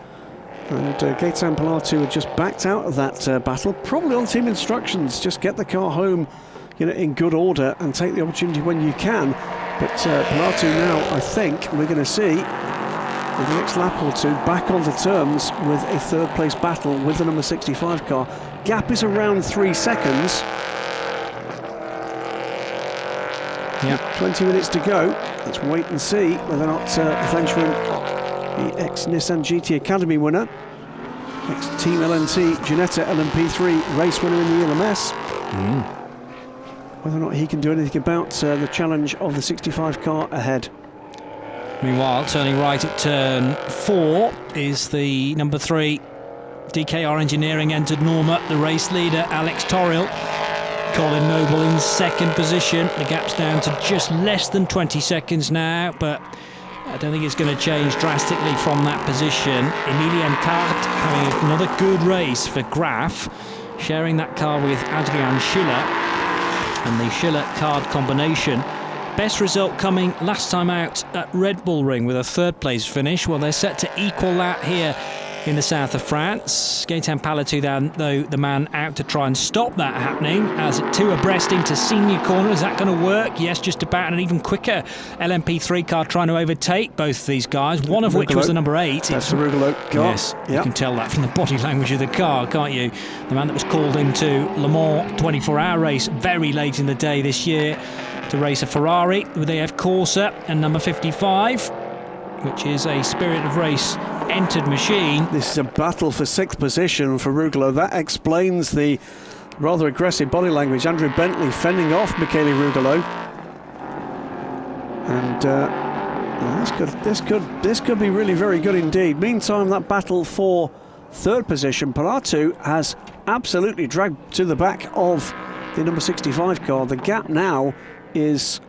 And Gaetan Pilatu had just backed out of that battle, probably on team instructions. Just get the car home, in good order and take the opportunity when you can. But Pilatu now, I think we're going to see in the next lap or two back on the terms with a third place battle with the number 65 car. Gap is around 3 seconds.
Yeah,
20 minutes to go. Let's wait and see whether or not the Frenchman, the ex-Nissan GT Academy winner, ex-Team LNT Ginetta LMP3 race winner in the LMS, whether or not he can do anything about the challenge of the 65 car ahead.
Meanwhile, turning right at turn 4 is the number 3 DKR Engineering entered Norma, the race leader Alex Toril. Colin Noble in second position. The gap's down to just less than 20 seconds now, but I don't think it's going to change drastically from that position. Emilian Cart having another good race for Graf, sharing that car with Adrian Schiller and the Schiller-Card combination. Best result coming last time out at Red Bull Ring with a third place finish. Well, they're set to equal that here in the south of France. Gaetan Pilatu, though, the man out to try and stop that happening, as two abreast into senior corner. Is that going to work? Yes, just about. An even quicker LMP3 car trying to overtake both of these guys, one of which was the number 8.
That's the Rugolo car.
Yes, you can tell that from the body language of the car, can't you? The man that was called into Le Mans 24-hour race very late in the day this year to race a Ferrari with AF Corsa and number 55, which is a Spirit of Race entered machine.
This is a battle for 6th position for Rugolo. That explains the rather aggressive body language. Andrew Bentley fending off Michele Rugolo. And this could be really very good indeed. Meantime, that battle for 3rd position, Pilatu has absolutely dragged to the back of the number 65 car. The gap now is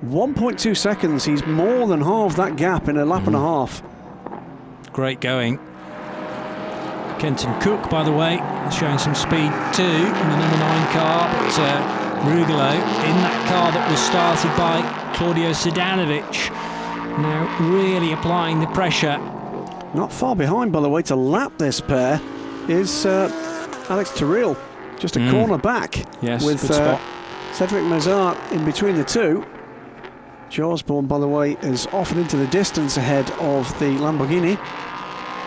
1.2 seconds. He's more than half that gap in a lap and a half.
Great going. Kenton Cook, by the way, showing some speed too in the number 9 car, but Rugolo in that car that was started by Claudio Sidanovic, now really applying the pressure.
Not far behind, by the way, to lap this pair is Alex Toril, just a corner back.
Yes,
with
good spot.
Cedric Mazart in between the two. Joe Osborne, by the way, is off and into the distance ahead of the Lamborghini.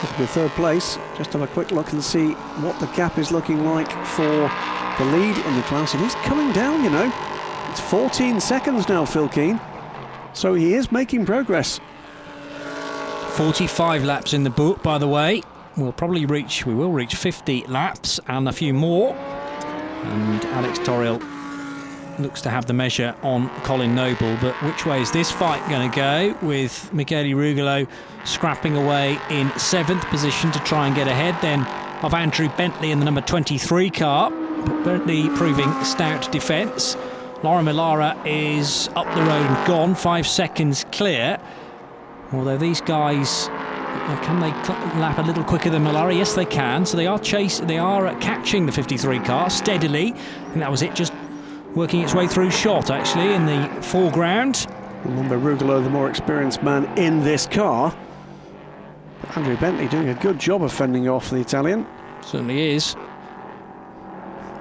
Looking for 3rd place. Just have a quick look and see what the gap is looking like for the lead in the class. It is coming down, It's 14 seconds now, Phil Keane. So he is making progress.
45 laps in the book, by the way. We will reach 50 laps and a few more. And Alex Toril looks to have the measure on Colin Noble, but which way is this fight going to go, with Michele Rugolo scrapping away in 7th position to try and get ahead then of Andrew Bentley in the number 23 car, but Bentley proving stout defence. Laura Millara is up the road and gone, 5 seconds clear, although these guys, can they lap a little quicker than Millara? Yes, they can. So they are catching the 53 car steadily, and that was it, just working its way through shot actually in the foreground.
Remember, Rugolo, the more experienced man in this car. But Andrew Bentley doing a good job of fending off the Italian.
Certainly is.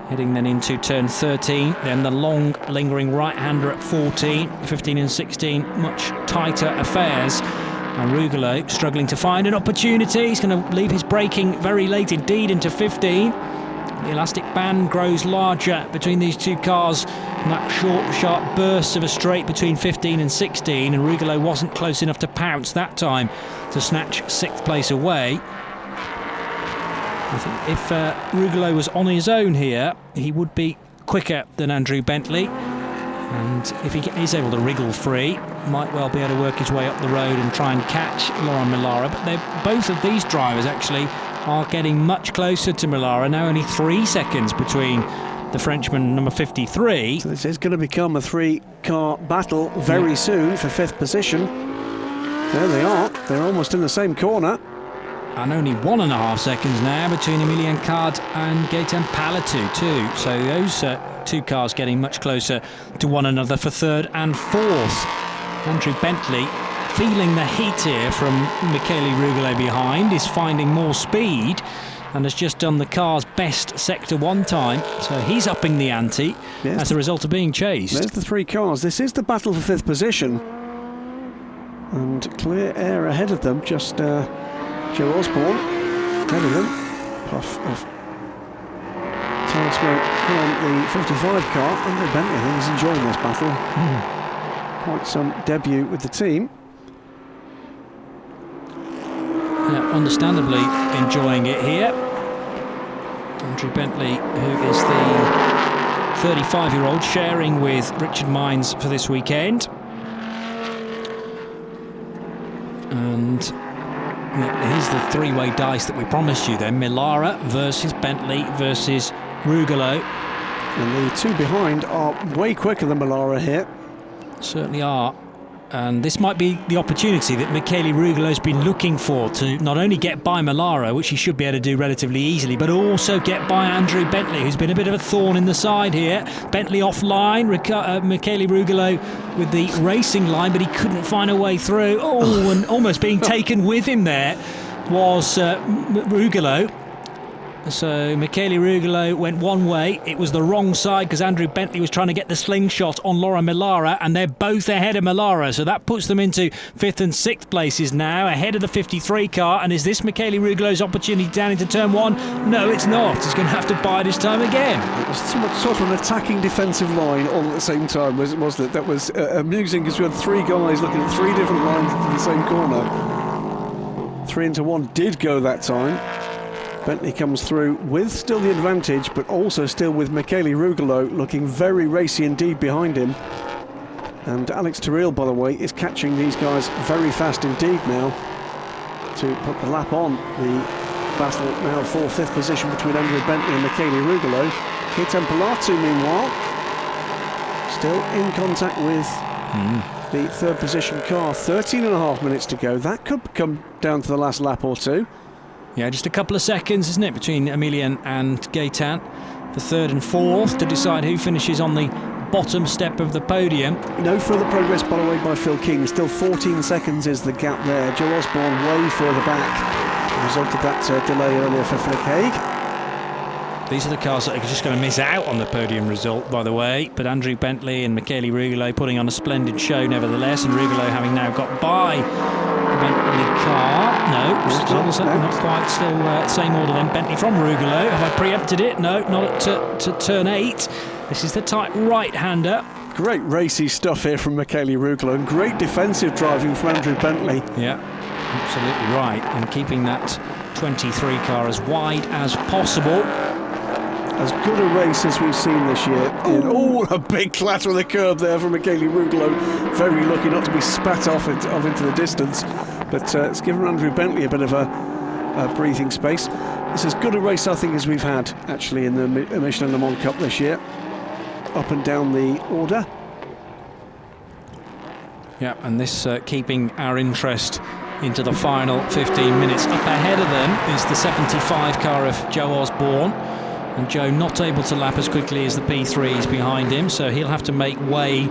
Heading then into turn 13, then the long lingering right-hander at 14, 15 and 16, much tighter affairs. And Rugolo struggling to find an opportunity. He's going to leave his braking very late indeed into 15. The elastic band grows larger between these two cars, and that short, sharp burst of a straight between 15 and 16, and Rugolo wasn't close enough to pounce that time to snatch 6th place away. I think if Rugolo was on his own here, he would be quicker than Andrew Bentley, and if he is able to wriggle free, might well be able to work his way up the road and try and catch Laurent Millara. But both of these drivers actually are getting much closer to Millara, now only 3 seconds between the Frenchman number 53.
So this is going to become a 3-car battle very soon for 5th position. There they are, they're almost in the same corner.
And only 1.5 seconds now between Emilian Card and Gaetan Pilatu too. So those 2 cars getting much closer to one another for 3rd and 4th. Andrew Bentley feeling the heat here from Michele Rougelet behind, is finding more speed and has just done the car's best Sector 1 time. So he's upping the ante as a result of being chased.
There's the 3 cars. This is the battle for 5th position. And clear air ahead of them, just Joe Osborne ahead of them. Puff of tyre smoke on the 55 car. Andre Bentley, I think, is enjoying this battle. Quite some debut with the team.
Yeah, understandably enjoying it here. Andrew Bentley, who is the 35-year-old, sharing with Richard Mines for this weekend. And here's the 3-way dice that we promised you then. Millara versus Bentley versus Rougelet.
And the 2 behind are way quicker than Millara here.
Certainly are. And this might be the opportunity that Michele Rougelet's been looking for, to not only get by Millara, which he should be able to do relatively easily, but also get by Andrew Bentley, who's been a bit of a thorn in the side here. Bentley offline, Michele Rougelet with the racing line, but he couldn't find a way through. Oh, and almost being taken with him there was Rougelet. So Michele Rougelet went one way. It was the wrong side because Andrew Bentley was trying to get the slingshot on Laura Millara, and they're both ahead of Millara. So that puts them into 5th and 6th places now, ahead of the 53 car. And is this Michele Rougelet's opportunity down into turn 1? No, it's not. He's going to have to bide his time again.
It was sort of an attacking defensive line all at the same time, wasn't it? That was amusing because we had 3 guys looking at 3 different lines into the same corner. 3 into 1 did go that time. Bentley comes through with still the advantage, but also still with Michele Rougelet looking very racy indeed behind him. And Alex Terrell, by the way, is catching these guys very fast indeed now to put the lap on. The battle now for 5th position between Andrew Bentley and Michele Rougelet. Gaetan Pilatu, meanwhile, still in contact with the 3rd position car. 13.5 minutes to go. That could come down to the last lap or 2.
Yeah, just a couple of seconds, isn't it, between Emilian and Gaetan, the 3rd and 4th, to decide who finishes on the bottom step of the podium.
No further progress, by the way, by Phil King. Still 14 seconds is the gap there. Joe Osborne way further back. The result of that delay earlier for Flick Haig.
These are the cars that are just going to miss out on the podium result, by the way. But Andrew Bentley and Michele Rougelet putting on a splendid show, nevertheless. And Rougelet having now got by the Bentley car. No, not quite. Still same order then. Bentley from Rougelet. Have I preempted it? No, not at turn 8. This is the tight right-hander.
Great racy stuff here from Michele Rougelet, and great defensive driving from Andrew Bentley.
Yeah, absolutely right. And keeping that 23 car as wide as possible.
As good a race as we've seen this year. Oh, a big clatter on the curb there from Michele Rougelet. Very lucky not to be spat off into the distance. But it's given Andrew Bentley a bit of a breathing space. It's as good a race, I think, as we've had, actually, in the Michelin Le Mans Cup this year. Up and down the order.
Yeah, and this keeping our interest into the final 15 minutes. Up ahead of them is the 75 car of Joe Osborne. And Joe not able to lap as quickly as the P3s behind him, so he'll have to make way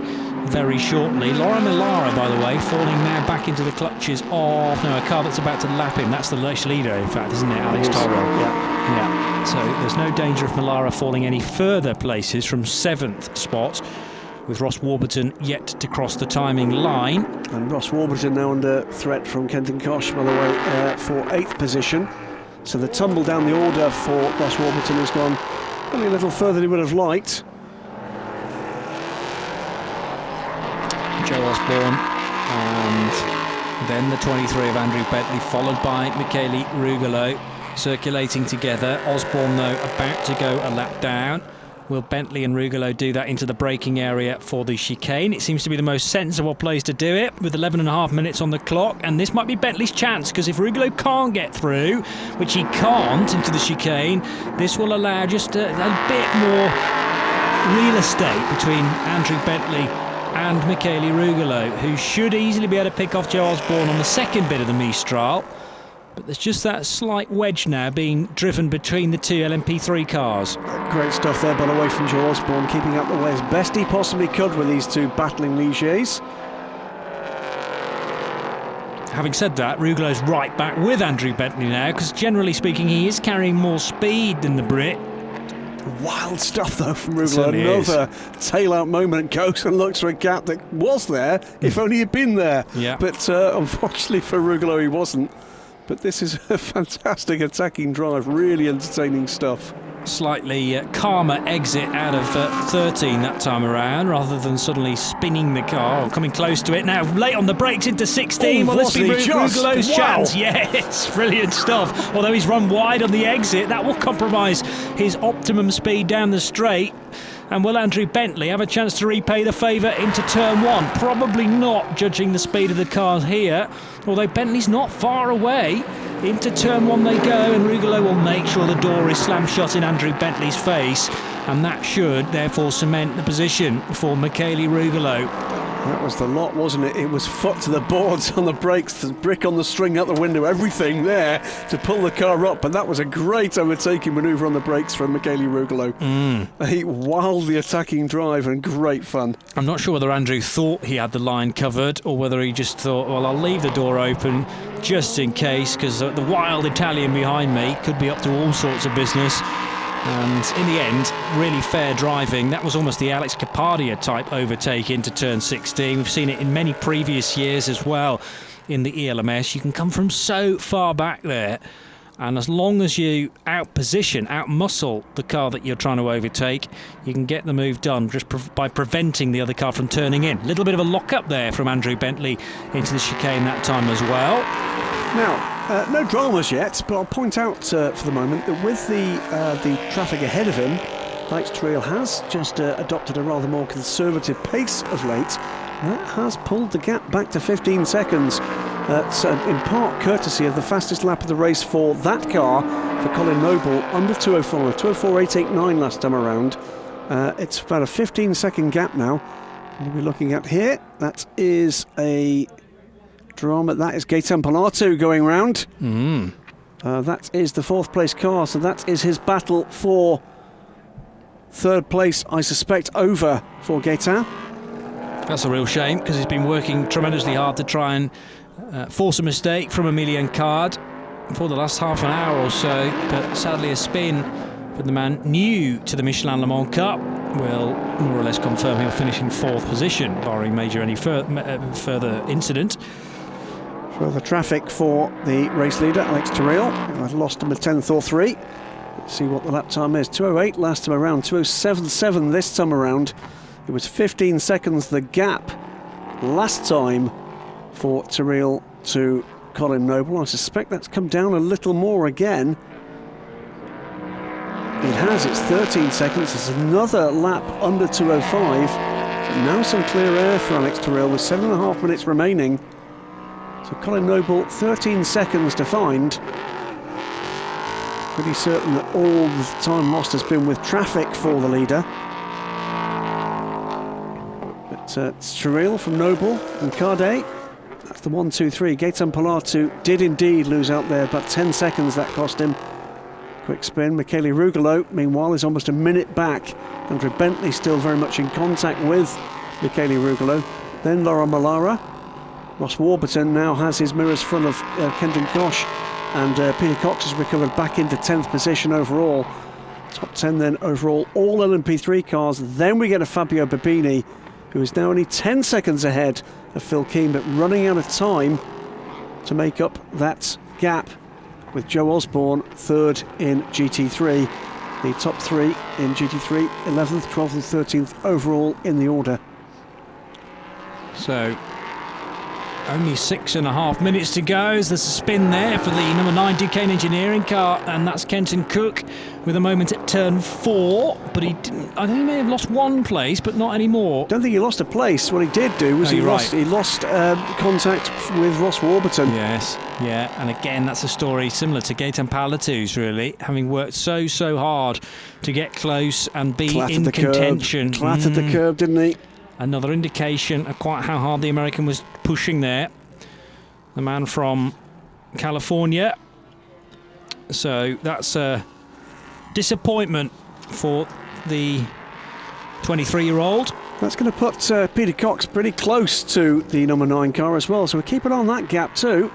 very shortly. Laura Millara, by the way, falling now back into the clutches of a car that's about to lap him. That's the Lesh leader, in fact, isn't it, Alex Toro? Yeah. So there's no danger of Millara falling any further places from 7th spot, with Ross Warburton yet to cross the timing line.
And Ross Warburton now under threat from Kenton Koch, by the way, for 8th position. So the tumble down the order for Ross Warburton has gone only a little further than he would have liked.
Joe Osborne and then the 23 of Andrew Bentley, followed by Michele Rougelet, circulating together. Osborne, though, about to go a lap down. Will Bentley and Rougelet do that into the braking area for the chicane? It seems to be the most sensible place to do it, with 11.5 minutes on the clock, and this might be Bentley's chance, because if Rougelet can't get through, which he can't, into the chicane, this will allow just a bit more real estate between Andrew Bentley and Michele Rougelet, who should easily be able to pick off Joe Osborne on the second bit of the Mistral. But there's just that slight wedge now being driven between the 2 LMP3 cars.
Great stuff there, by the way, from Joe Osborne, keeping up the way as best he possibly could with these 2 battling Ligiers.
having said that, Rugelo's right back with Andrew Bentley now, because generally speaking, he is carrying more speed than the Brit.
Wild stuff, though, from Rugolo. Another tail-out moment, goes and looks for a gap that was there, if only he'd been there.
Yeah.
But unfortunately for Rugolo, he wasn't. But this is a fantastic attacking drive, really entertaining stuff.
Slightly calmer exit out of 13 that time around, rather than suddenly spinning the car, or coming close to it. Now late on the brakes into 16. Will this be Rugelo's chance? Yes, brilliant stuff. Although he's run wide on the exit, that will compromise his optimum speed down the straight. And will Andrew Bentley have a chance to repay the favour into turn 1? Probably not, judging the speed of the cars here. Although Bentley's not far away. Into turn 1 they go, and Rugolo will make sure the door is slammed shut in Andrew Bentley's face, and that should therefore cement the position for Michele Rugolo.
That was the lot, wasn't it? It was foot to the boards on the brakes, the brick on the string out the window, everything there to pull the car up. But that was a great overtaking manoeuvre on the brakes from Michele Rugolo. A wildly attacking drive and great fun.
I'm not sure whether Andrew thought he had the line covered or whether he just thought, well, I'll leave the door open just in case, because the wild Italian behind me could be up to all sorts of business. And in the end, really fair driving. That was almost the Alex Capadia type overtake into turn 16. We've seen it in many previous years as well in the ELMS. You can come from so far back there, and as long as you out-muscle the car that you're trying to overtake, you can get the move done just by preventing the other car from turning in. A little bit of a lock-up there from Andrew Bentley into the chicane that time as well.
Now, no dramas yet, but I'll point out for the moment that with the traffic ahead of him, Alex Terrell has just adopted a rather more conservative pace of late. That has pulled the gap back to 15 seconds. That's in part courtesy of the fastest lap of the race for that car, for Colin Noble, under 2:05, 2:04.889 last time around. It's about a 15-second gap now. What are we looking at here? That is a drama. That is Gaetan Pilato going round. That is the 4th place car, so that is his battle for 3rd place, I suspect, over for Gaetan.
That's a real shame, because he's been working tremendously hard to try and force a mistake from Emilien Card for the last half an hour or so, but sadly a spin for the man new to the Michelin Le Mans Cup will more or less confirm he'll finish in 4th position, barring any further incident.
Further traffic for the race leader, Alex Terrell, who had lost him a 10th or 3. Let's see what the lap time is. 2:08 last time around, 2:07.7 this time around. It was 15 seconds the gap last time for Terrell to Colin Noble. I suspect that's come down a little more again. It has, it's 13 seconds. It's another lap under 2:05. But now some clear air for Alex Terrell with 7.5 minutes remaining. So Colin Noble, 13 seconds to find. Pretty certain that all the time lost has been with traffic for the leader. But it's Terrell from Noble and Cardet. That's the 1, 2, 3. Gaetan Pilato did indeed lose out there, but 10 seconds that cost him. Quick spin. Michele Rugolo, meanwhile, is almost a minute back. Andrew Bentley still very much in contact with Michele Rugolo. Then Laura Mallara. Ross Warburton now has his mirrors full of Kendon Koch, and Peter Cox has recovered back into 10th position overall. Top 10 then overall, all LMP3 cars. Then we get a Fabio Babini, who is now only 10 seconds ahead of Phil Keen, but running out of time to make up that gap with Joe Osborne 3rd in GT3. The top 3 in GT3, 11th, 12th and 13th overall in the order.
So only 6.5 minutes to go. There's a spin there for the number 9 Duquesne Engineering car, and that's Kenton Cook with a moment at turn 4. But he didn't. I think he may have lost one place, but not anymore.
Don't think he lost a place. What he did do was he lost contact with Ross Warburton.
Yes, yeah, and again that's a story similar to Gaetan Palato's, really, having worked so hard to get close and be in contention.
Clattered the curb, didn't he?
Another indication of quite how hard the American was pushing there. The man from California. So that's a disappointment for the 23-year-old.
That's going to put Peter Cox pretty close to the number 9 car as well, so we're keeping on that gap too.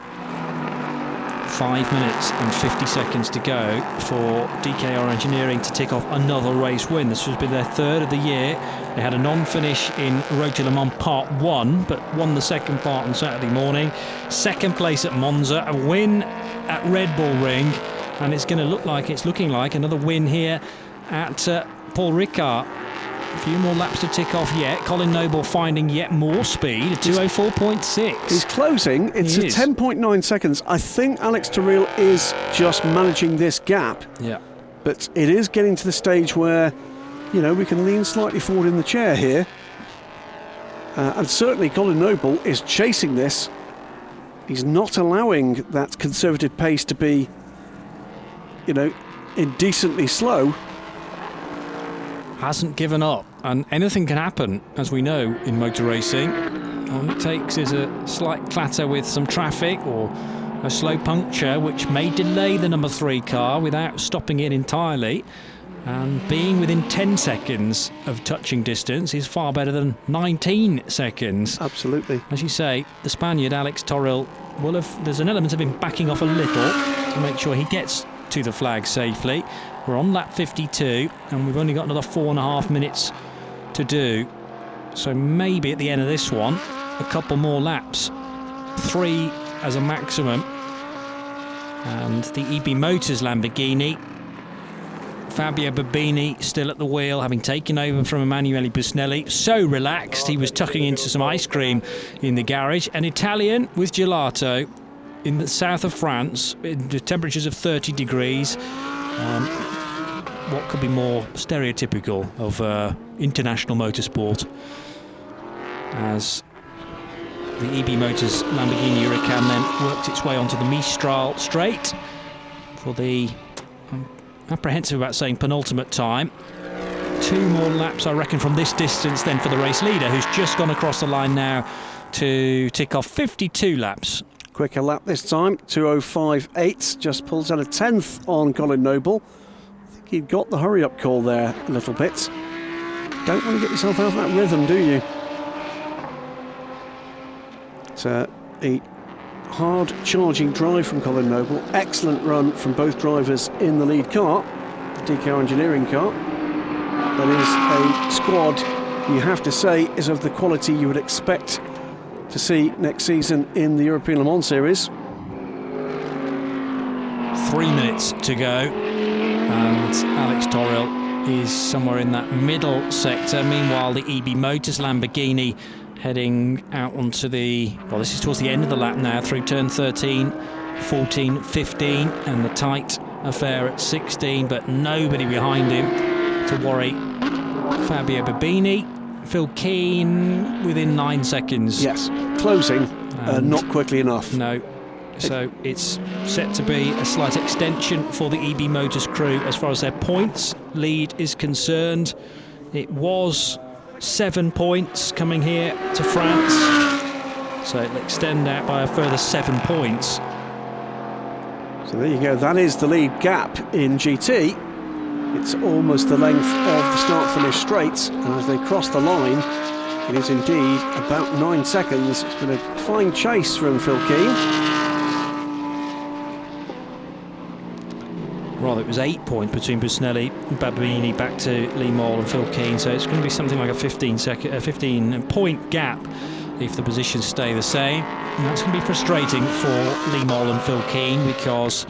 5 minutes and 50 seconds to go for DKR Engineering to tick off another race win. This has been their 3rd of the year. They had a non-finish in Road to Le Mans Part 1, but won the second part on Saturday morning. 2nd place at Monza, a win at Red Bull Ring, and it's looking like another win here at Paul Ricard. A few more laps to tick off yet. Colin Noble finding yet more speed at 2:04.6.
He's closing. It's 10.9 seconds. I think Alex Terrell is just managing this gap.
Yeah.
But it is getting to the stage where, you know, we can lean slightly forward in the chair here. And certainly Colin Noble is chasing this. He's not allowing that conservative pace to be, you know, indecently slow.
Hasn't given up, and anything can happen, as we know, in motor racing. All it takes is a slight clatter with some traffic or a slow puncture, which may delay the number 3 car without stopping it entirely. And being within 10 seconds of touching distance is far better than 19 seconds.
Absolutely.
As you say, the Spaniard, Alex Torrell, there's an element of him backing off a little to make sure he gets to the flag safely. We're on lap 52 and we've only got another 4.5 minutes to do, so maybe at the end of this one a couple more laps, 3 as a maximum. And the EB Motors Lamborghini, Fabio Babini still at the wheel, having taken over from Emanuele Busnelli. So relaxed, he was tucking into some ice cream in the garage. An Italian with gelato in the south of France, in the temperatures of 30 degrees. What could be more stereotypical of international motorsport, as the EB Motors Lamborghini Huracan then worked its way onto the Mistral straight for the, I'm apprehensive about saying penultimate time. 2 more laps, I reckon, from this distance then for the race leader, who's just gone across the line now to tick off 52 laps.
Quicker lap this time, 2:05.8, just pulls out a 10th on Colin Noble. I think he'd got the hurry-up call there a little bit. Don't want to get yourself out of that rhythm, do you? It's a hard charging drive from Colin Noble. Excellent run from both drivers in the lead car, the DKR Engineering car. That is a squad, you have to say, is of the quality you would expect to see next season in the European Le Mans Series.
3 minutes to go, and Alex Torrell is somewhere in that middle sector. Meanwhile, the EB Motors Lamborghini heading out onto the, well, this is towards the end of the lap now, through turn 13, 14, 15, and the tight affair at 16, but nobody behind him to worry. Fabio Babini, Phil Keane within 9 seconds.
Yes, closing, not quickly enough.
No, so it's set to be a slight extension for the EB Motors crew as far as their points lead is concerned. It was 7 points coming here to France, so it'll extend out by a further 7 points.
So there you go, that is the lead gap in GT. It's almost the length of the start-finish straight, and as they cross the line, it is indeed about 9 seconds. It's been a fine chase from Phil Keane.
Rather, it was 8 points between Busnelli, Babini, back to Lee Moll and Phil Keane, so it's going to be something like a 15-point gap if the positions stay the same. And that's going to be frustrating for Lee Moll and Phil Keane, because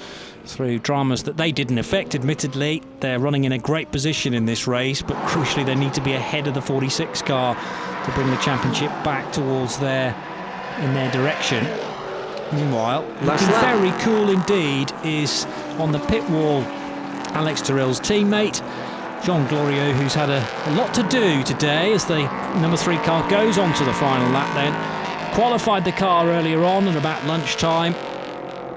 through dramas that they didn't affect, admittedly, they're running in a great position in this race, but crucially they need to be ahead of the 46 car to bring the championship back towards in their direction. Meanwhile, looking very cool indeed is on the pit wall Alex Terrell's teammate Jean Glorieux, who's had a lot to do today as the number 3 car goes on to the final lap. Then qualified the car earlier on at about lunchtime,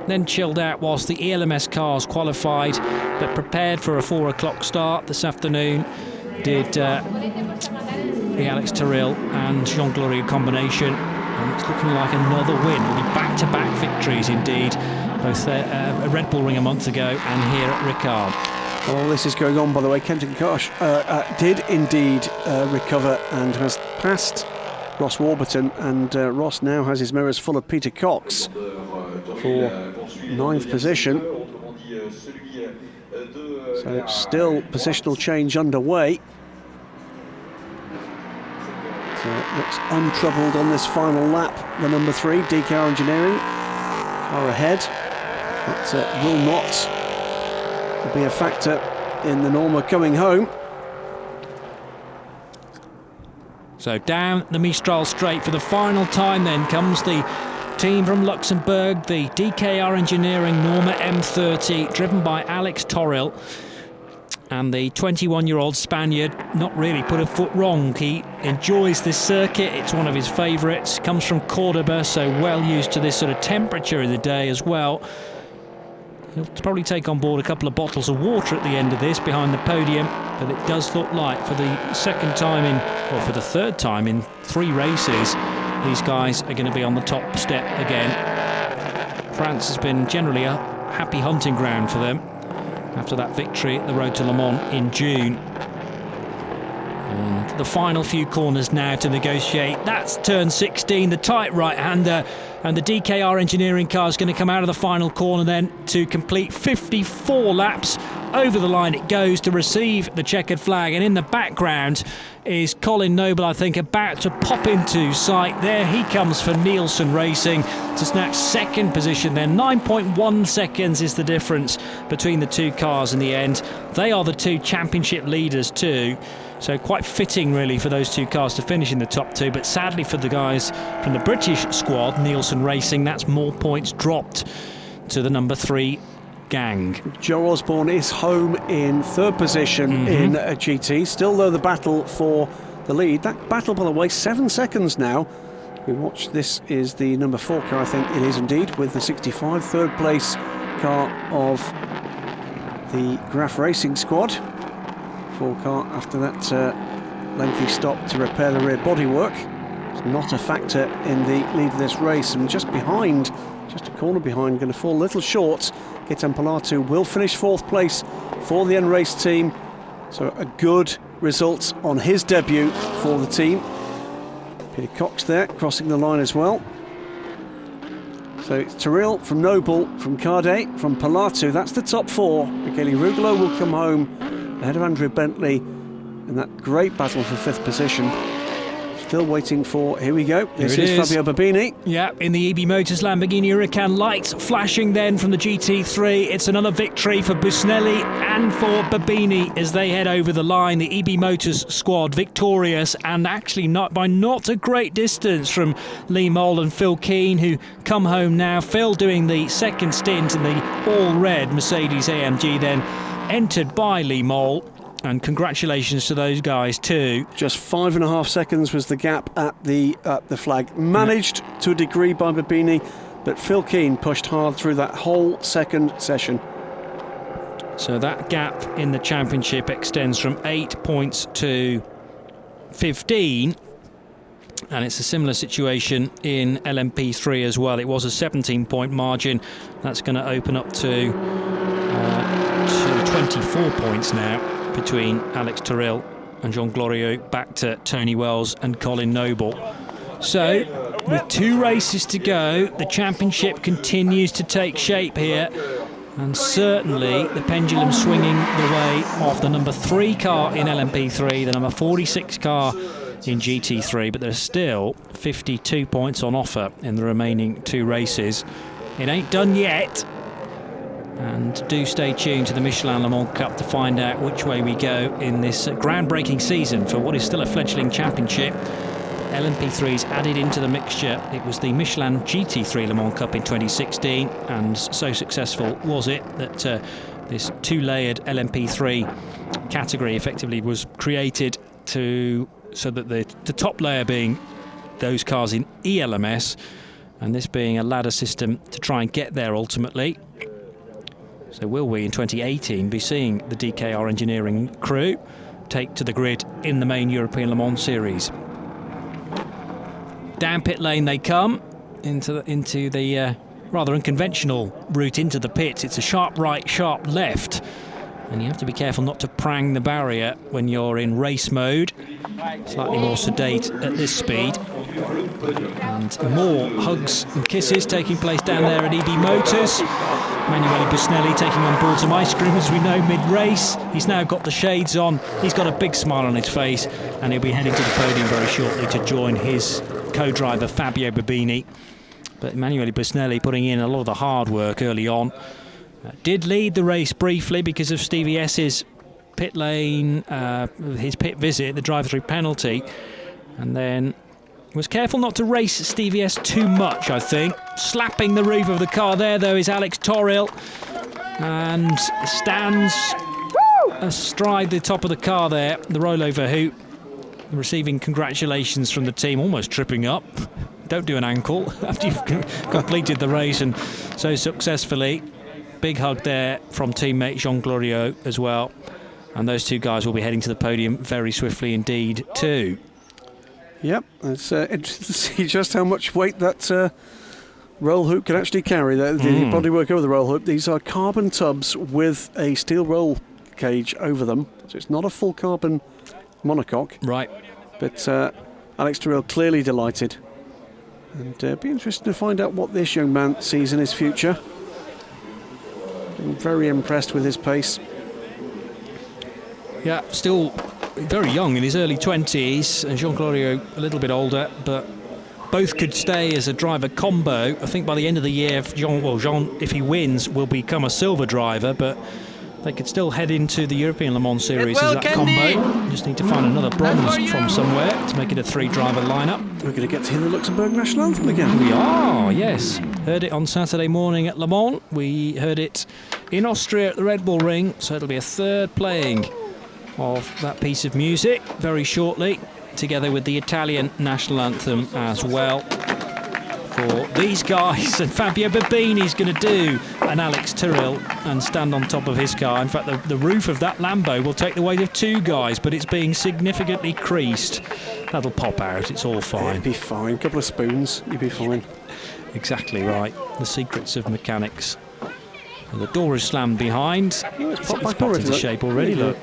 then chilled out whilst the ELMS cars qualified, but prepared for a 4 o'clock start this afternoon. Did the Alex Terrell and Jean Glorieux combination, and it's looking like another win. It'll be back-to-back victories indeed, both at Red Bull Ring a month ago and here at Ricard.
While this is going on, by the way, Kenton Kosh did indeed recover and has passed Ross Warburton, and Ross now has his mirrors full of Peter Cox for 9th position. So still positional change underway. So it looks untroubled on this final lap. The number 3, DKR Engineering, are ahead. That will not be a factor in the Norma coming home.
So down the Mistral Straight for the final time then comes the team from Luxembourg, the DKR Engineering Norma M30, driven by Alex Toril. And the 21-year-old Spaniard not really put a foot wrong. He enjoys this circuit, it's one of his favourites, comes from Cordoba, so well used to this sort of temperature in the day as well. He'll probably take on board a couple of bottles of water at the end of this behind the podium, but it does look like for the second time in, or for the third time in 3 races, these guys are going to be on the top step again. France has been generally a happy hunting ground for them after that victory at the Road to Le Mans in June. And the final few corners now to negotiate. That's turn 16, the tight right-hander, and the DKR Engineering car is going to come out of the final corner then to complete 54 laps. Over the line it goes to receive the checkered flag, and in the background is Colin Noble, I think, about to pop into sight. There he comes for Nielsen Racing to snatch 2nd position then. 9.1 seconds is the difference between the 2 cars in the end. They are the 2 championship leaders too, so quite fitting really for those 2 cars to finish in the top 2, but sadly for the guys from the British squad, Nielsen Racing, that's more points dropped to the number 3 gang.
Joe Osborne is home in 3rd position in a GT. Still, though, the battle for the lead. That battle, by the way, 7 seconds now. We watch, this is the number 4 car, I think it is indeed, with the 65, 3rd place car of the Graf Racing squad. 4 car after that lengthy stop to repair the rear bodywork. It's not a factor in the lead of this race, and just behind, just a corner behind, going to fall a little short. Gaetan Palatu will finish 4th place for the N-Race team, so a good result on his debut for the team. Peter Cox there crossing the line as well. So it's Toril from Noble, from Cardet, from Palatu, that's the top 4. Michele Rugolo will come home ahead of Andrew Bentley in that great battle for 5th position. Still waiting for, here we go, this is Fabio Babini.
Yeah, in the EB Motors Lamborghini Huracan, lights flashing then from the GT3. It's another victory for Busnelli and for Babini as they head over the line. The EB Motors squad victorious, and actually not a great distance from Lee Mole and Phil Keane, who come home now. Phil doing the 2nd stint in the all-red Mercedes AMG, then entered by Lee Mole. And congratulations to those guys too.
Just 5.5 seconds was the gap at the flag. Managed to a degree by Babini, but Phil Keane pushed hard through that whole 2nd session.
So that gap in the championship extends from 8 points to 15. And it's a similar situation in LMP3 as well. It was a 17-point margin. That's going to open up to 24 points now between Alex Toril and Jean Glorieux, back to Tony Wells and Colin Noble. So, with 2 races to go, the championship continues to take shape here, and certainly the pendulum swinging the way of the number 3 car in LMP3, the number 46 car in GT3, but there's still 52 points on offer in the remaining 2 races. It ain't done yet. And do stay tuned to the Michelin Le Mans Cup to find out which way we go in this groundbreaking season for what is still a fledgling championship. LMP3's added into the mixture. It was the Michelin GT3 Le Mans Cup in 2016, and so successful was it that this 2-layered LMP3 category effectively was created so that the top layer being those cars in ELMS, and this being a ladder system to try and get there ultimately. So will we in 2018 be seeing the DKR Engineering crew take to the grid in the main European Le Mans series? Down pit lane they come into the rather unconventional route into the pits. It's a sharp right, sharp left And you have to be careful not to prang the barrier when you're in race mode. Slightly more sedate at this speed. And more hugs and kisses taking place down there at EB Motors. Emanuele Busnelli taking on board some ice cream, as we know, mid-race. He's now got the shades on. He's got a big smile on his face, and he'll be heading to the podium very shortly to join his co-driver Fabio Babini. But Emanuele Busnelli putting in a lot of the hard work early on. Did lead the race briefly because of Stevie S's pit lane, his pit visit, the drive-through penalty, and then was careful not to race Stevie S too much, I think. Slapping the roof of the car there, though, is Alex Toril, and stands astride the top of the car there, the rollover hoop, receiving congratulations from the team, almost tripping up. Don't do an ankle after you've completed the race and so successfully. Big hug there from teammate Jean Glorieux as well. And those two guys will be heading to the podium very swiftly indeed too.
Yep, it's interesting to see just how much weight that roll hoop can actually carry. The bodywork over the roll hoop. These are carbon tubs with a steel roll cage over them. So it's not a full carbon monocoque. Right. But Alex Toril clearly delighted. And it'd be interesting to find out what this young man sees in his future. I'm very impressed with his pace.
Yeah, still very young, in his early 20s, and Jean Glorieux a little bit older, but both could stay as a driver combo. I think by the end of the year, Jean, if he wins, will become a silver driver, but they could still head into the European Le Mans Series as that combo. Just need to find another bronze from somewhere to make it a 3-driver lineup.
We're going to get to hear the Luxembourg national anthem again.
We are, yes. Heard it on Saturday morning at Le Mans. We heard it in Austria at the Red Bull Ring, so it'll be a third playing of that piece of music very shortly, together with the Italian national anthem as well for these guys. And Fabio Babini's going to do an Alex Toril and stand on top of his car. In fact, the roof of that Lambo will take the weight of two guys, but it's being significantly creased. That'll pop out, it's all fine.
It'll be fine, a couple of spoons, you'll be fine.
Exactly right, the secrets of mechanics. And the door is slammed behind. It's popped into shape already, look.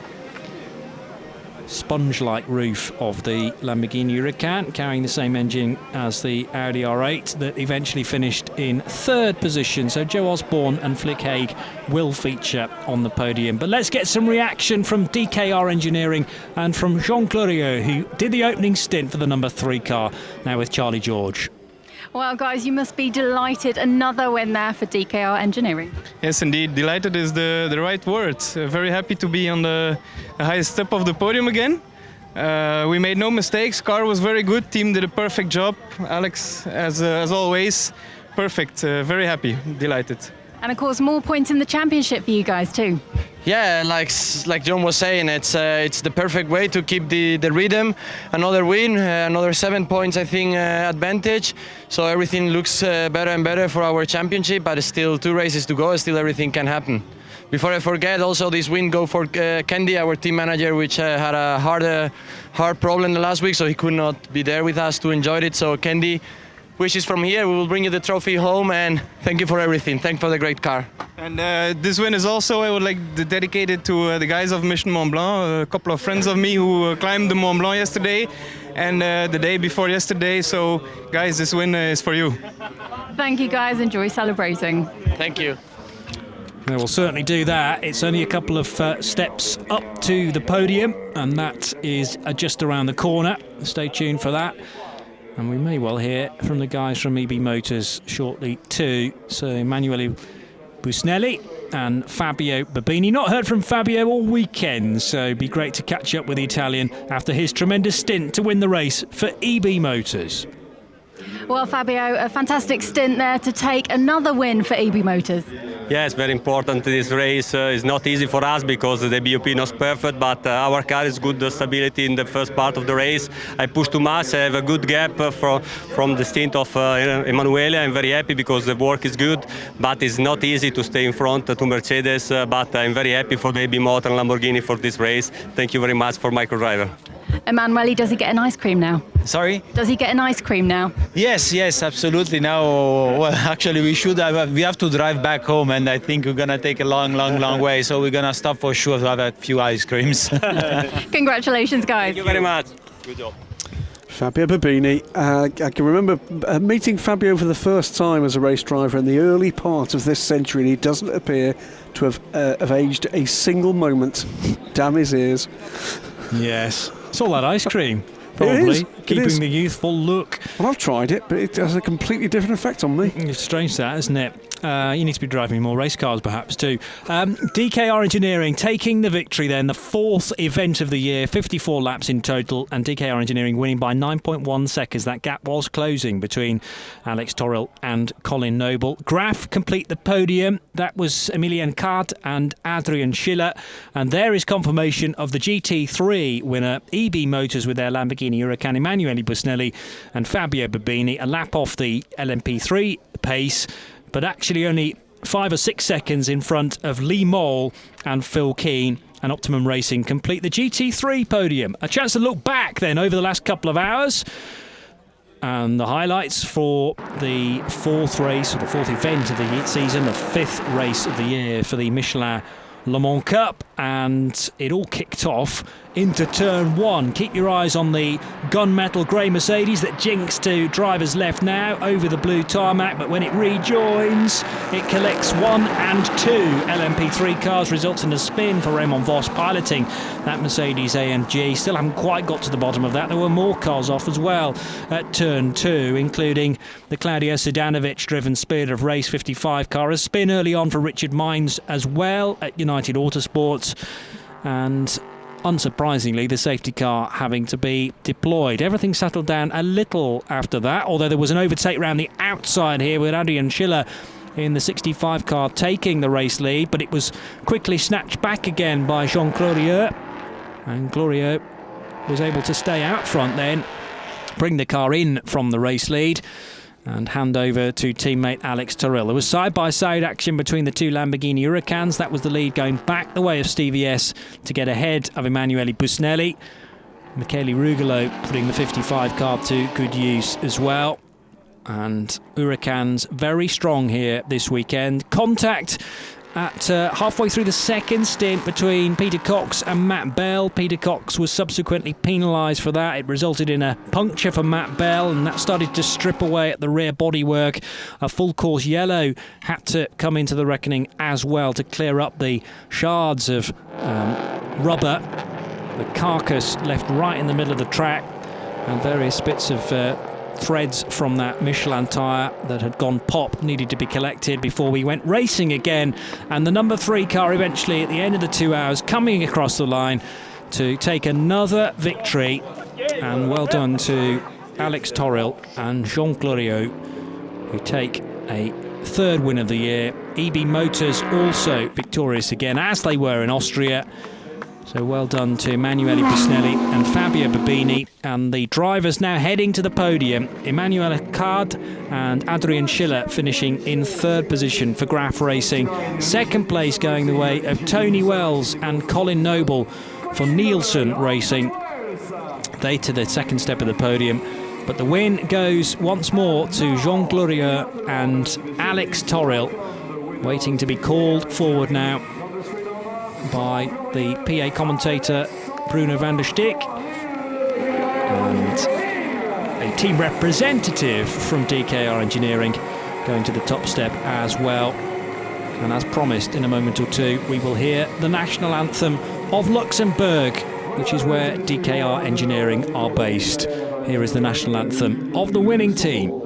Sponge-like roof of the Lamborghini Huracan, carrying the same engine as the Audi R8 that eventually finished in third position. So Joe Osborne and Flick Haig will feature on the podium. But let's get some reaction from DKR Engineering and from Jean Glorieux, who did the opening stint for the number 3 car, now with Charlie George.
Well, guys, you must be delighted. Another win there for DKR Engineering.
Yes, indeed. Delighted is the right word. Very happy to be on the highest step of the podium again. We made no mistakes. Car was very good. Team did a perfect job. Alex, as always, perfect. Very happy. Delighted.
And of course, more points in the championship for you guys too.
Yeah, like John was saying, it's the perfect way to keep the rhythm. Another win, another 7 points, I think, advantage. So everything looks better and better for our championship, but still 2 races to go, still everything can happen. Before I forget, also this win go for Candy, our team manager, which had a hard problem the last week, so he could not be there with us to enjoy it. So Candy, wishes from here, we will bring you the trophy home, and thank you for everything. Thank you for the great car.
And this win is also, I would like to dedicate it to the guys of Mission Mont Blanc, a couple of friends of me who climbed the Mont Blanc yesterday and the day before yesterday. So guys, this win is for you.
Thank you guys, enjoy celebrating.
Thank you.
They will certainly do that. It's only a couple of steps up to the podium, and that is just around the corner. Stay tuned for that. And we may well hear from the guys from EB Motors shortly too. So Emanuele Busnelli and Fabio Babini. Not heard from Fabio all weekend, so it'd be great to catch up with the Italian after his tremendous stint to win the race for EB Motors.
Well, Fabio, a fantastic stint there to take another win for EB Motors.
Yes, very important. This race is not easy for us because the BOP is not perfect, but our car is good stability in the first part of the race. I pushed too much. I have a good gap from the stint of Emanuele. I'm very happy because the work is good, but it's not easy to stay in front to Mercedes. But I'm very happy for the EB Motor and Lamborghini for this race. Thank you very much for my co-driver.
Emanuele, does he get an ice cream now?
Sorry?
Does he get an ice cream now?
Yes, absolutely. Now, well, actually, we have to drive back home, and I think we're gonna take a long way. So we're gonna stop for sure to have a few ice creams.
Congratulations, guys.
Thank you very much. Good job.
Fabio Babini. I can remember meeting Fabio for the first time as a race driver in the early part of this century, and he doesn't appear to have aged a single moment. Damn his ears.
Yes. It's all that ice cream, probably. Keeping the youthful look.
Well, I've tried it, but it has a completely different effect on me.
It's strange that, isn't it? You need to be driving more race cars, perhaps, too. DKR Engineering taking the victory then, the fourth event of the year, 54 laps in total, and DKR Engineering winning by 9.1 seconds. That gap was closing between Alex Toril and Colin Noble. Graf complete the podium. That was Emilian Card and Adrian Schiller. And there is confirmation of the GT3 winner, EB Motors with their Lamborghini Huracan, Emanuele Busnelli and Fabio Babini, a lap off the LMP3 pace, but actually only 5 or 6 seconds in front of Lee Mole and Phil Keane. And Optimum Racing complete the GT3 podium. A chance to look back then over the last couple of hours. And the highlights for the fourth race, or the fourth event of the season, the fifth race of the year for the Michelin Le Mans Cup, and it all kicked off into turn one. Keep your eyes on the gunmetal grey Mercedes that jinks to driver's left now over the blue tarmac, but when it rejoins, it collects 1 and 2 LMP3 cars, results in a spin for Raymond Vos piloting that Mercedes AMG. Still haven't quite got to the bottom of that. There were more cars off as well at turn 2, including the Claudio Sedanovic driven Spirit of Race 55 car. A spin early on for Richard Mines as well at United Autosports, and unsurprisingly the safety car having to be deployed. Everything settled down a little after that, although there was an overtake round the outside here with Adrian Schiller in the 65 car taking the race lead, but it was quickly snatched back again by Jean Glorieux, and Glorieux was able to stay out front then, bring the car in from the race lead and hand over to teammate Alex Toril. There was side-by-side action between the two Lamborghini Huracans. That was the lead going back the way of Stevie S to get ahead of Emanuele Busnelli. Michele Rugolo putting the 55 car to good use as well. And Huracans very strong here this weekend. Contact at halfway through the second stint between Peter Cox and Matt Bell. Peter Cox was subsequently penalised for that. It resulted in a puncture for Matt Bell, and that started to strip away at the rear bodywork. A full course yellow had to come into the reckoning as well to clear up the shards of rubber, the carcass left right in the middle of the track, and various bits of threads from that Michelin tyre that had gone pop needed to be collected before we went racing again. And the number 3 car eventually at the end of the 2 hours coming across the line to take another victory. And well done to Alex Toril and Jean Glorieux, who take a third win of the year. EB Motors also victorious again, as they were in Austria. So well done to Emanuele Busnelli and Fabio Babini. And the drivers now heading to the podium. Emanuele Card and Adrian Schiller finishing in third position for Graf Racing. Second place going the way of Tony Wells and Colin Noble for Nielsen Racing. They to the second step of the podium. But the win goes once more to Jean Glorieux and Alex Toril, waiting to be called forward now by the PA commentator Bruno van der Stick, and a team representative from DKR Engineering going to the top step as well. And as promised, in a moment or two we will hear the national anthem of Luxembourg, which is where DKR Engineering are based. Here is the national anthem of the winning team.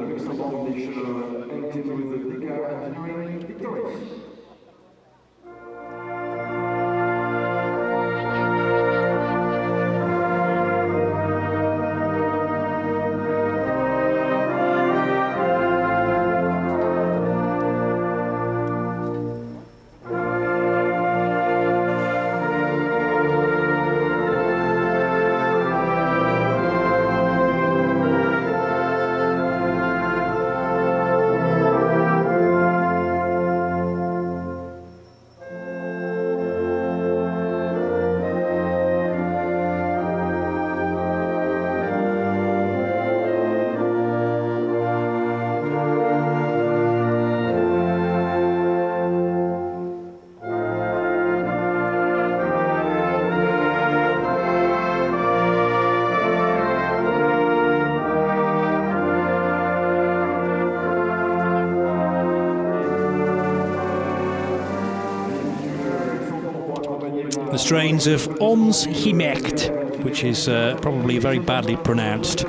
the strains of Ons Gemerkt, which is probably very badly pronounced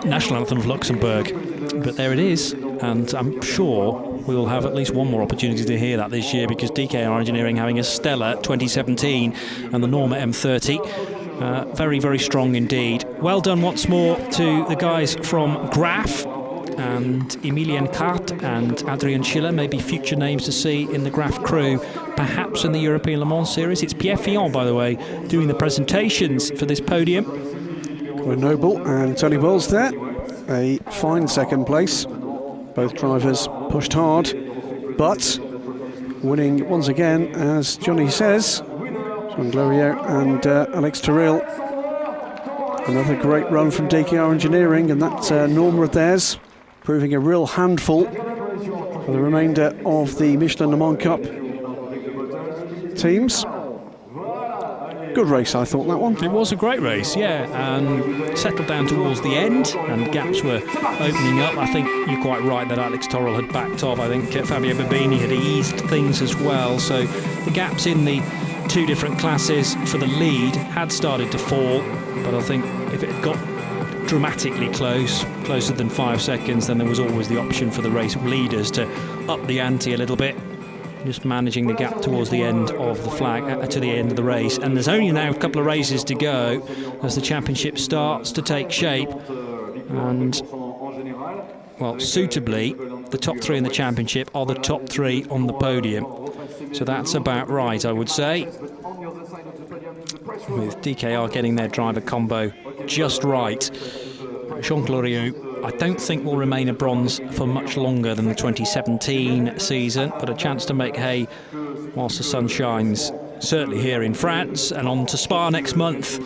national anthem of Luxembourg. But there it is, and I'm sure we will have at least one more opportunity to hear that this year, because DKR Engineering having a stellar 2017 and the Norma M30. Very, very strong indeed. Well done once more to the guys from Graf, and Emilian Kart and Adrian Schiller, maybe future names to see in the Graf crew, perhaps in the European Le Mans Series. It's Pierre Fillon, by the way, doing the presentations for this podium.
Colin Noble and Tony Wells there. A fine second place. Both drivers pushed hard, but winning once again, as Johnny says, Jean Glorieux and Alex Terrell. Another great run from DKR Engineering, and that Norma of theirs proving a real handful for the remainder of the Michelin Le Mans Cup teams. Good race, I thought, that one.
It was a great race, yeah, and settled down towards the end, and gaps were opening up. I think you're quite right that Alex Torrell had backed off. I think Fabio Babini had eased things as well, so the gaps in the two different classes for the lead had started to fall, but I think if it had got dramatically closer than 5 seconds, then there was always the option for the race leaders to up the ante a little bit, just managing the gap towards the end of the flag, to the end of the race. And there's only now a couple of races to go as the championship starts to take shape, and well, suitably, the top three in the championship are the top three on the podium, so that's about right, I would say, with DKR getting their driver combo just right. Jean Glorieux, I don't think will remain a bronze for much longer than the 2017 season, but a chance to make hay whilst the sun shines, certainly here in France, and on to Spa next month.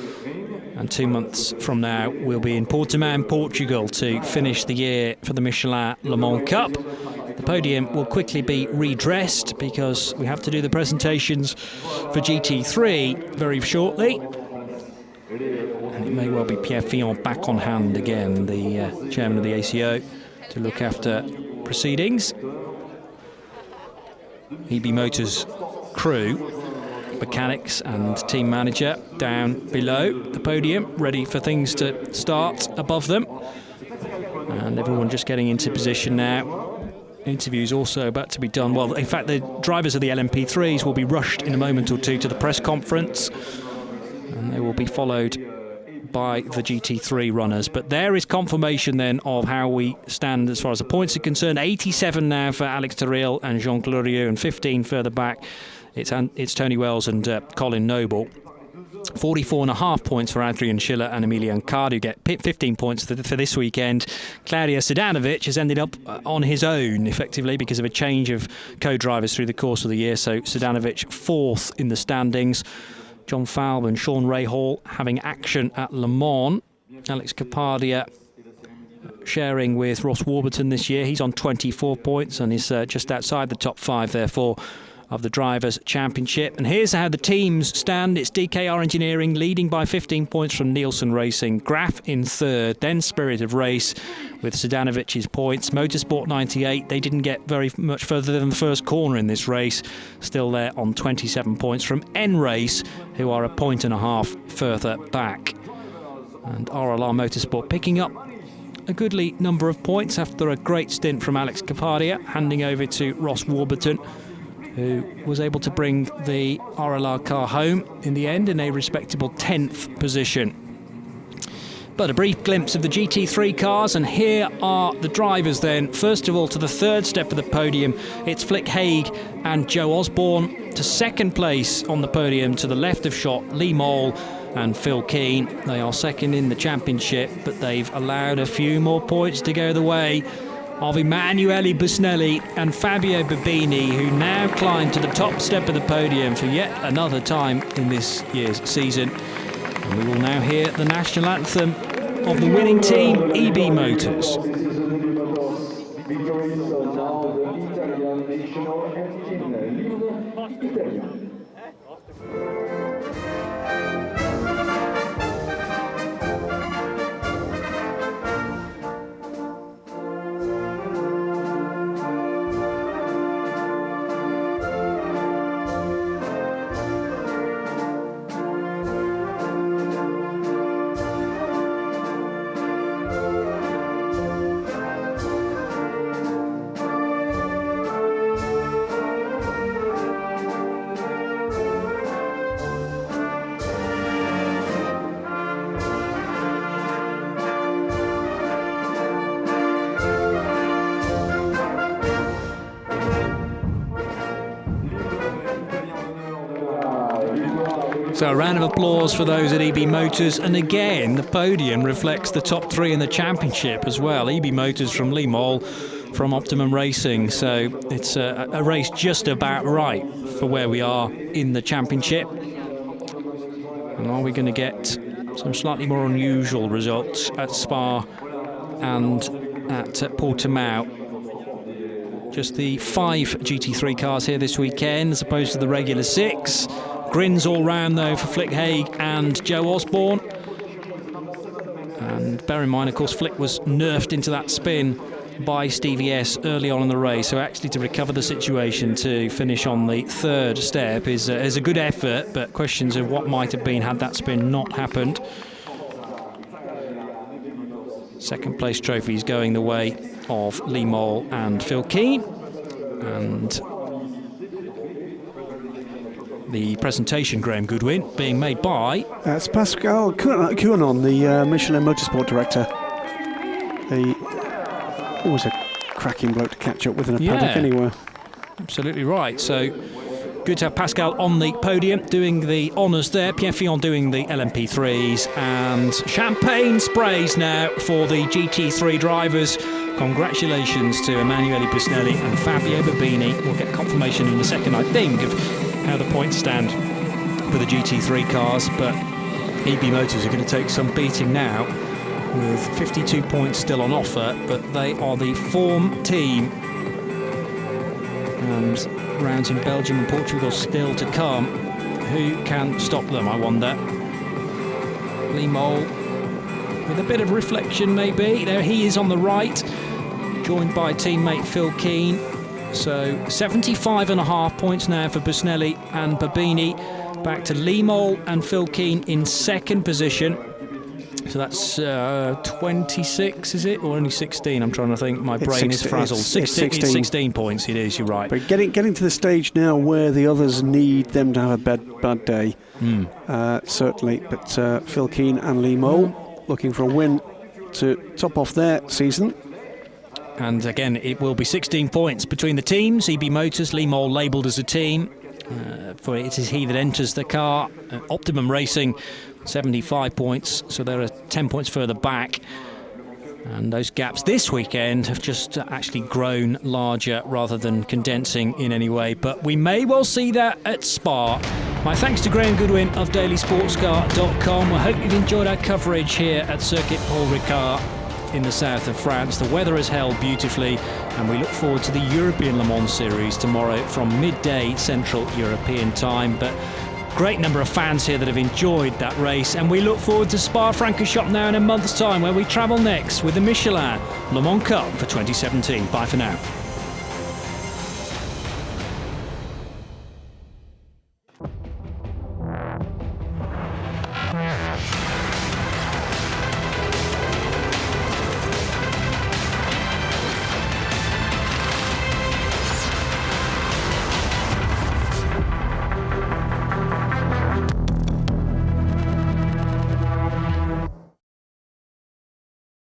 And 2 months from now, we'll be in Portimão, Portugal, to finish the year for the Michelin Le Mans Cup. The podium will quickly be redressed because we have to do the presentations for GT3 very shortly. And it may well be Pierre Fillon back on hand again, the chairman of the ACO, to look after proceedings. EB Motors crew, mechanics and team manager down below the podium, ready for things to start above them. And everyone just getting into position now. Interviews also about to be done. Well, in fact, the drivers of the LMP3s will be rushed in a moment or two to the press conference, and they will be followed by the GT3 runners. But there is confirmation then of how we stand as far as the points are concerned. 87 now for Alex Terrell and Jean Glorieux, and 15 further back it's Tony Wells and Colin Noble. 44.5 points for Adrian Schiller and Emilian Kart, who get 15 points for this weekend. Claudio Sedanovic has ended up on his own, effectively, because of a change of co-drivers through the course of the year. So Sedanovic fourth in the standings. John Falb and Sean Rahal having action at Le Mans. Alex Capadia sharing with Ross Warburton this year. He's on 24 points and is just outside the top 5, therefore, of the Drivers' Championship. And here's how the teams stand. It's DKR Engineering leading by 15 points from Nielsen Racing. Graf in third, then Spirit of Race with Sedanovic's points. Motorsport 98, they didn't get very much further than the first corner in this race. Still there on 27 points from N-Race, who are a point and a half further back. And RLR Motorsport picking up a goodly number of points after a great stint from Alex Capadia, handing over to Ross Warburton, who was able to bring the RLR car home in the end in a respectable 10th position. But a brief glimpse of the GT3 cars, and here are the drivers then. First of all, to the third step of the podium, it's Flick Haig and Joe Osborne. To second place on the podium, to the left of shot, Lee Mole and Phil Keane. They are second in the championship, but they've allowed a few more points to go the way of Emanuele Busnelli and Fabio Babini, who now climb to the top step of the podium for yet another time in this year's season. And we will now hear the national anthem of the winning team, EB Motors. So a round of applause for those at EB Motors, and again the podium reflects the top 3 in the championship as well. EB Motors from Lee Mole, from Optimum Racing, so it's a race just about right for where we are in the championship. And are we going to get some slightly more unusual results at Spa and at Portimao? Just the 5 GT3 cars here this weekend as opposed to the regular 6. Grins all round though for Flick Haig and Joe Osborne. And bear in mind, of course, Flick was nerfed into that spin by Stevie S early on in the race, so actually to recover the situation to finish on the 3rd step is a good effort, but questions of what might have been had that spin not happened. Second place trophies going the way of Lee Mole and Phil Keane, and the presentation, Graham Goodwin, being made by...
That's Pascal Cuanon, the Michelin Motorsport Director. Always a cracking bloke to catch up with in a paddock anywhere.
Absolutely right. So good to have Pascal on the podium doing the honours there. Pierre Fillon doing the LMP3s, and champagne sprays now for the GT3 drivers. Congratulations to Emanuele Busnelli and Fabio Babini. We'll get confirmation in a second, I think, of how the points stand for the GT3 cars, but EB Motors are going to take some beating now with 52 points still on offer, but they are the form team, and rounds in Belgium and Portugal still to come. Who can stop them, I wonder? Lee Mole with a bit of reflection maybe. There he is on the right, joined by teammate Phil Keane. So 75.5 points now for Busnelli and Babini. Back to Lee Mole and Phil Keane in 2nd position. So that's 26, is it? Or only 16? I'm trying to think. My brain is frazzled. 16 points it is, you're right.
But getting to the stage now where the others need them to have a bad day, certainly. But Phil Keane and Lee Mole looking for a win to top off their season.
And again, it will be 16 points between the teams. EB Motors, Lee Mole labelled as a team. For it is he that enters the car. Optimum Racing, 75 points, so they're 10 points further back. And those gaps this weekend have just actually grown larger rather than condensing in any way. But we may well see that at Spa. My thanks to Graham Goodwin of dailysportscar.com. I hope you've enjoyed our coverage here at Circuit Paul Ricard in the south of France. The weather has held beautifully, and we look forward to the European Le Mans Series tomorrow from midday Central European time. But great number of fans here that have enjoyed that race, and we look forward to Spa-Francorchamps now in a month's time, where we travel next with the Michelin Le Mans Cup for 2017. Bye for now.